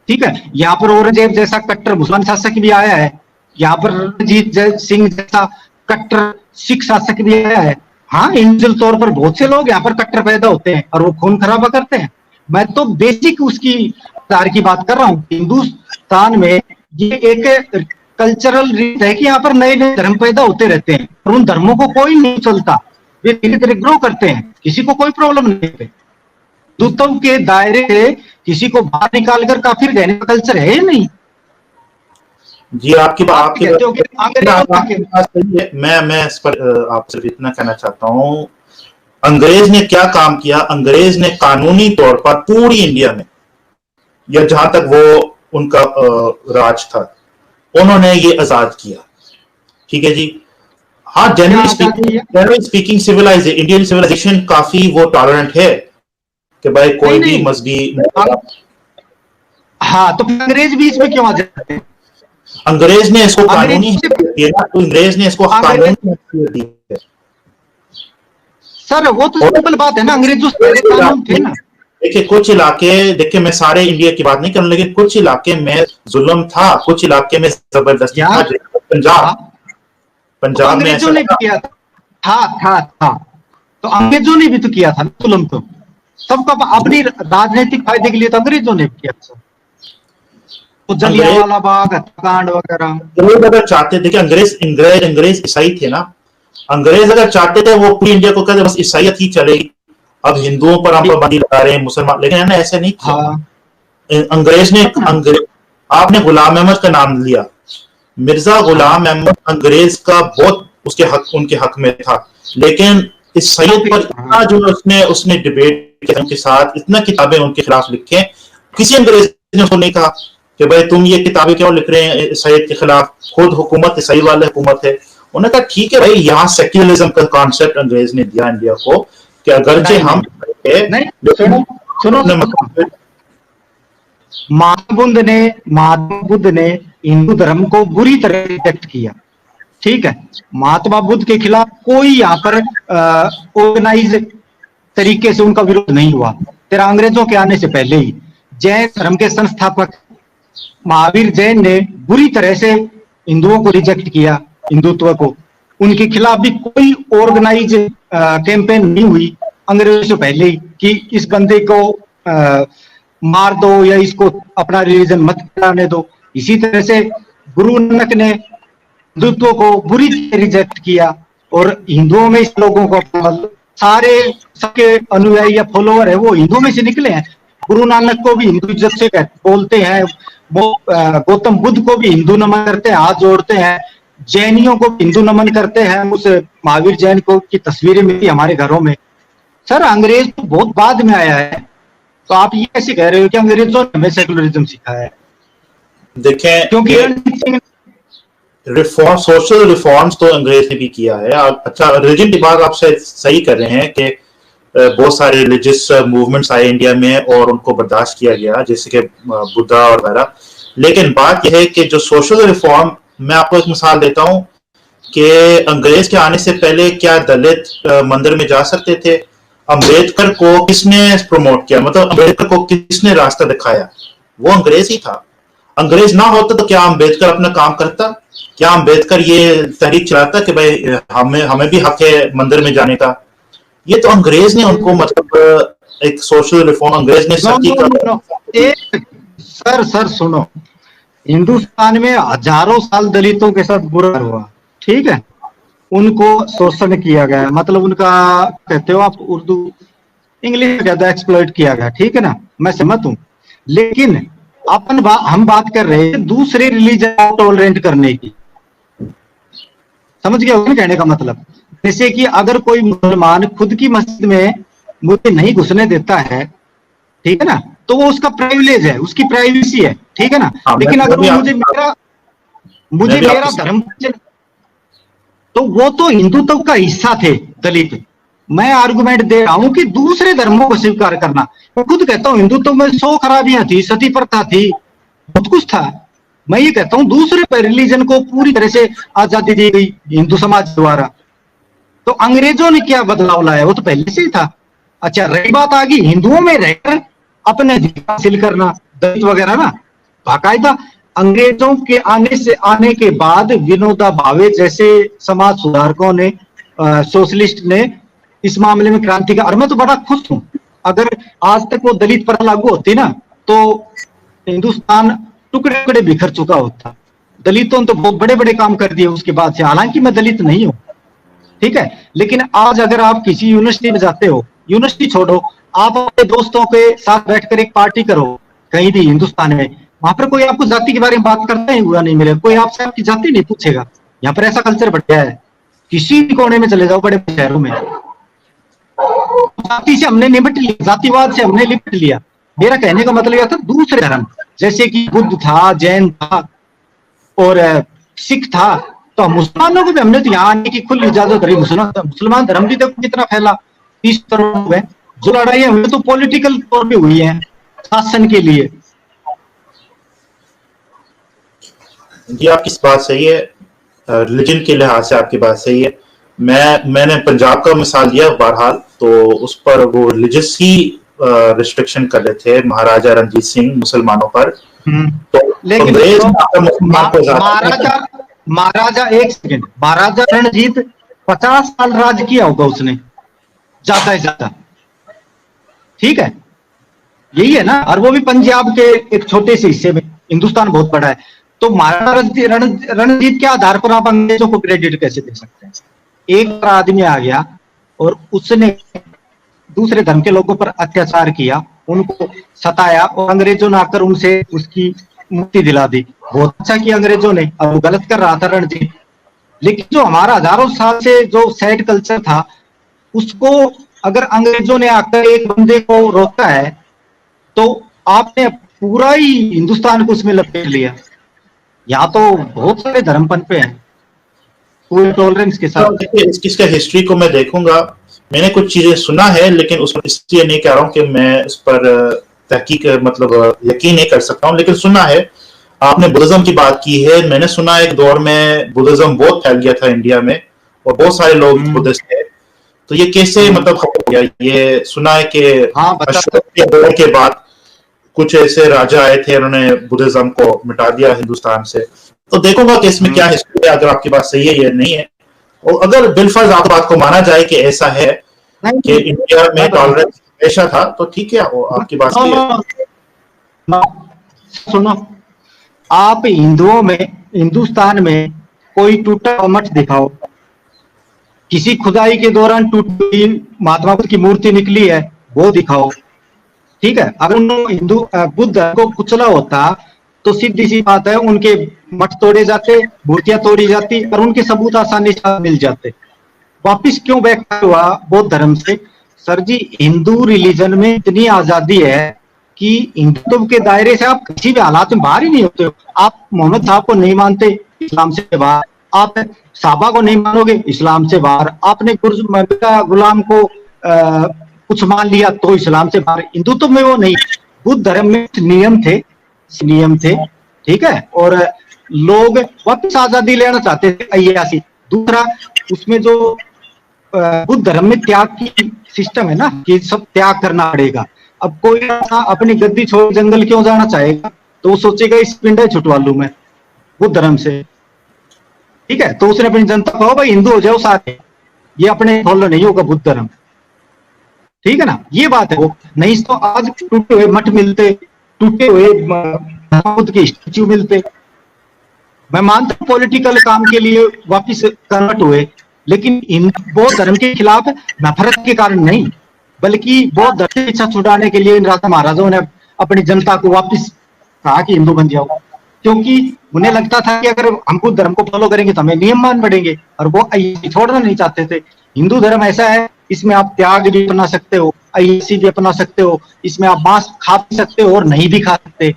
Speaker 1: ठीक है। यहाँ पर औरंगजेब जैसा कट्टर मुसलमान शासक भी आया है, यहाँ पर रणजीत सिंह जैसा कट्टर सिख शासक भी आया है। हाँ, इंडिविजुअल तौर पर बहुत से लोग यहाँ पर कट्टर पैदा होते हैं और वो खून खराबा करते हैं। मैं तो बेसिक उसकी आधार की बात कर रहा हूँ। हिंदुस्तान में ये एक कल्चरल रीत है कि यहाँ पर नए नए धर्म पैदा होते रहते हैं और उन धर्मों को कोई नहीं चलता, वे धीरे धीरे ग्रो करते हैं, किसी को कोई प्रॉब्लम नहीं है। हिंदुत्व के दायरे से किसी को बाहर निकालकर काफिर कहने का कल्चर है नहीं।
Speaker 2: जी आपकी बात सही है। मैं इस पर आपसे इतना कहना चाहता हूँ, अंग्रेज ने क्या काम किया? अंग्रेज ने कानूनी तौर पर पूरी इंडिया में, या जहां तक वो उनका राज था, उन्होंने ये आजाद किया। ठीक है जी। हाँ, जनरली स्पीकिंग इंडियन सिविलाइजेशन काफी वो टॉलरेंट है कि भाई कोई भी मजहबी।
Speaker 1: हाँ, तो अंग्रेज भी इसमें क्यों आ जाते हैं?
Speaker 2: अंग्रेज ने इसको कानूनी दिया, तो अंग्रेज ने इसको कानूनी दिया।
Speaker 1: सर वो तो सिंपल बात है ना, अंग्रेजों से कानून थे ना।
Speaker 2: देखिए कुछ इलाके, देखिए मैं सारे इंडिया की बात नहीं करूं, लेकिन कुछ इलाके में जुल्म था, कुछ इलाके में जबरदस्ती था। पंजाब में
Speaker 1: अंग्रेजों ने भी किया था। तो अंग्रेजों ने भी तो किया था जुल्म, तो सबका अपनी राजनीतिक फायदे के लिए तो अंग्रेजों ने किया था। तो जलियांवाला बाग, हत्याकांड वगैरह
Speaker 2: लोग अगर चाहते, देखिए अंग्रेज ईसाई थे ना, अंग्रेज अगर चाहते थे वो पूरी इंडिया को कहते बस ईसाइयत ही चलेगी, अब हिंदुओं पर हम पाबंदी लगा रहे हैं, मुसलमान, लेकिन है ऐसे नहीं किया।
Speaker 1: हाँ
Speaker 2: अंग्रेज ने आपने गुलाम अहमद का नाम लिया, मिर्जा गुलाम अहमद अंग्रेज का बहुत उसके हक, उनके हक में था, लेकिन इस सैयद पर इतना जो उसने डिबेट किया उनके साथ, इतना किताबें उनके खिलाफ लिखे, किसी अंग्रेज ने उसको नहीं कहा कि भाई तुम ये किताबें क्यों लिख रहे हैं सैयद के खिलाफ, खुद हुकूमत ईसाई वाले हुकूमत है। उन्होंने कहा ठीक है भाई, यहाँ सेक्युलरिज्म का कॉन्सेप्ट अंग्रेज ने दिया इंडिया को कि अगर जे हम
Speaker 1: महात्मा बुद्ध ने हिंदू धर्म को बुरी तरह रिजेक्ट किया, ठीक है। महात्मा बुद्ध के खिलाफ कोई यहाँ पर ऑर्गेनाइज तरीके से उनका विरोध नहीं हुआ। तेरा अंग्रेजों के आने से पहले ही जैन धर्म के संस्थापक महावीर जैन ने बुरी तरह से हिंदुओं को रिजेक्ट किया, हिंदुत्व को। उनके खिलाफ भी कोई ऑर्गेनाइज कैंपेन नहीं हुई अंग्रेजों से पहले ही कि इस बंदे को मार दो या इसको अपना रिलीजन मत कराने दो। इसी तरह से गुरु नानक ने हिंदुत्व को बुरी तरह रिजेक्ट किया, और हिंदुओं में इस लोगों को सारे सबके अनुयायी या फॉलोअर है वो हिंदुओं में से निकले हैं। गुरु नानक को भी हिंदू इज्जत से बोलते हैं, वो गौतम बुद्ध को भी हिंदू नमन करते हैं, हाथ जोड़ते हैं। जैनियों को हिंदू नमन करते हैं, उस महावीर जैन को की तस्वीरें मिली हमारे घरों में। सर अंग्रेज तो बहुत बाद में आया है, तो आप ये कैसे कह रहे हो कि अंग्रेजों ने हमें सेकुलरिज्म सिखाया है?
Speaker 2: देखें, क्योंकि रिफॉर्म, सोशल रिफॉर्म्स तो अंग्रेज ने भी किया है। अच्छा, रिलीजन की बात आप सही कर रहे हैं कि बहुत सारे रिलीजियस मूवमेंट्स आए इंडिया में और उनको बर्दाश्त किया गया, जैसे कि बुद्धा और वगैरह। लेकिन बात यह है कि जो सोशल रिफॉर्म, मैं आपको एक मिसाल देता हूं कि अंग्रेज के आने से पहले क्या दलित मंदिर में जा सकते थे? अंबेडकर को किसने प्रमोट किया, मतलब अंबेडकर को किसने रास्ता दिखाया? वो अंग्रेज ही था। अंग्रेज ना होता तो क्या अंबेडकर अपना काम करता? क्या अंबेडकर ये तहरीक चलाता कि भाई हमें भी हक है मंदिर में जाने का? ये तो अंग्रेज ने उनको, मतलब एक सोशल रिफॉर्म अंग्रेज ने
Speaker 1: सर सुनो, हिंदुस्तान में हजारों साल दलितों के साथ बुरा हुआ, ठीक है। उनको शोषण किया गया, मतलब उनका कहते हो आप उर्दू इंग्लिश में कहते हैं एक्सप्लॉइट किया गया, ठीक है ना, मैं सहमत हूं। लेकिन हम बात कर रहे हैं दूसरे रिलीजन को टॉलरेट करने की, समझ गए कहने का मतलब? जैसे कि अगर कोई मुसलमान खुद की मस्जिद में मुझे नहीं घुसने देता है, ठीक है ना, तो वो उसका प्रिविलेज है, उसकी प्राइवेसी है, ठीक है ना। लेकिन अगर वो मुझे मेरा धर्म, तो वो तो हिंदुत्व का हिस्सा थे दलित। मैं आर्गुमेंट दे रहा हूं कि दूसरे धर्मों को स्वीकार करना। मैं खुद कहता हूं हिंदुत्व में 100 खराबियां थी, सती प्रथा थी, बहुत कुछ था। मैं ये कहता हूं दूसरे रिलीजन को पूरी तरह से आजादी दी गई हिंदू समाज द्वारा। तो अंग्रेजों ने क्या बदलाव लाया? वो तो पहले से ही था। अच्छा, रही बात आ गई हिंदुओं में रहकर अपने अधिकार हासिल करना, दलित वगैरह ना, बाकायदा अंग्रेजों के आने के बाद विनोबा भावे जैसे समाज सुधारकों ने, सोशलिस्ट ने इस मामले में क्रांति का, और मैं तो बड़ा खुश हूं। अगर आज तक वो दलित पर लागू होती ना, तो हिंदुस्तान टुकड़े टुकड़े बिखर चुका होता। दलितों ने तो बहुत बड़े बड़े काम कर दिए उसके बाद से, हालांकि मैं दलित नहीं हूं, ठीक है। लेकिन आज अगर आप किसी यूनिवर्सिटी में जाते हो, यूनिवर्सिटी छोड़ो, आप अपने दोस्तों के साथ बैठकर एक पार्टी करो कहीं भी हिंदुस्तान में, वहां पर कोई आपको जाति के बारे में बात करता ही हुआ नहीं मिलेगा, कोई आपसे आपकी जाति नहीं पूछेगा। यहाँ पर ऐसा कल्चर बढ़ गया है, किसी भी कोने में चले जाओ बड़े शहरों में। जाति से हमने निपट लिया, जातिवाद से हमने निपट लिया। मेरा कहने का मतलब यह था दूसरे धर्म, जैसे कि बुद्ध था, जैन था और सिख था, तो मुसलमानों को भी हमने तो यहाँ आने की खुली इजाजत दी। मुसलमान धर्म भी देखो कितना फैला, 30 करोड़ हुए। जो लड़ाइयां हुई तो पॉलिटिकल तौर पे हुई है, शासन के लिए।
Speaker 2: जी आपकी बात सही है, रिलीजन के लिहाज से आपकी बात सही है। मैंने पंजाब का मिसाल दिया बहरहाल, तो उस पर वो रिलीजियस ही रिस्ट्रिक्शन कर रहे थे महाराजा रणजीत सिंह मुसलमानों पर। तो
Speaker 1: लेकिन महाराजा एक सेकंड, महाराजा रणजीत 50 साल राज किया होगा उसने, ज्यादा से ज्यादा, ठीक है, यही है ना। और वो भी पंजाब के एक छोटे से हिस्से में, हिंदुस्तान बहुत बड़ा है। तो महाराजा रणजीत के आधार पर आप अंग्रेजों को क्रेडिट कैसे दे सकते हैं? एक आदमी आ गया और उसने दूसरे धर्म के लोगों पर अत्याचार किया, उनको सताया और अंग्रेजों ने आकर उनसे उसकी मुक्ति दिला दी। बहुत अच्छा किया अंग्रेजों ने, अब वो गलत कर रहा था रणजीत। लेकिन जो हमारा हजारों साल से जो सैड कल्चर था, उसको अगर अंग्रेजों ने आकर एक बंदे को रोका है, तो आपने पूरा ही हिंदुस्तान को उसमें लपेट लिया। यहाँ तो बहुत सारे धर्म पनपे हैं पूरे टॉलरेंस के
Speaker 2: तो
Speaker 1: साथ।
Speaker 2: देखिए इसका हिस्ट्री को मैं देखूंगा। मैंने कुछ चीजें सुना है, लेकिन उस पर इसलिए नहीं कह रहा हूँ कि मैं उस पर तहकीक मतलब यकीन नहीं कर सकता हूँ, लेकिन सुना है। आपने बुद्धिज्म की बात की है, मैंने सुना एक दौर में बुद्धिज्म बहुत फैल गया था इंडिया में और बहुत सारे लोग बुद्धिस्ट थे। तो ये कैसे मतलब हो गया? ये सुना है कि
Speaker 1: हाँ, बता।
Speaker 2: अशोक के दौर के बाद कुछ ऐसे राजा आए थे, उन्होंने बुद्धिज्म को मिटा दिया हिंदुस्तान से। तो देखूंगा कि इसमें क्या हिस्ट्री है, अगर आपकी बात सही है या नहीं है। और अगर बिलफर्ज आप बात को माना जाए कि ऐसा है कि इंडिया में टॉलरेंस हमेशा था, तो ठीक है, वो आपकी बात सही है।
Speaker 1: सुनो, आप हिंदुओं में, हिंदुस्तान में कोई टूटा हुआ मठ दिखाओ, किसी खुदाई के दौरान टूटी महात्मा बुद्ध की मूर्ति निकली है, वो दिखाओ। ठीक है, अगर उन्होंने हिंदू बुद्ध को कुचला होता तो सीधी सी बात है, उनके मठ तोड़े जाते, मूर्तियां तोड़ी जाती और उनके सबूत आसानी से मिल जाते। वापिस क्यों बैक हुआ बौद्ध धर्म से? सर जी, हिंदू रिलीजन में इतनी आजादी है कि हिंदुत्व के दायरे से आप किसी भी हालात में बाहर ही नहीं होते हो। आप मोहम्मद साहब को नहीं मानते, इस्लाम से बाहर। आप साहबा को नहीं मानोगे, इस्लाम से बाहर। आपने गुलाम को कुछ मान लिया तो इस्लाम से बाहर। हिंदुत्व में वो नहीं। बुद्ध धर्म में नियम थे, ठीक है, और लोग वापस आजादी लेना चाहते थे, अय्यासी। दूसरा, उसमें जो बुद्ध धर्म में त्याग की सिस्टम है ना, कि सब त्याग करना पड़ेगा। अब कोई अपनी गद्दी छोड़ जंगल क्यों जाना चाहेगा? तो वो सोचेगा इस पिंडे छुटवा लूं मैं बुद्ध धर्म से, ठीक है। तो उसने अपनी जनता को, भाई हिंदू हो जाओ सारे, ये अपने फॉलो नहीं होगा बुद्ध धर्म, ठीक है ना। ये बात है। वो नहीं तो आज टूटे हुए मठ मिलते, टूटे हुए बुद्ध के स्टैच्यू मिलते। मैं मानता हूं पॉलिटिकल काम के लिए वापिस कन्वर्ट हुए, लेकिन बौद्ध धर्म के खिलाफ नफरत के कारण नहीं, बल्कि बौद्ध धर्म से इच्छा छुड़ाने के लिए इन राजा महाराजाओं ने अपनी जनता को वापिस कहा कि हिंदू बन जाओ, क्योंकि उन्हें लगता था कि अगर हम बुद्ध धर्म को फॉलो करेंगे तो हमें नियम मान पड़ेंगे, और वो छोड़ना नहीं चाहते थे। हिंदू धर्म ऐसा है, इसमें आप त्याग भी अपना सकते हो, अय्यासी भी अपना सकते हो, इसमें आप मांस खा भी सकते हो और नहीं भी खा सकते।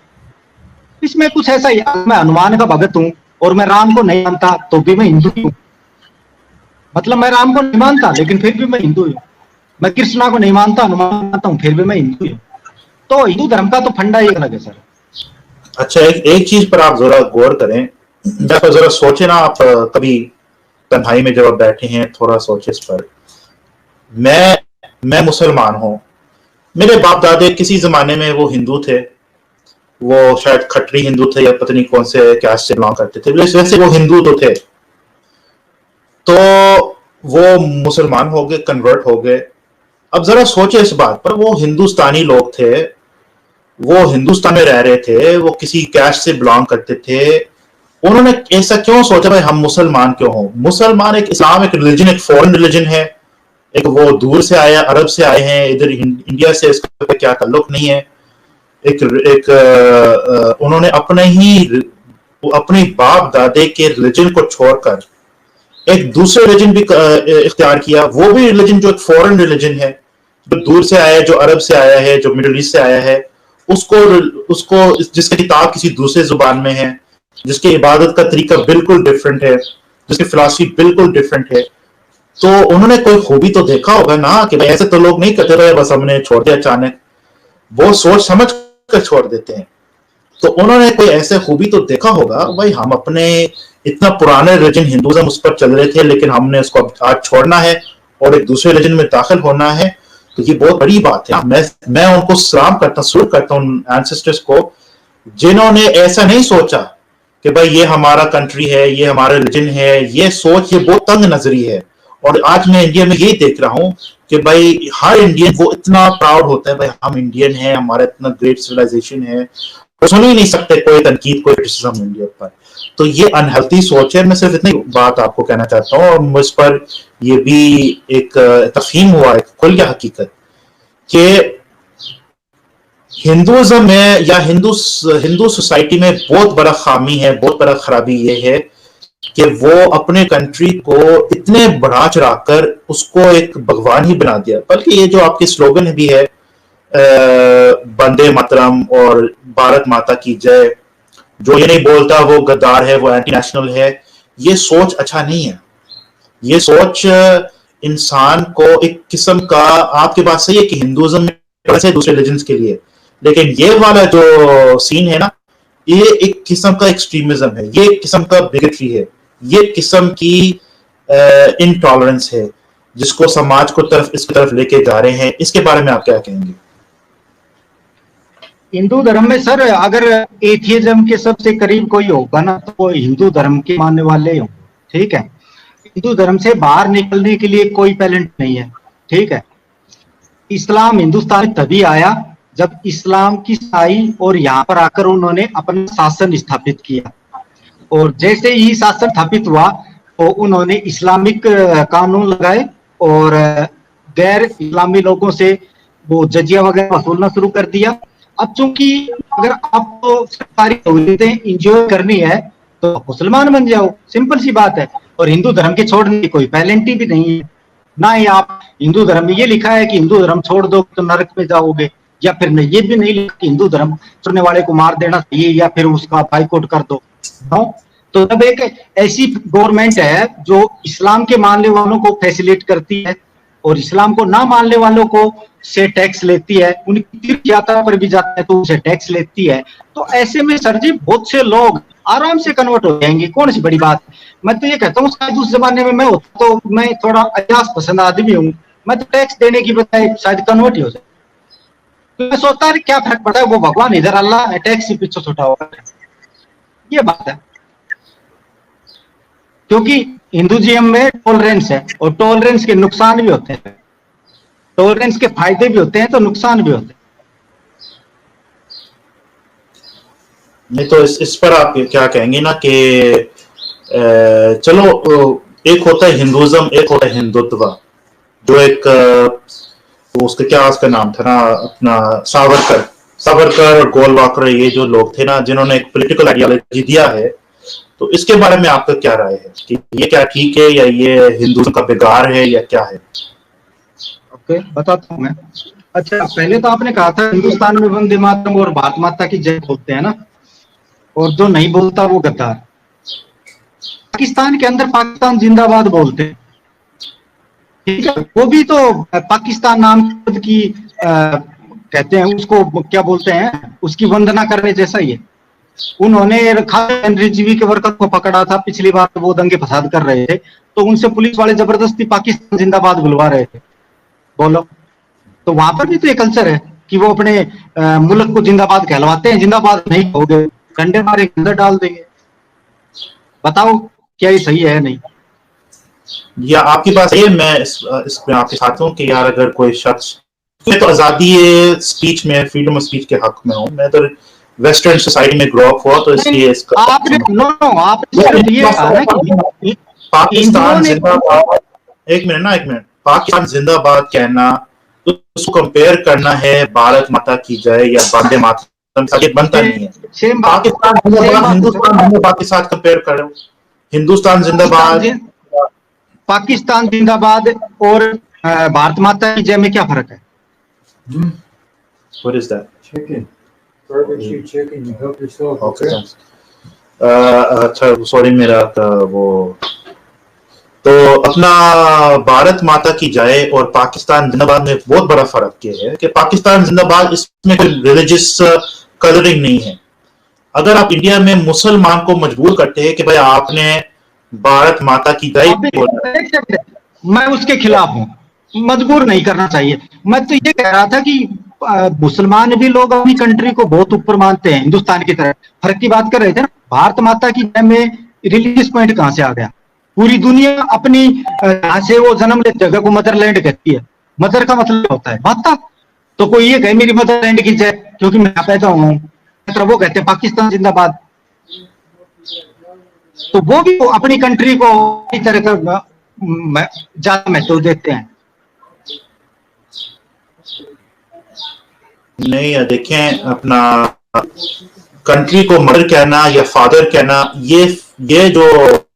Speaker 1: इसमें कुछ ऐसा ही, मैं हनुमान का भगत हूं और मैं राम को नहीं मानता तो भी मैं हिंदू हूं। मतलब मैं राम को नहीं मानता लेकिन फिर भी मैं हिंदू हूं। मैं कृष्णा को नहीं मानता, हनुमान मानता हूं, फिर भी मैं हिंदू हूं। तो हिंदू धर्म का तो फंडा ही अलग है सर।
Speaker 2: अच्छा, एक चीज पर आप जरा गौर करें, जरा सोचे ना आप, कभी तन्हाई में जब आप बैठे हैं, थोड़ा सोचे इस पर। मैं मुसलमान हूं, मेरे बाप दादे किसी जमाने में वो हिंदू थे, वो शायद खट्टी हिंदू थे या पता नहीं कौन से कास्ट से बिलोंग करते थे, वैसे वो हिंदू तो थे। तो वो मुसलमान हो गए, कन्वर्ट हो गए। अब जरा सोचे इस बात पर, वो हिंदुस्तानी लोग थे, वो हिंदुस्तान में रह रहे थे, वो किसी कैस्ट से बिलोंग करते थे। उन्होंने ऐसा क्यों सोचा भाई हम मुसलमान क्यों हो? मुसलमान एक इस्लाम, एक रिलीजन, एक फॉरेन रिलीजन है, एक वो दूर से आया, अरब से आए हैं, इधर इंडिया से इसका क्या ताल्लुक नहीं है। उन्होंने अपने बाप दादे के रिलीजन को छोड़कर एक दूसरे रिलीजन भी इख्तियार किया, वो भी रिलीजन जो एक फॉरेन रिलीजन है, जो दूर से आया है, जो अरब से आया है, जो मिडिल ईस्ट से आया है, उसको जिसकी किताब किसी दूसरे जुबान में है, जिसकी इबादत का तरीका बिल्कुल डिफरेंट है, जिसकी फिलॉसफी बिल्कुल डिफरेंट है। तो उन्होंने कोई खूबी तो देखा होगा ना कि भाई ऐसे तो लोग नहीं करते रहे, बस हमने छोड़ दिया अचानक। वो सोच समझ कर छोड़ देते हैं। तो उन्होंने कोई ऐसे खूबी तो देखा होगा, भाई हम अपने इतना पुराने रिलीजन हिंदुइज्म उस पर चल रहे थे, लेकिन हमने उसको आज छोड़ना है और एक दूसरे रिलीजन में दाखिल होना है। तो ये बहुत बड़ी बात है। मैं उनको सलाम करता हूँ, सलूट करता हूँ एंसेस्टर्स को, जिन्होंने ऐसा नहीं सोचा कि भाई ये हमारा कंट्री है, ये हमारा रिलीजन है। ये सोच, ये बहुत तंग नजरी है। और आज मैं इंडिया में यही देख रहा हूँ कि भाई हर इंडियन वो इतना प्राउड होता है, भाई हम इंडियन हैं, हमारा इतना ग्रेट सिविलाइजेशन है, तो सुन ही नहीं सकते कोई तनकीद, कोई क्रिटिसिज्म इंडिया पर। तो ये अनहेल्थी सोच है। मैं सिर्फ इतनी बात आपको कहना चाहता हूँ, और मुझ पर ये भी एक तफहीम हुआ है, खुल गया हकीकत, कि हिंदुइज्म में या हिंदू सोसाइटी में बहुत बड़ा खामी है, बहुत बड़ा खराबी ये है कि वो अपने कंट्री को इतने बढ़ा चढ़ाकर उसको एक भगवान ही बना दिया। बल्कि ये जो आपके स्लोगन भी है, वंदे मातरम और भारत माता की जय, जो ये नहीं बोलता वो गद्दार है, वो एंटी नेशनल है, ये सोच अच्छा नहीं है। ये सोच इंसान को एक किस्म का, आपके बात सही है कि हिंदुइज्म में वैसे दूसरे रिलीजन्स के लिए, लेकिन ये वाला जो सीन है ना, ये एक किस्म का एक्सट्रीमिज्म है, ये एक किस्म का बिगेटरी है, ये एक किस्म की इनटॉलरेंस है जिसको समाज को इसकी तरफ लेके जा रहे हैं। इसके बारे में आप क्या कहेंगे?
Speaker 1: हिंदू धर्म में सर अगर एथियज्म के सबसे करीब कोई होगा ना तो वो हिंदू धर्म के मानने वाले हो, ठीक है। हिंदू धर्म से बाहर निकलने के लिए कोई टैलेंट नहीं है, ठीक है। इस्लाम हिंदुस्तान में तभी आया जब इस्लाम की साई और यहाँ पर आकर उन्होंने अपना शासन स्थापित किया, और जैसे ही शासन स्थापित हुआ तो उन्होंने इस्लामिक कानून लगाए और गैर इस्लामी लोगों से वो जजिया वगैरह वसूलना शुरू कर दिया। अब चूंकि अगर आपको सरकारी सहूलियतें इंजॉय करनी है तो मुसलमान बन जाओ, सिंपल सी बात है। और हिंदू धर्म के छोड़ने की कोई पेनल्टी भी नहीं है, ना ही आप हिंदू धर्म में ये लिखा है कि हिंदू धर्म छोड़ दो तो नरक में जाओगे, या फिर नहीं ये भी नहीं लिखा कि हिंदू धर्म छोड़ने वाले को मार देना चाहिए या फिर उसका बाइकआउट कर दो। तो जब एक ऐसी गवर्नमेंट है जो इस्लाम के मानने वालों को फैसिलिटेट करती है और इस्लाम को ना मानने वालों को से टैक्स लेती है, उनकी तीर्थ यात्रा पर भी जाते हैं तो उनसे टैक्स लेती है, तो ऐसे में सर जी बहुत से लोग आराम से कन्वर्ट हो जाएंगे, कौन सी बड़ी बात। मैं तो ये कहता हूँ शायद उस जमाने में मैं होता तो मैं थोड़ा अयास पसंद आदमी हूँ, मैं तो टैक्स देने की बजाय शायद कन्वर्ट ही हो जाए। तो मैं सोचता है क्या फर्क पड़ता है, वो भगवान इधर, अल्लाह टैक्स से पीछे छुटा होगा, ये बात है। क्योंकि हिंदुइज्म में टॉलरेंस है और टॉलरेंस के नुकसान भी होते हैं, टॉलरेंस के फायदे भी होते हैं तो नुकसान भी होते हैं।
Speaker 2: नहीं तो इस पर आप क्या कहेंगे ना कि चलो एक होता है हिंदुइज्म, एक होता है हिंदुत्व, जो एक उसका क्या उसका नाम था ना, अपना सावरकर और गोलवाकर, ये जो लोग थे ना जिन्होंने एक पॉलिटिकल आइडियोलॉजी दिया है, तो इसके बारे में आपका क्या राय है कि ये क्या ठीक है या ये हिंदुइज्म का बिगाड़ है या क्या है?
Speaker 1: ओके, बताता हूँ मैं। अच्छा, पहले तो आपने कहा था हिंदुस्तान में वंदे मातरम और भारत माता की जय बोलते हैं ना, और जो नहीं बोलता वो गद्दार। पाकिस्तान के अंदर पाकिस्तान जिंदाबाद बोलते हैं, ठीक है, वो भी तो पाकिस्तान नाम की कहते हैं, उसको क्या बोलते हैं, उसकी वंदना करने जैसा ही है। उन्होंने खालिद रिजवी के वर्कर को पकड़ा था पिछली बार, वो दंगे फसाद कर रहे थे तो उनसे पुलिस वाले जबरदस्ती पाकिस्तान जिंदाबाद बुलवा रहे थे, बोलो। तो वहां पर भी तो ये कल्चर है कि वो अपने मुल्क को जिंदाबाद कहलवाते हैं, जिंदाबाद नहीं कहोगे डंडे मारे अंदर डाल देंगे। बताओ क्या ये सही है नहीं?
Speaker 2: या आपकी बात सही है, मैं इसमें आपके साथ हूँ कि यार अगर कोई शख्स, मैं तो आजादी स्पीच में, फ्रीडम ऑफ स्पीच के हक में हूँ, मैं तो वेस्टर्न सोसाइटी में ग्रो अप हुआ, तो इसलिए इसका
Speaker 1: आपने ये कहा ना कि
Speaker 2: पाकिस्तान जिंदाबाद, एक मिनट, पाकिस्तान जिंदाबाद कहना तो उसको कंपेयर करना है भारत माता की जय या वंदे मातरम, ये बनता नहीं है। पाकिस्तान जिंदाबाद हिंदुस्तान जिंदाबाद के साथ कंपेयर कर रहे हो। हिंदुस्तान जिंदाबाद,
Speaker 1: पाकिस्तान जिंदाबाद और भारत माता की जय में क्या फर्क है?
Speaker 2: What is that?
Speaker 3: Chicken. Barbecue chicken. You help yourself.
Speaker 2: Okay. अच्छा, सॉरी मेरा वो, तो अपना भारत माता की जय और पाकिस्तान जिंदाबाद में बहुत बड़ा फर्क ये है कि पाकिस्तान जिंदाबाद, इसमें कोई रिलीजियस कलरिंग नहीं है। अगर आप इंडिया में मुसलमान को मजबूर करते हैं कि भाई आपने भारत माता की जय,
Speaker 1: मैं उसके खिलाफ हूँ, मजबूर नहीं करना चाहिए। मैं तो ये कह रहा था कि मुसलमान भी लोग अपनी कंट्री को बहुत ऊपर मानते हैं हिंदुस्तान की तरह। फर्क की बात कर रहे थे ना, भारत माता की जय में रिलीजियस पॉइंट कहां से आ गया? पूरी दुनिया अपनी जहां से वो जन्म ले जगह को मदरलैंड कहती है। मदर का मतलब होता है माता, तो कोई ये कहे मेरी मदरलैंड की जय क्योंकि मैं पैदा हुआ हूँ, वो कहते हैं पाकिस्तान जिंदाबाद। तो वो भी अपनी कंट्री को इस तरह का ज्यादा महत्व देते हैं।
Speaker 2: नहीं देखें, अपना कंट्री को मदर कहना या फादर कहना, ये जो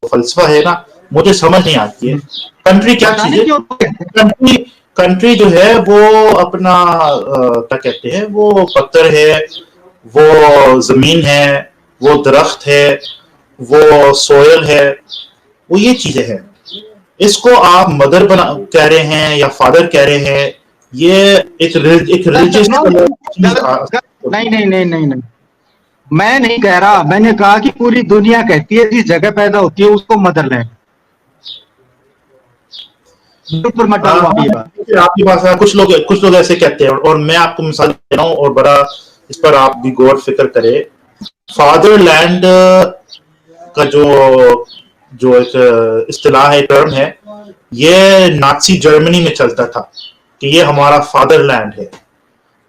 Speaker 2: फलसफा है ना, मुझे समझ नहीं आती है। कंट्री क्या चीज है? कंट्री जो है वो अपना क्या कहते हैं, वो पत्थर है, वो जमीन है, वो दरख्त है, वो सोयल है, वो ये चीजें हैं। इसको आप मदर बना कह रहे हैं या फादर कह रहे हैं, ये एक रिलीजियस
Speaker 1: नहीं नहीं नहीं नहीं नहीं, मैं नहीं कह रहा। मैंने कहा कि पूरी दुनिया कहती है जिस जगह पैदा होती है उसको मदरलैंड।
Speaker 2: आपकी बात है, कुछ लोग ऐसे कहते हैं, और मैं आपको मिसाल दे रहा हूँ और बड़ा इस पर आप भी गौर फिक्र करें। फादरलैंड का जो एक इस्तिलाह है, टर्म है, ये नाजी जर्मनी में चलता था कि ये हमारा फादरलैंड है।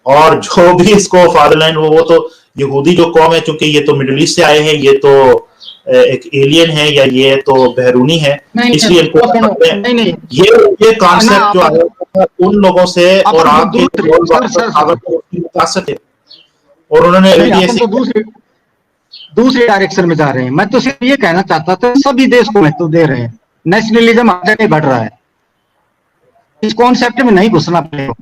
Speaker 2: और जो भी इसको फादरलैंड, वो तो यहूदी जो कौम है, क्योंकि ये तो मिडिल ईस्ट से आए हैं, ये तो एक एलियन है या ये तो बहरूनी है, इसलिए ये कॉन्सेप्ट जो आया उन लोगों से और आपके मुतासिर थे, और उन्होंने
Speaker 1: दूसरे डायरेक्शन में जा रहे हैं। मैं तो सिर्फ ये कहना चाहता था सभी देश को महत्व दे रहे हैं, नेशनलिज्म आगे बढ़ रहा है, इस कॉन्सेप्ट में नहीं घुसना पड़ेगा।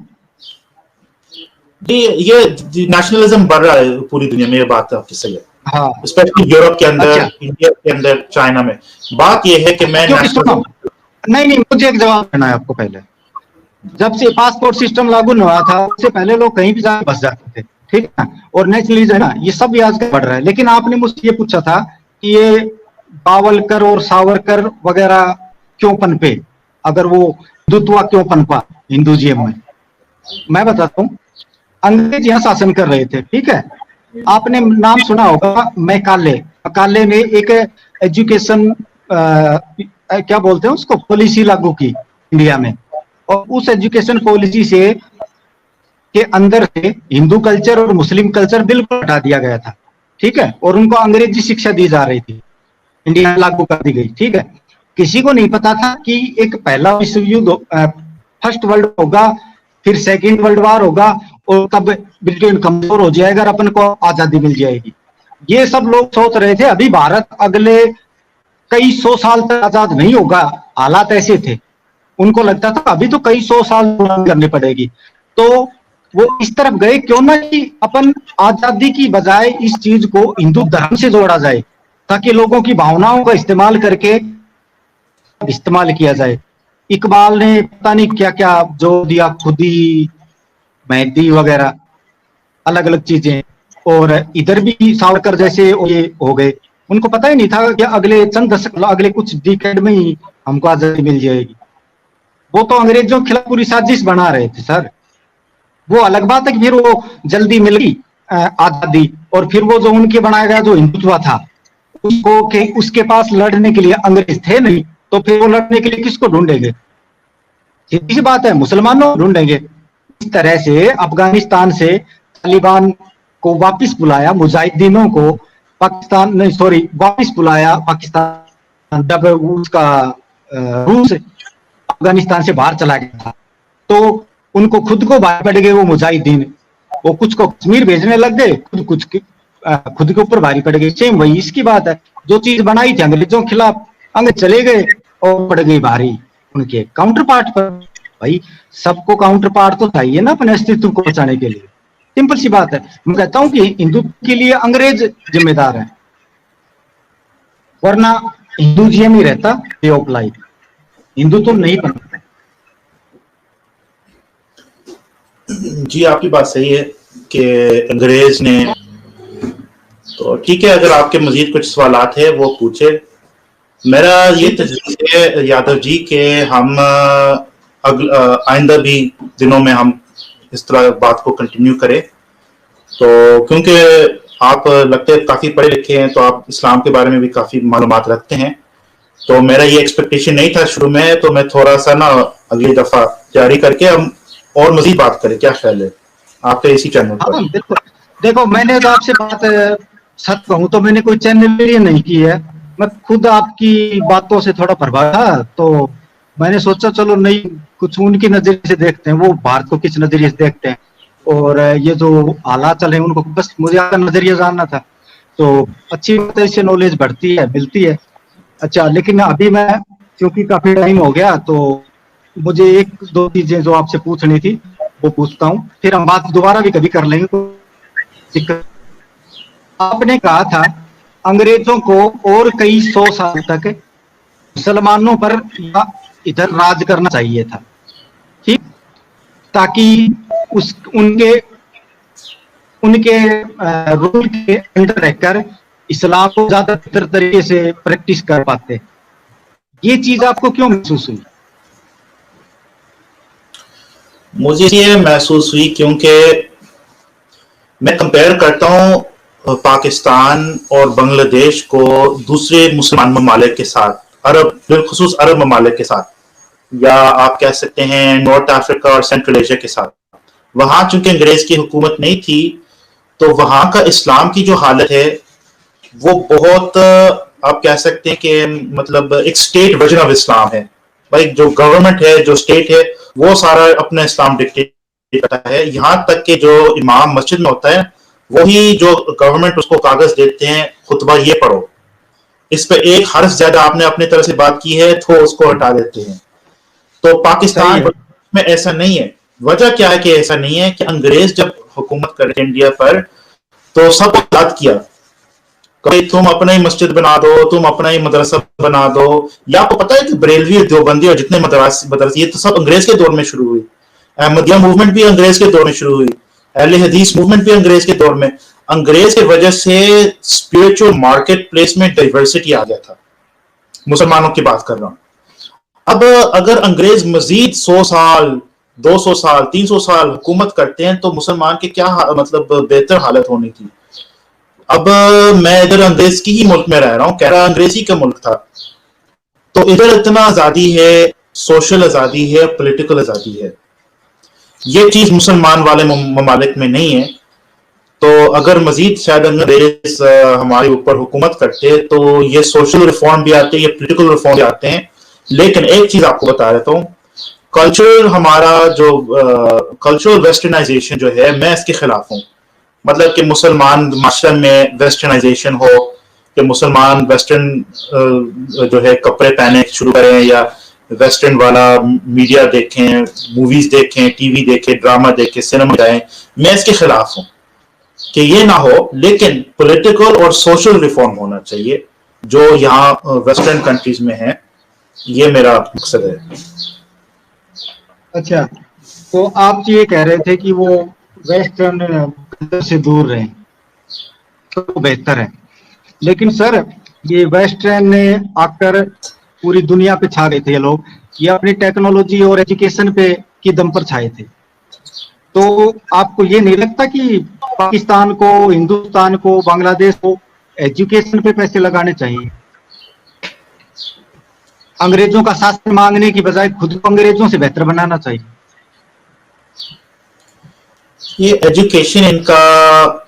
Speaker 2: ये नेशनलिज्म बढ़ रहा है पूरी दुनिया में, ये बात आपकी सही है।
Speaker 1: हाँ,
Speaker 2: स्पेशली यूरोप के अंदर, अच्छा, इंडिया के अंदर, चाइना में। बात ये है कि मैं
Speaker 1: नहीं, मुझे एक जवाब देना है आपको। पहले जब से पासपोर्ट सिस्टम लागू हुआ था, उससे पहले लोग कहीं भी जाकर बस जाते थे, ठीक है, और नेशनलिज्म है ना, ये सब भी आज बढ़ रहा है। लेकिन आपने मुझसे ये पूछा था कि ये बावलकर और सावरकर वगैरह क्यों पनपे, अगर वो हिंदुत्व क्यों पनपा हिंदुइज्म में। मैं बताता हूँ, अंग्रेज यहाँ शासन कर रहे थे, ठीक है। आपने नाम सुना होगा मैकाले में एक एजुकेशन क्या बोलते हैं उसको, पॉलिसी लागू की इंडिया में, और उस एजुकेशन पॉलिसी से के अंदर से हिंदू कल्चर और मुस्लिम कल्चर बिल्कुल हटा दिया गया था, ठीक है, और उनको अंग्रेजी शिक्षा दी जा रही थी, इंडिया में लागू कर दी गई, ठीक है। किसी को नहीं पता था कि एक पहला विश्व युद्ध, फर्स्ट वर्ल्ड होगा, फिर सेकेंड वर्ल्ड वॉर होगा, और तब ब्रिटेन कमजोर हो जाएगा और अपन को आजादी मिल जाएगी। ये सब लोग सोच रहे थे अभी भारत अगले कई सौ साल तक आजाद नहीं होगा, हालात ऐसे थे। उनको लगता था अभी तो कई सौ साल करनी पड़ेगी, तो वो इस तरफ गए, क्यों ना कि अपन आजादी की बजाय इस चीज को हिंदू धर्म से जोड़ा जाए, ताकि लोगों की भावनाओं का इस्तेमाल करके इस्तेमाल किया जाए। इकबाल ने पता नहीं क्या क्या जो दिया, खुदी, मेहदी वगैरह अलग अलग चीजें, और इधर भी सावरकर जैसे ये हो गए, उनको पता ही नहीं था कि अगले चंद दशक, अगले कुछ डिकेड में ही हमको आजादी मिल जाएगी। वो तो अंग्रेजों के खिलाफ पूरी साजिश बना रहे थे सर। वो अलग बात है कि फिर वो जल्दी मिल गई आजादी, और फिर वो जो उनके बनाया गया जो हिंदुत्व था, उसको के उसके पास लड़ने के लिए अंग्रेज थे नहीं, तो फिर वो लड़ने के लिए किसको ढूंढेंगे? सीधी सी बात है, मुसलमानों को ढूंढेंगे। इस तरह से अफगानिस्तान से तालिबान को वापस बुलाया, मुजाहिदीनों को पाकिस्तान नहीं, सॉरी, वापस बुलाया पाकिस्तान, जब उसका रूस अफगानिस्तान से बाहर चला गया था, तो उनको खुद को भारी पड़ गए वो मुजाहिदीन, वो कुछ को कश्मीर भेजने लग गए, खुद के ऊपर भारी पड़ गए। सेम वही इसकी बात है, जो चीज बनाई थी अंग्रेजों के खिलाफ, अंग्रेज चले गए और पड़ गई भारी उनके काउंटर पार्ट पर। भाई सबको काउंटर पार्ट तो चाहिए ना अपने अस्तित्व को बचाने के लिए, सिंपल सी बात है। मैं कहता हूं कि हिंदुत्व के लिए अंग्रेज जिम्मेदार है, वरना हिंदुइज्म ही रहता वे ऑफ लाइफ, हिंदुत्व नहीं बनता।
Speaker 2: जी आपकी बात सही है कि अंग्रेज ने, तो ठीक है, अगर आपके मजीद कुछ सवालात है वो पूछे। मेरा ये तजवीज़ है यादव जी के हम आइंदा भी दिनों में हम इस तरह बात को कंटिन्यू करें, तो क्योंकि आप लगते हैं काफ़ी पढ़े लिखे हैं, तो आप इस्लाम के बारे में भी काफ़ी मालूमात रखते हैं, तो मेरा ये एक्सपेक्टेशन नहीं था शुरू में, तो मैं थोड़ा सा ना अगली दफ़ा तैयारी करके हम और मजीद बात करें। क्या ख्याल है आपके इसी चैनल पर?
Speaker 1: बिल्कुल देखो मैंने तो आपसे बात सच कहूं तो मैंने कोई चैनल नहीं की है। मैं खुद आपकी बातों से थोड़ा प्रभावित था, तो मैंने सोचा चलो नहीं कुछ उनकी नजरिए से देखते हैं, वो भारत को किस नजरिए से देखते हैं, और ये जो हालात चल रहे हैं उनको बस मुझे आपका नजरिया जानना था। तो अच्छी बात है, इससे नॉलेज बढ़ती है, मिलती है। अच्छा, लेकिन अभी मैं, क्योंकि काफी टाइम हो गया, तो मुझे एक दो चीजें जो आपसे पूछनी थी वो पूछता हूँ, फिर हम बात दोबारा भी कभी कर लेंगे, कोई दिक्कत। आपने कहा था अंग्रेजों को और कई 100 साल तक मुसलमानों पर या इधर राज करना चाहिए था, ठीक, ताकि उस उनके उनके रूल के अंडर रहकर इस्लाम को ज्यादा बेहतर तरीके से प्रैक्टिस कर पाते। ये चीज आपको क्यों महसूस हुई?
Speaker 2: मुझे ये महसूस हुई क्योंकि मैं कंपेयर करता हूँ पाकिस्तान और बांग्लादेश को दूसरे मुसलमान ममालिक के साथ, अरब, बिलखुसूस अरब ममालिक के साथ, या आप कह सकते हैं नॉर्थ अफ्रीका और सेंट्रल एशिया के साथ। वहां चूंकि अंग्रेज की हुकूमत नहीं थी, तो वहां का इस्लाम की जो हालत है वो बहुत, आप कह सकते हैं कि मतलब एक स्टेट वर्जन ऑफ इस्लाम है। भाई जो गवर्नमेंट है, जो स्टेट है, वो सारा अपना इस्लाम डिक्टेट करता है। यहाँ तक कि जो इमाम मस्जिद में होता है, वही जो गवर्नमेंट उसको कागज देते हैं, खुतबा ये पढ़ो, इस पे एक हर्फ ज्यादा आपने अपनी तरफ से बात की है तो उसको हटा देते हैं। तो पाकिस्तान में ऐसा नहीं है। वजह क्या है कि ऐसा नहीं है कि अंग्रेज जब हुकूमत कर रहे इंडिया पर, तो सबको याद किया, कभी तुम अपना ही मस्जिद बना दो, तुम अपना ही मदरसा बना दो। या आपको पता है कि बरेलवी, देवबंदी और जितने मदरसे, ये तो सब अंग्रेज के दौर में शुरू हुई। अहमदिया मूवमेंट भी अंग्रेज के दौर में शुरू हुई। अहले हदीस मूवमेंट भी अंग्रेज के दौर में। अंग्रेज की वजह से स्पिरिचुअल मार्केट प्लेस में डाइवर्सिटी आ गया था। मुसलमानों की बात कर रहा हूं। अब अगर अंग्रेज मजीद 100 साल, 200 साल, 300 साल हुकूमत करते हैं, तो मुसलमान के क्या मतलब बेहतर हालत होनी थी। अब मैं इधर अंग्रेज की ही मुल्क में रह रहा हूँ, कह रहा अंग्रेजी का मुल्क था, तो इधर इतना आजादी है, सोशल आजादी है, पॉलिटिकल आजादी है। ये चीज मुसलमान वाले ममालिक में नहीं है। तो अगर मजीद शायद अंग्रेज हमारे ऊपर हुकूमत करते, तो ये सोशल रिफॉर्म भी आते हैं, ये पॉलिटिकल रिफॉर्म भी आते हैं। लेकिन एक चीज आपको बता देता हूँ, कल्चरल हमारा जो कल्चरल वेस्टर्नाइजेशन जो है, मैं इसके खिलाफ हूँ। मतलब कि मुसलमान माशरे में वेस्टर्नाइजेशन हो, कि मुसलमान वेस्टर्न जो है कपड़े पहने शुरू करें, या वेस्टर्न वाला मीडिया देखें, मूवीज देखें, टीवी देखें, ड्रामा देखें, सिनेमा जाएं, मैं इसके खिलाफ हूँ कि ये ना हो। लेकिन पॉलिटिकल और सोशल रिफॉर्म होना चाहिए जो यहाँ वेस्टर्न कंट्रीज में है। ये मेरा मकसद है।
Speaker 1: अच्छा, तो आप ये कह रहे थे कि वो वेस्टर्न कल्चर से दूर रहें तो बेहतर है, लेकिन सर ये वेस्टर्न ने आकर पूरी दुनिया पे छा गए थे ये लोग, ये अपनी टेक्नोलॉजी और एजुकेशन पे की दम पर छाए थे। तो आपको ये नहीं लगता कि पाकिस्तान को, हिंदुस्तान को, बांग्लादेश को एजुकेशन पे पैसे लगाने चाहिए? अंग्रेजों का शासन मांगने की बजाय खुद को अंग्रेजों से बेहतर बनाना चाहिए।
Speaker 2: ये एजुकेशन इनका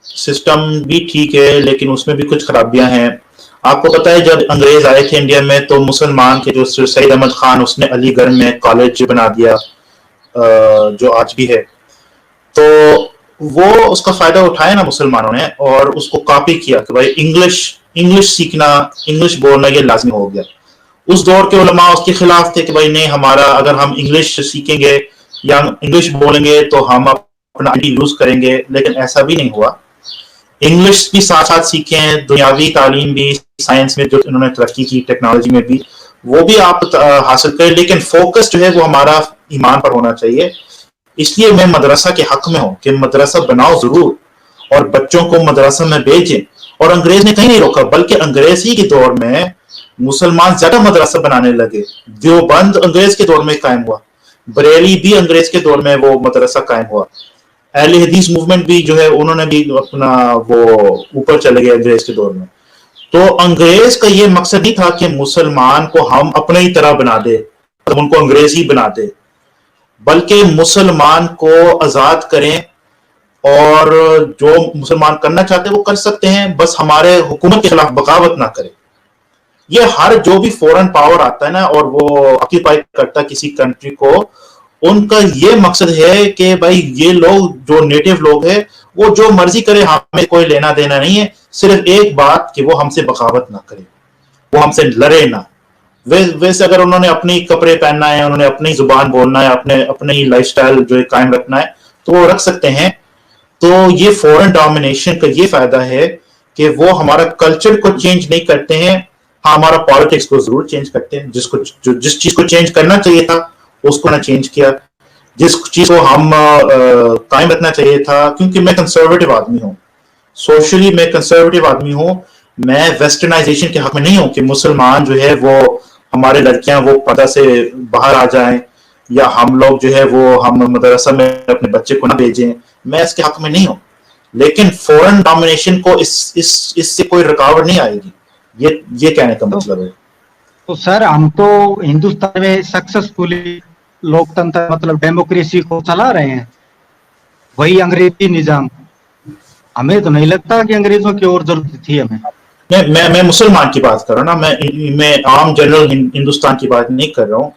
Speaker 2: सिस्टम भी ठीक है, लेकिन उसमें भी कुछ खराबियां हैं। आपको पता है जब अंग्रेज आए थे इंडिया में, तो मुसलमान के जो सईद अहमद खान, उसने अलीगढ़ में कॉलेज बना दिया जो आज भी है। तो वो उसका फायदा उठाया ना मुसलमानों ने, और उसको कॉपी किया कि भाई इंग्लिश इंग्लिश सीखना, इंग्लिश बोलना ये लाजमी हो गया। उस दौर के उलमा उसके खिलाफ थे कि भाई नहीं, हमारा अगर हम इंग्लिश सीखेंगे या इंग्लिश बोलेंगे तो हम अपना यूज करेंगे। लेकिन ऐसा भी नहीं हुआ। इंग्लिश भी साथ साथ सीखे हैं, दुनियावी तालीम भी, साइंस में जो इन्होंने तरक्की की, टेक्नोलॉजी में भी, वो भी आप हासिल करें। लेकिन फोकस जो है वो हमारा ईमान पर होना चाहिए। इसलिए मैं मदरसा के हक में हूं कि मदरसा बनाओ जरूर, और बच्चों को मदरसा में भेजें। और अंग्रेज ने कहीं नहीं रोका, बल्कि अंग्रेज ही के दौर में मुसलमान ज्यादा मदरसा बनाने लगे। देवबंद अंग्रेज के दौर में कायम हुआ, बरेली भी अंग्रेज के दौर में वो मदरसा कायम हुआ। अहले हदीस मूवमेंट भी जो है, उन्होंने भी अपना वो ऊपर चले गए अंग्रेज के दौर में। तो अंग्रेज का ये मकसद नहीं था कि मुसलमान को हम अपने ही तरह बना दे, तो उनको अंग्रेज ही बना दे, बल्कि मुसलमान को आजाद करें और जो मुसलमान करना चाहते हैं वो कर सकते हैं, बस हमारे हुकूमत के खिलाफ बगावत ना करें। ये हर जो भी फॉरेन पावर आता है ना और वो ऑक्यूपाई करता है किसी कंट्री को, उनका ये मकसद है कि भाई ये लोग जो नेटिव लोग हैं वो जो मर्जी करे, हमें कोई लेना देना नहीं है, सिर्फ एक बात कि वो हमसे बगावत ना करे, वो हमसे लड़े ना। वैसे अगर उन्होंने अपनी कपड़े पहनना है, उन्होंने अपनी जुबान बोलना है, अपने ही लाइफस्टाइल जो है कायम रखना है, तो वो रख सकते हैं। तो ये फॉरेन डोमिनेशन का ये फायदा है कि वो हमारा कल्चर को चेंज नहीं करते हैं, हाँ हमारा पॉलिटिक्स को जरूर चेंज करते हैं। जिस चीज को चेंज करना चाहिए था उसको ना चेंज किया, जिस चीज को हम कायम रखना चाहिए था। क्योंकि मैं कंजर्वेटिव आदमी हूँ, सोशली मैं कंजर्वेटिव आदमी हूँ, मैं वेस्टर्नाइजेशन के हक में नहीं हूँ कि मुसलमान जो है वो हमारे लड़कियां वो पर्दा से बाहर आ जाएं, या हम लोग जो है वो हम मदरसा में अपने बच्चे को ना भेजें। मैं इसके हक में नहीं हूँ, लेकिन फॉरेन डोमिनेशन को इससे कोई रुकावट नहीं आएगी, ये कहने का मतलब है।
Speaker 1: तो सर हम तो हिंदुस्तान में सक्सेसफुली लोकतंत्र मतलब डेमोक्रेसी को चला रहे हैं, वही अंग्रेजी निजाम, हमें तो नहीं लगता कि अंग्रेजों की और जरूरत थी हमें।
Speaker 2: मैं मुसलमान की बात कर रहा हूँ ना, मैं आम जनरल हिंदुस्तान की बात नहीं कर रहा हूँ।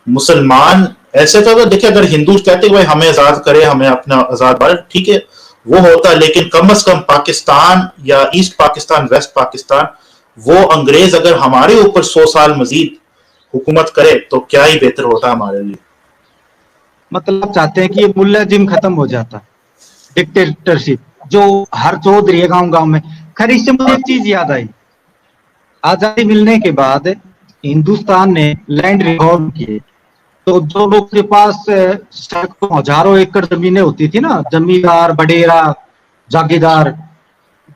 Speaker 2: मुसलमान ऐसे तो देखिए, अगर हिंदू कहते भाई हमें आजाद करे, हमें अपना आजाद भारत, ठीक है वो होता, लेकिन कम से कम पाकिस्तान या ईस्ट पाकिस्तान वेस्ट पाकिस्तान, वो अंग्रेज अगर हमारे ऊपर 100 साल मजीद हुकूमत करे तो क्या ही बेहतर होता हमारे लिए।
Speaker 1: मतलब चाहते हैं कि ये मुल्लाजिम खत्म हो जाता, डिक्टेटरशिप जो हर चौधरी है गांव गांव में। खैर इससे मुझे एक चीज याद आई, आजादी मिलने के बाद हिंदुस्तान ने लैंड रिफॉर्म किए, तो जो लोग के पास सैकड़ों हजारों एकड़ जमीनें होती थी ना, जमींदार बडेरा जागीरदार,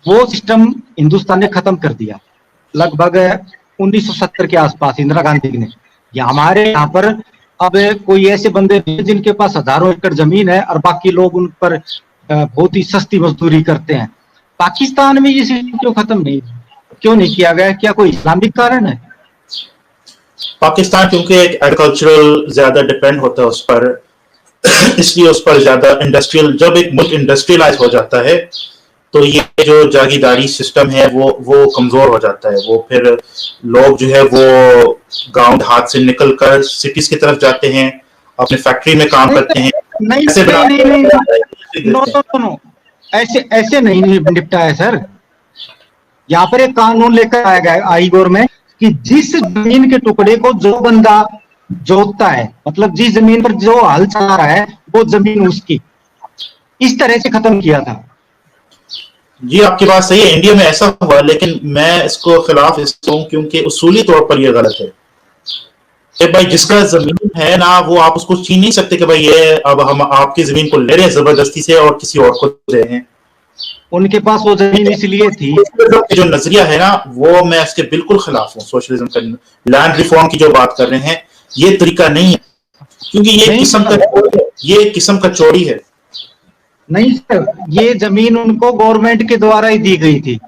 Speaker 1: वो सिस्टम हिंदुस्तान ने खत्म कर दिया लगभग 1970 के आसपास इंदिरा गांधी ने। या हमारे यहाँ पर अब कोई ऐसे बंदे नहीं जिनके पास हजारों एकड़ जमीन है और बाकी लोग उन पर बहुत ही सस्ती मजदूरी करते हैं। पाकिस्तान में ये सिस्टम क्यों नहीं किया गया? क्या कोई इस्लामिक कारण है?
Speaker 2: पाकिस्तान क्योंकि एक एग्रीकल्चरल ज्यादा डिपेंड होता है उस पर, इसलिए उस पर ज्यादा इंडस्ट्रियल, जब एक मुल्क इंडस्ट्रियलाइज हो जाता है तो ये जो जागीरदारी सिस्टम है वो कमजोर हो जाता है। वो फिर लोग जो है वो गांव देहात से निकलकर सिटीज की तरफ जाते हैं, अपने फैक्ट्री में काम करते हैं।
Speaker 1: नो, ऐसे नहीं निपटा है सर। यहाँ पर एक कानून लेकर आया गया आई गवर्नमेंट कि जिस जमीन के टुकड़े को जो बंदा जोतता है, मतलब जिस जमीन पर जो हल चला रहा है वो जमीन उसकी, इस तरह से खत्म किया था।
Speaker 2: जी आपकी बात सही है, इंडिया में ऐसा हुआ, लेकिन मैं इसको खिलाफ हूँ क्योंकि उसूली तौर पर यह गलत है कि भाई जिसका जमीन है ना वो आप उसको छीन नहीं सकते कि भाई ये अब हम आपकी जमीन को ले रहे हैं जबरदस्ती से और किसी और को दे रहे हैं।
Speaker 1: उनके पास वो जमीन इसलिए थी।
Speaker 2: जो नजरिया है ना वो मैं इसके बिल्कुल खिलाफ हूँ। सोशलिज्म का लैंड रिफॉर्म की जो बात कर रहे हैं ये तरीका नहीं है, क्योंकि ये किस्म का चोरी है।
Speaker 1: नहीं सर, ये जमीन उनको गवर्नमेंट के द्वारा ही दी गई थी,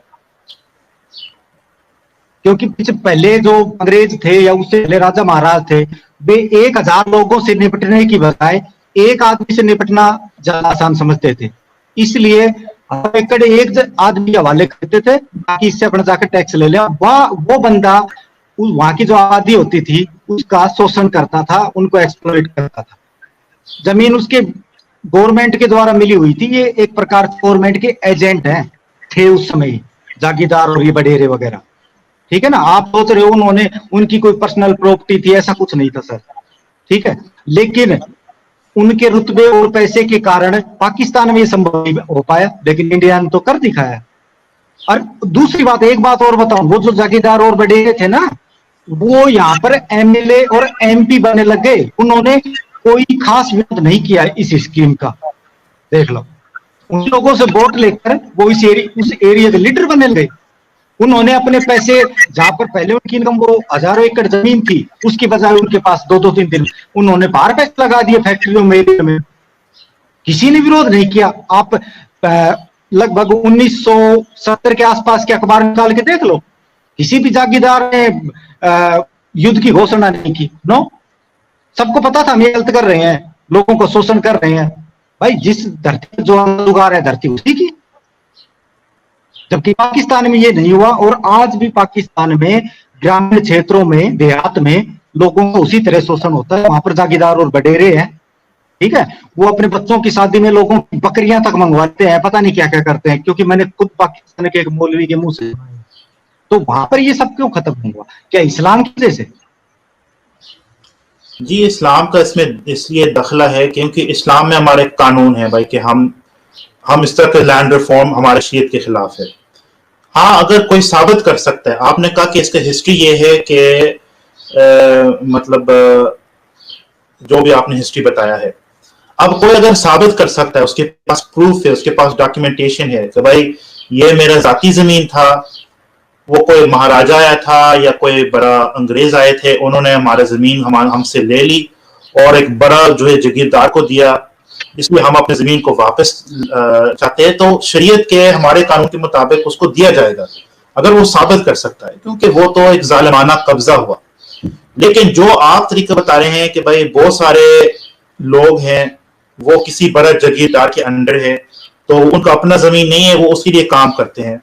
Speaker 1: क्योंकि पहले जो अंग्रेज थे या उससे पहले राजा महाराज थे, वे 1000 लोगों से निपटने की बजाय एक आदमी से निपटना ज्यादा आसान समझते थे। इसलिए एकड़ एक आदमी हवाले करते थे ताकि इससे अपना जाकर टैक्स ले ले। वो बंदा वहां की जो आबादी होती थी उसका शोषण करता था, उनको एक्सप्लॉइट करता था। जमीन उसके गवर्नमेंट के द्वारा मिली हुई थी। ये एक प्रकार गवर्नमेंट के एजेंट हैं थे उस समय, जागीरदार और ये बडेरे वगैरह, ठीक है ना। आप सोच रहे हो उन्होंने उनकी कोई पर्सनल प्रॉपर्टी थी, ऐसा कुछ नहीं था सर, ठीक है। लेकिन उनके रुतबे और पैसे के कारण पाकिस्तान में ये संभव नहीं हो पाया, लेकिन इंडिया ने तो कर दिखाया। और दूसरी बात, एक बात और बताऊं, वो जो जागीरदार और बडेरे थे ना, वो यहाँ पर एमएलए और एमपी बनने लग गए। उन्होंने कोई खास विरोध नहीं किया इस स्कीम का, देख लो। उन लोगों से वोट लेकर वो उस एरिया के लीडर बनने लगे। उन्होंने अपने पैसे, जहां पर पहले उनकी इनकम वो हजारों एकड़ जमीन थी, उसकी बजाय उनके पास 2-2, 3 उन्होंने बाहर पैसे लगा दिए फैक्ट्रियों में, एरिया में। किसी ने विरोध नहीं किया। आप लगभग 1970 के आसपास के अखबार निकाल के देख लो, किसी भी जागीरदार ने युद्ध की घोषणा नहीं की। नो, सबको पता था हम ये गलत कर रहे हैं, लोगों को शोषण कर रहे हैं। भाई जिस धरती पर जो अन्न उगा रहा है धरती उसी की, जबकि पाकिस्तान में ये नहीं हुआ। और आज भी पाकिस्तान में ग्रामीण क्षेत्रों में, देहात में लोगों को उसी तरह शोषण होता है। वहां पर जागीरदार और बडेरे हैं, ठीक है, वो अपने बच्चों की शादी में लोगों की बकरियां तक मंगवाते हैं, पता नहीं क्या क्या करते हैं, क्योंकि मैंने खुद पाकिस्तान के एक मौलवी के मुंह से। तो वहां पर ये सब क्यों खत्म हुआ? क्या इस्लाम की वजह से?
Speaker 2: जी, इस्लाम का इसमें इसलिए दखला है क्योंकि इस्लाम में हमारे कानून है भाई कि हम इस तरह के लैंड रिफॉर्म हमारे शरीयत के खिलाफ है। हाँ, अगर कोई साबित कर सकता है, आपने कहा कि इसका हिस्ट्री ये है कि मतलब जो भी आपने हिस्ट्री बताया है, अब कोई अगर साबित कर सकता है, उसके पास प्रूफ है, उसके पास डॉक्यूमेंटेशन है कि भाई ये मेरा जाती जमीन था, वो कोई महाराजा आया था या कोई बड़ा अंग्रेज आए थे, उन्होंने हमारा जमीन हमसे ले ली और एक बड़ा जो है जगीरदार को दिया, इसलिए हम अपनी जमीन को वापस चाहते हैं, तो शरीयत के हमारे कानून के मुताबिक उसको दिया जाएगा अगर वो साबित कर सकता है, क्योंकि वो तो एक जालिमाना कब्जा हुआ। लेकिन जो आप तरीका बता रहे हैं कि भाई बहुत सारे लोग हैं, वो किसी बड़ा जगीरदार के अंडर है, तो उनका अपना जमीन नहीं है, वो उसके लिए काम करते हैं,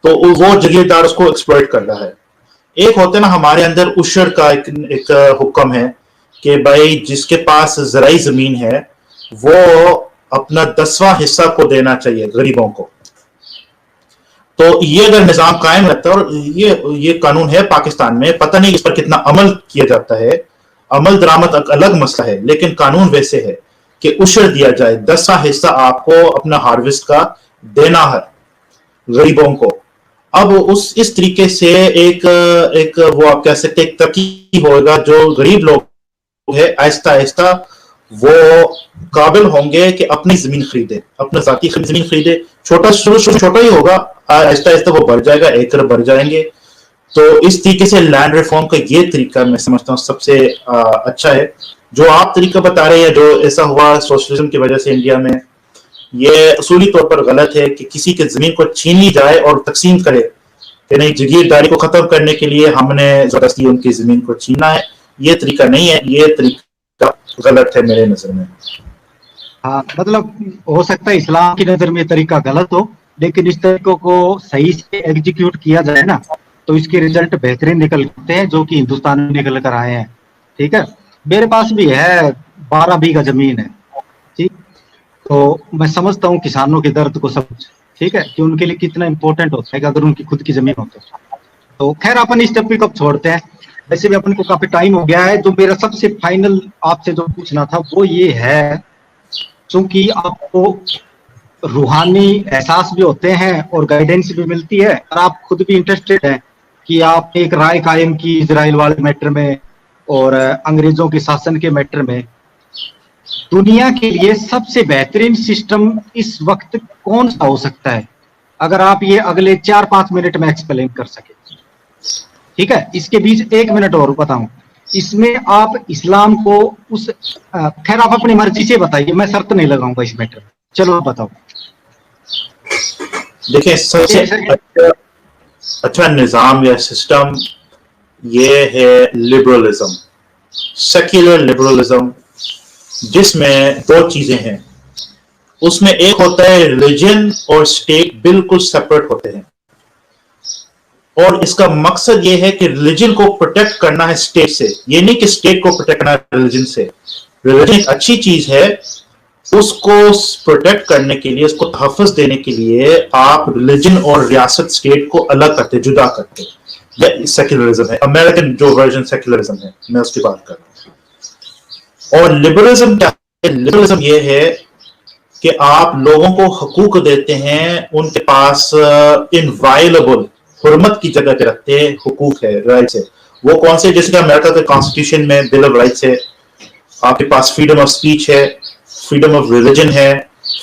Speaker 2: तो वो जगीरदार उसको एक्सप्लॉइट कर रहा है। एक होता है ना हमारे अंदर उशर का एक हुक्म है कि भाई जिसके पास जराई जमीन है वो अपना 10वां हिस्सा को देना चाहिए गरीबों को। तो ये अगर निजाम कायम रहता है, और ये कानून है पाकिस्तान में, पता नहीं इस पर कितना अमल किया जाता है, अमल दरामद अलग मसला है, लेकिन कानून वैसे है कि उशर दिया जाए, 10वां हिस्सा आपको अपना हार्वेस्ट का देना है गरीबों को। अब इस तरीके से एक वो आप कह सकते एक तरकीब होगा, जो गरीब लोग है आहिस्ता आहिस्ता वो काबिल होंगे कि अपनी जमीन खरीदे, अपना जाती जमीन खरीदे। छोटा ही होगा, आहिस्ता आहिस्ता वो बढ़ जाएगा, एकड़ बढ़ जाएंगे। तो इस तरीके से लैंड रिफॉर्म का ये तरीका मैं समझता हूँ सबसे अच्छा है। जो आप तरीका बता रहे हैं, जो ऐसा हुआ सोशलिज्म की वजह से इंडिया में, ये असूली तौर पर गलत है कि किसी की जमीन को छीन ली जाए और तकसीम करे कि नहीं, जगीरदारी को खत्म करने के लिए हमने जबरदस्ती उनकी जमीन को छीनना है। ये तरीका नहीं है, ये तरीका गलत है मेरे नजर में।
Speaker 1: हाँ, मतलब हो सकता है इस्लाम की नजर में तरीका गलत हो, लेकिन इस तरीकों को सही से एग्जीक्यूट किया जाए ना, तो इसके रिजल्ट बेहतरीन निकलते हैं, जो कि हिंदुस्तान में निकल कर आए हैं। ठीक है, मेरे पास भी है, 12 बीघा जमीन है, ठीक। तो मैं समझता हूँ किसानों के दर्द को सब कुछ, ठीक है, कि उनके लिए कितना इंपॉर्टेंट होता है कि अगर उनकी खुद की जमीन हो तो खैर अपन इस टॉपिक अब छोड़ते हैं। वैसे भी अपन को काफी टाइम हो गया है। जो मेरा सबसे फाइनल आपसे जो पूछना था वो ये है, क्योंकि आपको रूहानी एहसास भी होते हैं और गाइडेंस भी मिलती है, और आप खुद भी इंटरेस्टेड हैं कि आप एक राय कायम की इजराइल वाले मैटर में और अंग्रेजों के शासन के मैटर में। दुनिया के लिए सबसे बेहतरीन सिस्टम इस वक्त कौन सा हो सकता है, अगर आप ये अगले 4-5 मिनट में एक्सप्लेन कर सके? ठीक है, इसके बीच 1 मिनट और बताऊं, इसमें आप इस्लाम को उस खैर आप अपनी मर्जी से बताइए, मैं शर्त नहीं लगाऊंगा इस मैटर में। चलो आप बताओ।
Speaker 2: देखिए, सबसे अच्छा निजाम या सिस्टम ये है लिबरलिज्म, सेक्युलर लिबरलिज्म, जिसमें 2 चीजें हैं। उसमें एक होता है रिलीजन और स्टेट बिल्कुल सेपरेट होते हैं, और इसका मकसद यह है कि रिलीजन को प्रोटेक्ट करना है स्टेट से, ये नहीं कि स्टेट को प्रोटेक्ट करना है रिलीजन से। रिलीजन एक अच्छी चीज है, उसको प्रोटेक्ट करने के लिए, उसको तहफ़्फ़ुज़ देने के लिए आप रिलीजन और रियासत स्टेट को अलग करते, जुदा करते। यह सेक्युलरिज्म है, अमेरिकन जो वर्जन सेक्युलरिज्म है, मैं उसकी बात कर रहा हूं। और लिबरलिज्म क्या है? लिबरलिज्म यह है कि आप लोगों को हकूक देते हैं, उनके पास इनवायलेबल हुर्मत की जगह पे रखते हैं, हुकूक है, राइट्स है। वो कौन से? जैसे अमेरिका के कॉन्स्टिट्यूशन में बिल ऑफ राइट्स है, आपके पास फ्रीडम ऑफ स्पीच है, फ्रीडम ऑफ रिलीजन है,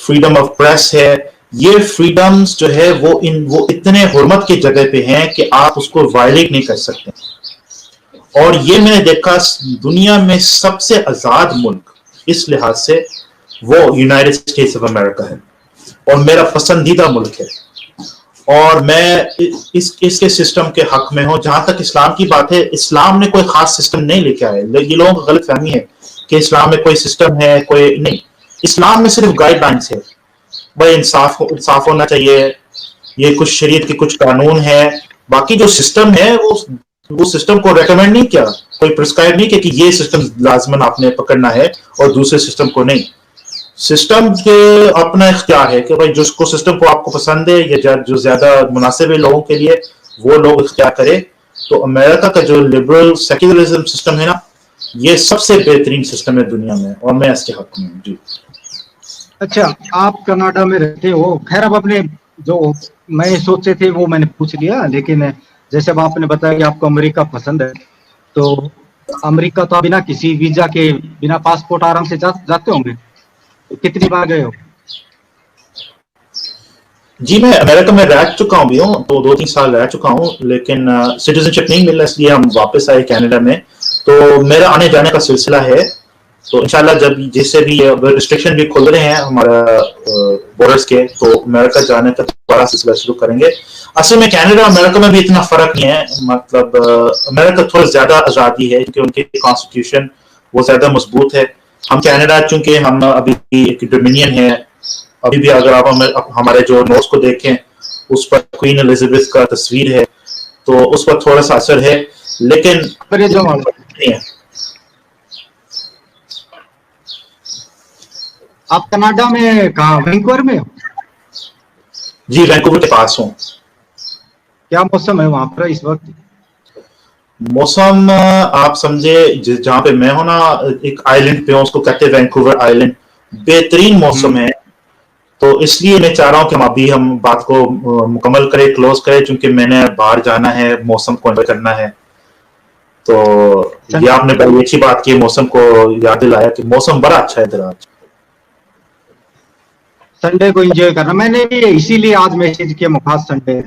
Speaker 2: फ्रीडम ऑफ प्रेस है। ये फ्रीडम्स जो है वो इतने हुर्मत की जगह पे हैं कि आप उसको वायलेट नहीं कर सकते। और ये मैंने देखा दुनिया में सबसे आजाद मुल्क इस लिहाज से वो यूनाइटेड स्टेट्स ऑफ अमेरिका है, और मेरा पसंदीदा मुल्क है। और मैं इसके सिस्टम के हक में हूं। जहां तक इस्लाम की बात है, इस्लाम ने कोई खास सिस्टम नहीं लेके आया। ये लोगों को गलत फहमी है कि इस्लाम में कोई सिस्टम है, कोई नहीं। इस्लाम में सिर्फ गाइडलाइंस है, भाई इंसाफ होना चाहिए, ये कुछ शरीयत के कुछ कानून है, बाकी जो सिस्टम है वो सिस्टम को रेकमेंड नहीं किया, कोई प्रिस्क्राइब नहीं किया कि ये सिस्टम लाजमन आपने पकड़ना है और दूसरे सिस्टम को नहीं। सिस्टम के अपना इख्तियार है कि भाई जिसको सिस्टम को आपको पसंद है या जो ज्यादा मुनासिब है लोगों के लिए, वो लोग इख्तियार करे। तो अमेरिका का जो लिबरल सेक्युलरिज्म सिस्टम है ना, ये सबसे बेहतरीन सिस्टम है दुनिया में, और मैं इसके हक में हूँ जी।
Speaker 1: अच्छा, आप कनाडा में रहते हो, खैर अब अपने जो मैं सोचे थे वो मैंने पूछ लिया, लेकिन जैसे अब आपने बताया कि आपको अमेरिका पसंद है, तो अमेरिका तो बिना किसी वीजा के, बिना पासपोर्ट आराम से जाते होंगे, तो कितनी बार गए हो?
Speaker 2: जी मैं अमेरिका में रह चुका हूँ भी हूँ, तो 2-3 साल रह चुका हूँ, लेकिन सिटीजनशिप नहीं मिला, इसलिए हम वापस आए कनाडा में। तो मेरा आने जाने का सिलसिला है, तो इंशाल्लाह जब जैसे भी रिस्ट्रिक्शन भी खुल रहे हैं हमारा बॉर्डर्स के, तो अमेरिका जाने का बड़ा सिलसिला शुरू करेंगे। असल में कनाडा और अमेरिका में भी इतना फर्क नहीं है, मतलब अमेरिका थोड़ा ज्यादा आजादी है क्योंकि उनकी कॉन्स्टिट्यूशन वो ज्यादा मजबूत है। हम कनाडा चूंकि हम अभी एक डोमिनियन है, अभी भी अगर आप हमारे जो नोट्स को देखें उस पर क्वीन एलिजाबेथ का तस्वीर है, तो उस पर थोड़ा सा असर है, लेकिन नहीं है।
Speaker 1: आप कनाडा में कहाँ, वैंकूवर में हो?
Speaker 2: जी वैंकूवर के पास हूँ।
Speaker 1: क्या मौसम है वहां पर इस वक्त?
Speaker 2: मौसम आप समझे जहाँ पे मैं हूं ना, एक आइलैंड पे हूँ, उसको कहते हैं वैंकूवर आइलैंड, बेहतरीन मौसम है। तो इसलिए मैं चाह रहा हूँ कि हम बात को मुकम्मल करें, क्लोज करें, क्योंकि मैंने बाहर जाना है, मौसम को एंजॉय करना है। तो ये आपने बड़ी अच्छी बात की, मौसम को याद दिलाया कि मौसम बड़ा अच्छा है इधर आज।
Speaker 1: संडे को एंजॉय करना, मैंने भी इसीलिए आज मैसेज किया, मुखास संडे है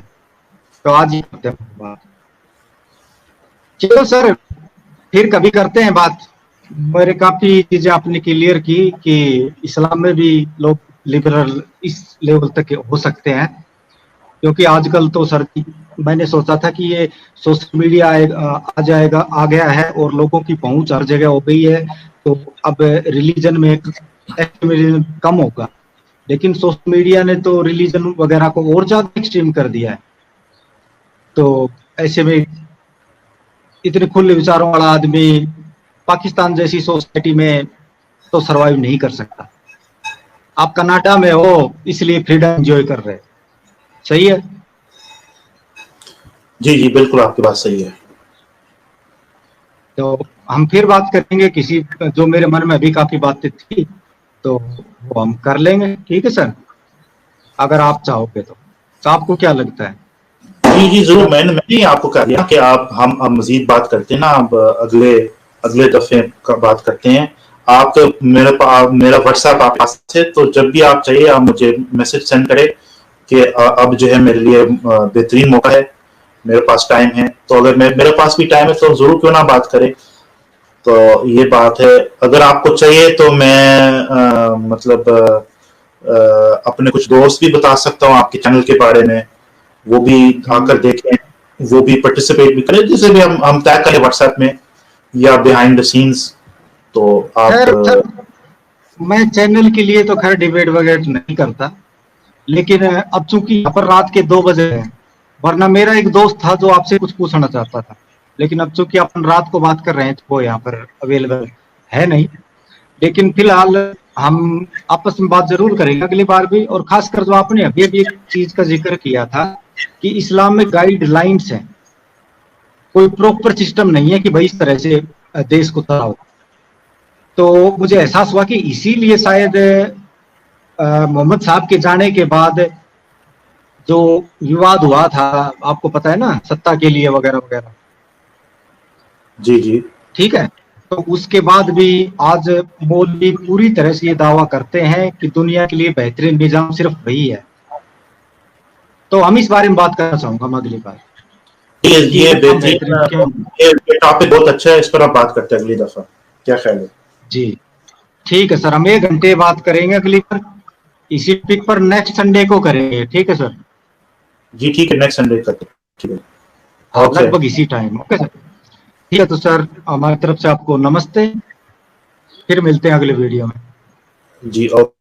Speaker 1: तो आज ही करते हैं बात। चलो सर, फिर कभी करते हैं बात। मेरे काफी चीजें आपने क्लियर की कि इस्लाम में भी लोग लिबरल इस लेवल तक हो सकते हैं, क्योंकि आजकल तो सर मैंने सोचा था कि ये सोशल मीडिया आ गया है और लोगों की पहुंच हर जगह हो गई है, तो अब रिलीजन में एक्सट्रीमिज्म कम होगा, लेकिन सोशल मीडिया ने तो रिलीजन वगैरह को और ज्यादा एक्सट्रीम कर दिया है। तो ऐसे में इतने खुले विचारों वाला आदमी पाकिस्तान जैसी सोसाइटी में तो सरवाइव नहीं कर सकता। आप कनाडा में हो इसलिए फ्रीडम एंजॉय कर रहे हैं, सही है?
Speaker 2: जी जी बिल्कुल, आपकी बात सही है।
Speaker 1: तो हम फिर बात करेंगे किसी, जो मेरे मन में अभी काफी बातें थी तो वो हम कर लेंगे, ठीक है सर, अगर आप चाहोगे तो आपको क्या लगता है?
Speaker 2: जी जी जरूर, मैंने आपको कह दिया कि आप हम मजीद बात करते हैं ना, अब अगले दफे का बात करते हैं। आप मेरा व्हाट्सएप आप पास है, तो जब भी आप चाहिए आप मुझे मैसेज सेंड करें कि अब जो है मेरे लिए बेहतरीन मौका है, मेरे पास टाइम है, तो अगर मेरे पास भी टाइम है तो जरूर क्यों ना बात करें। तो ये बात है, अगर आपको चाहिए तो मैं अपने कुछ दोस्त भी बता सकता हूँ आपके चैनल के बारे में, वो भी आकर देखें, वो भी पार्टिसिपेट भी करें, जिसे भी हम तय करें व्हाट्सएप में या बिहाइंड द सीन्स। तो आप
Speaker 1: मैं चैनल के लिए तो खैर डिबेट वगैरह नहीं करता, लेकिन अब चूंकि यहाँ पर रात के 2 बजे हैं, वरना मेरा एक दोस्त था जो आपसे कुछ पूछना चाहता था, लेकिन अब चूंकि अपन रात को बात कर रहे हैं तो वो यहाँ पर अवेलेबल है नहीं। लेकिन फिलहाल हम आपस में बात जरूर करेंगे अगली बार भी, और खासकर जो आपने अभी अभी एक चीज का जिक्र किया था कि इस्लाम में गाइडलाइंस हैं, कोई प्रॉपर सिस्टम नहीं है कि भाई इस तरह से देश को चलाओ। तो मुझे एहसास हुआ कि इसीलिए शायद मोहम्मद साहब के जाने के बाद जो विवाद हुआ था, आपको पता है ना, सत्ता के लिए वगैरह वगैरह।
Speaker 2: जी जी
Speaker 1: ठीक है, तो उसके बाद भी आज मौलवी पूरी तरह से ये दावा करते हैं कि दुनिया के लिए बेहतरीन निजाम सिर्फ वही है। तो हम इस बारे में बात करना चाहूंगा हम अगली बार।
Speaker 2: ये टॉपिक बहुत अच्छा है, इस पर आप बात करते हैं अगली दफा, क्या ख्याल है?
Speaker 1: जी ठीक है सर, हम 1 घंटे बात करेंगे अगली बार इसी टॉपिक पर, नेक्स्ट संडे को करेंगे, ठीक है सर?
Speaker 2: जी ठीक है, नेक्स्ट संडे करते हैं, ठीक है,
Speaker 1: लगभग इसी टाइम। ओके सर, ठीक है। तो सर हमारी तरफ से आपको नमस्ते, फिर मिलते हैं अगले वीडियो में।
Speaker 2: जी ओके।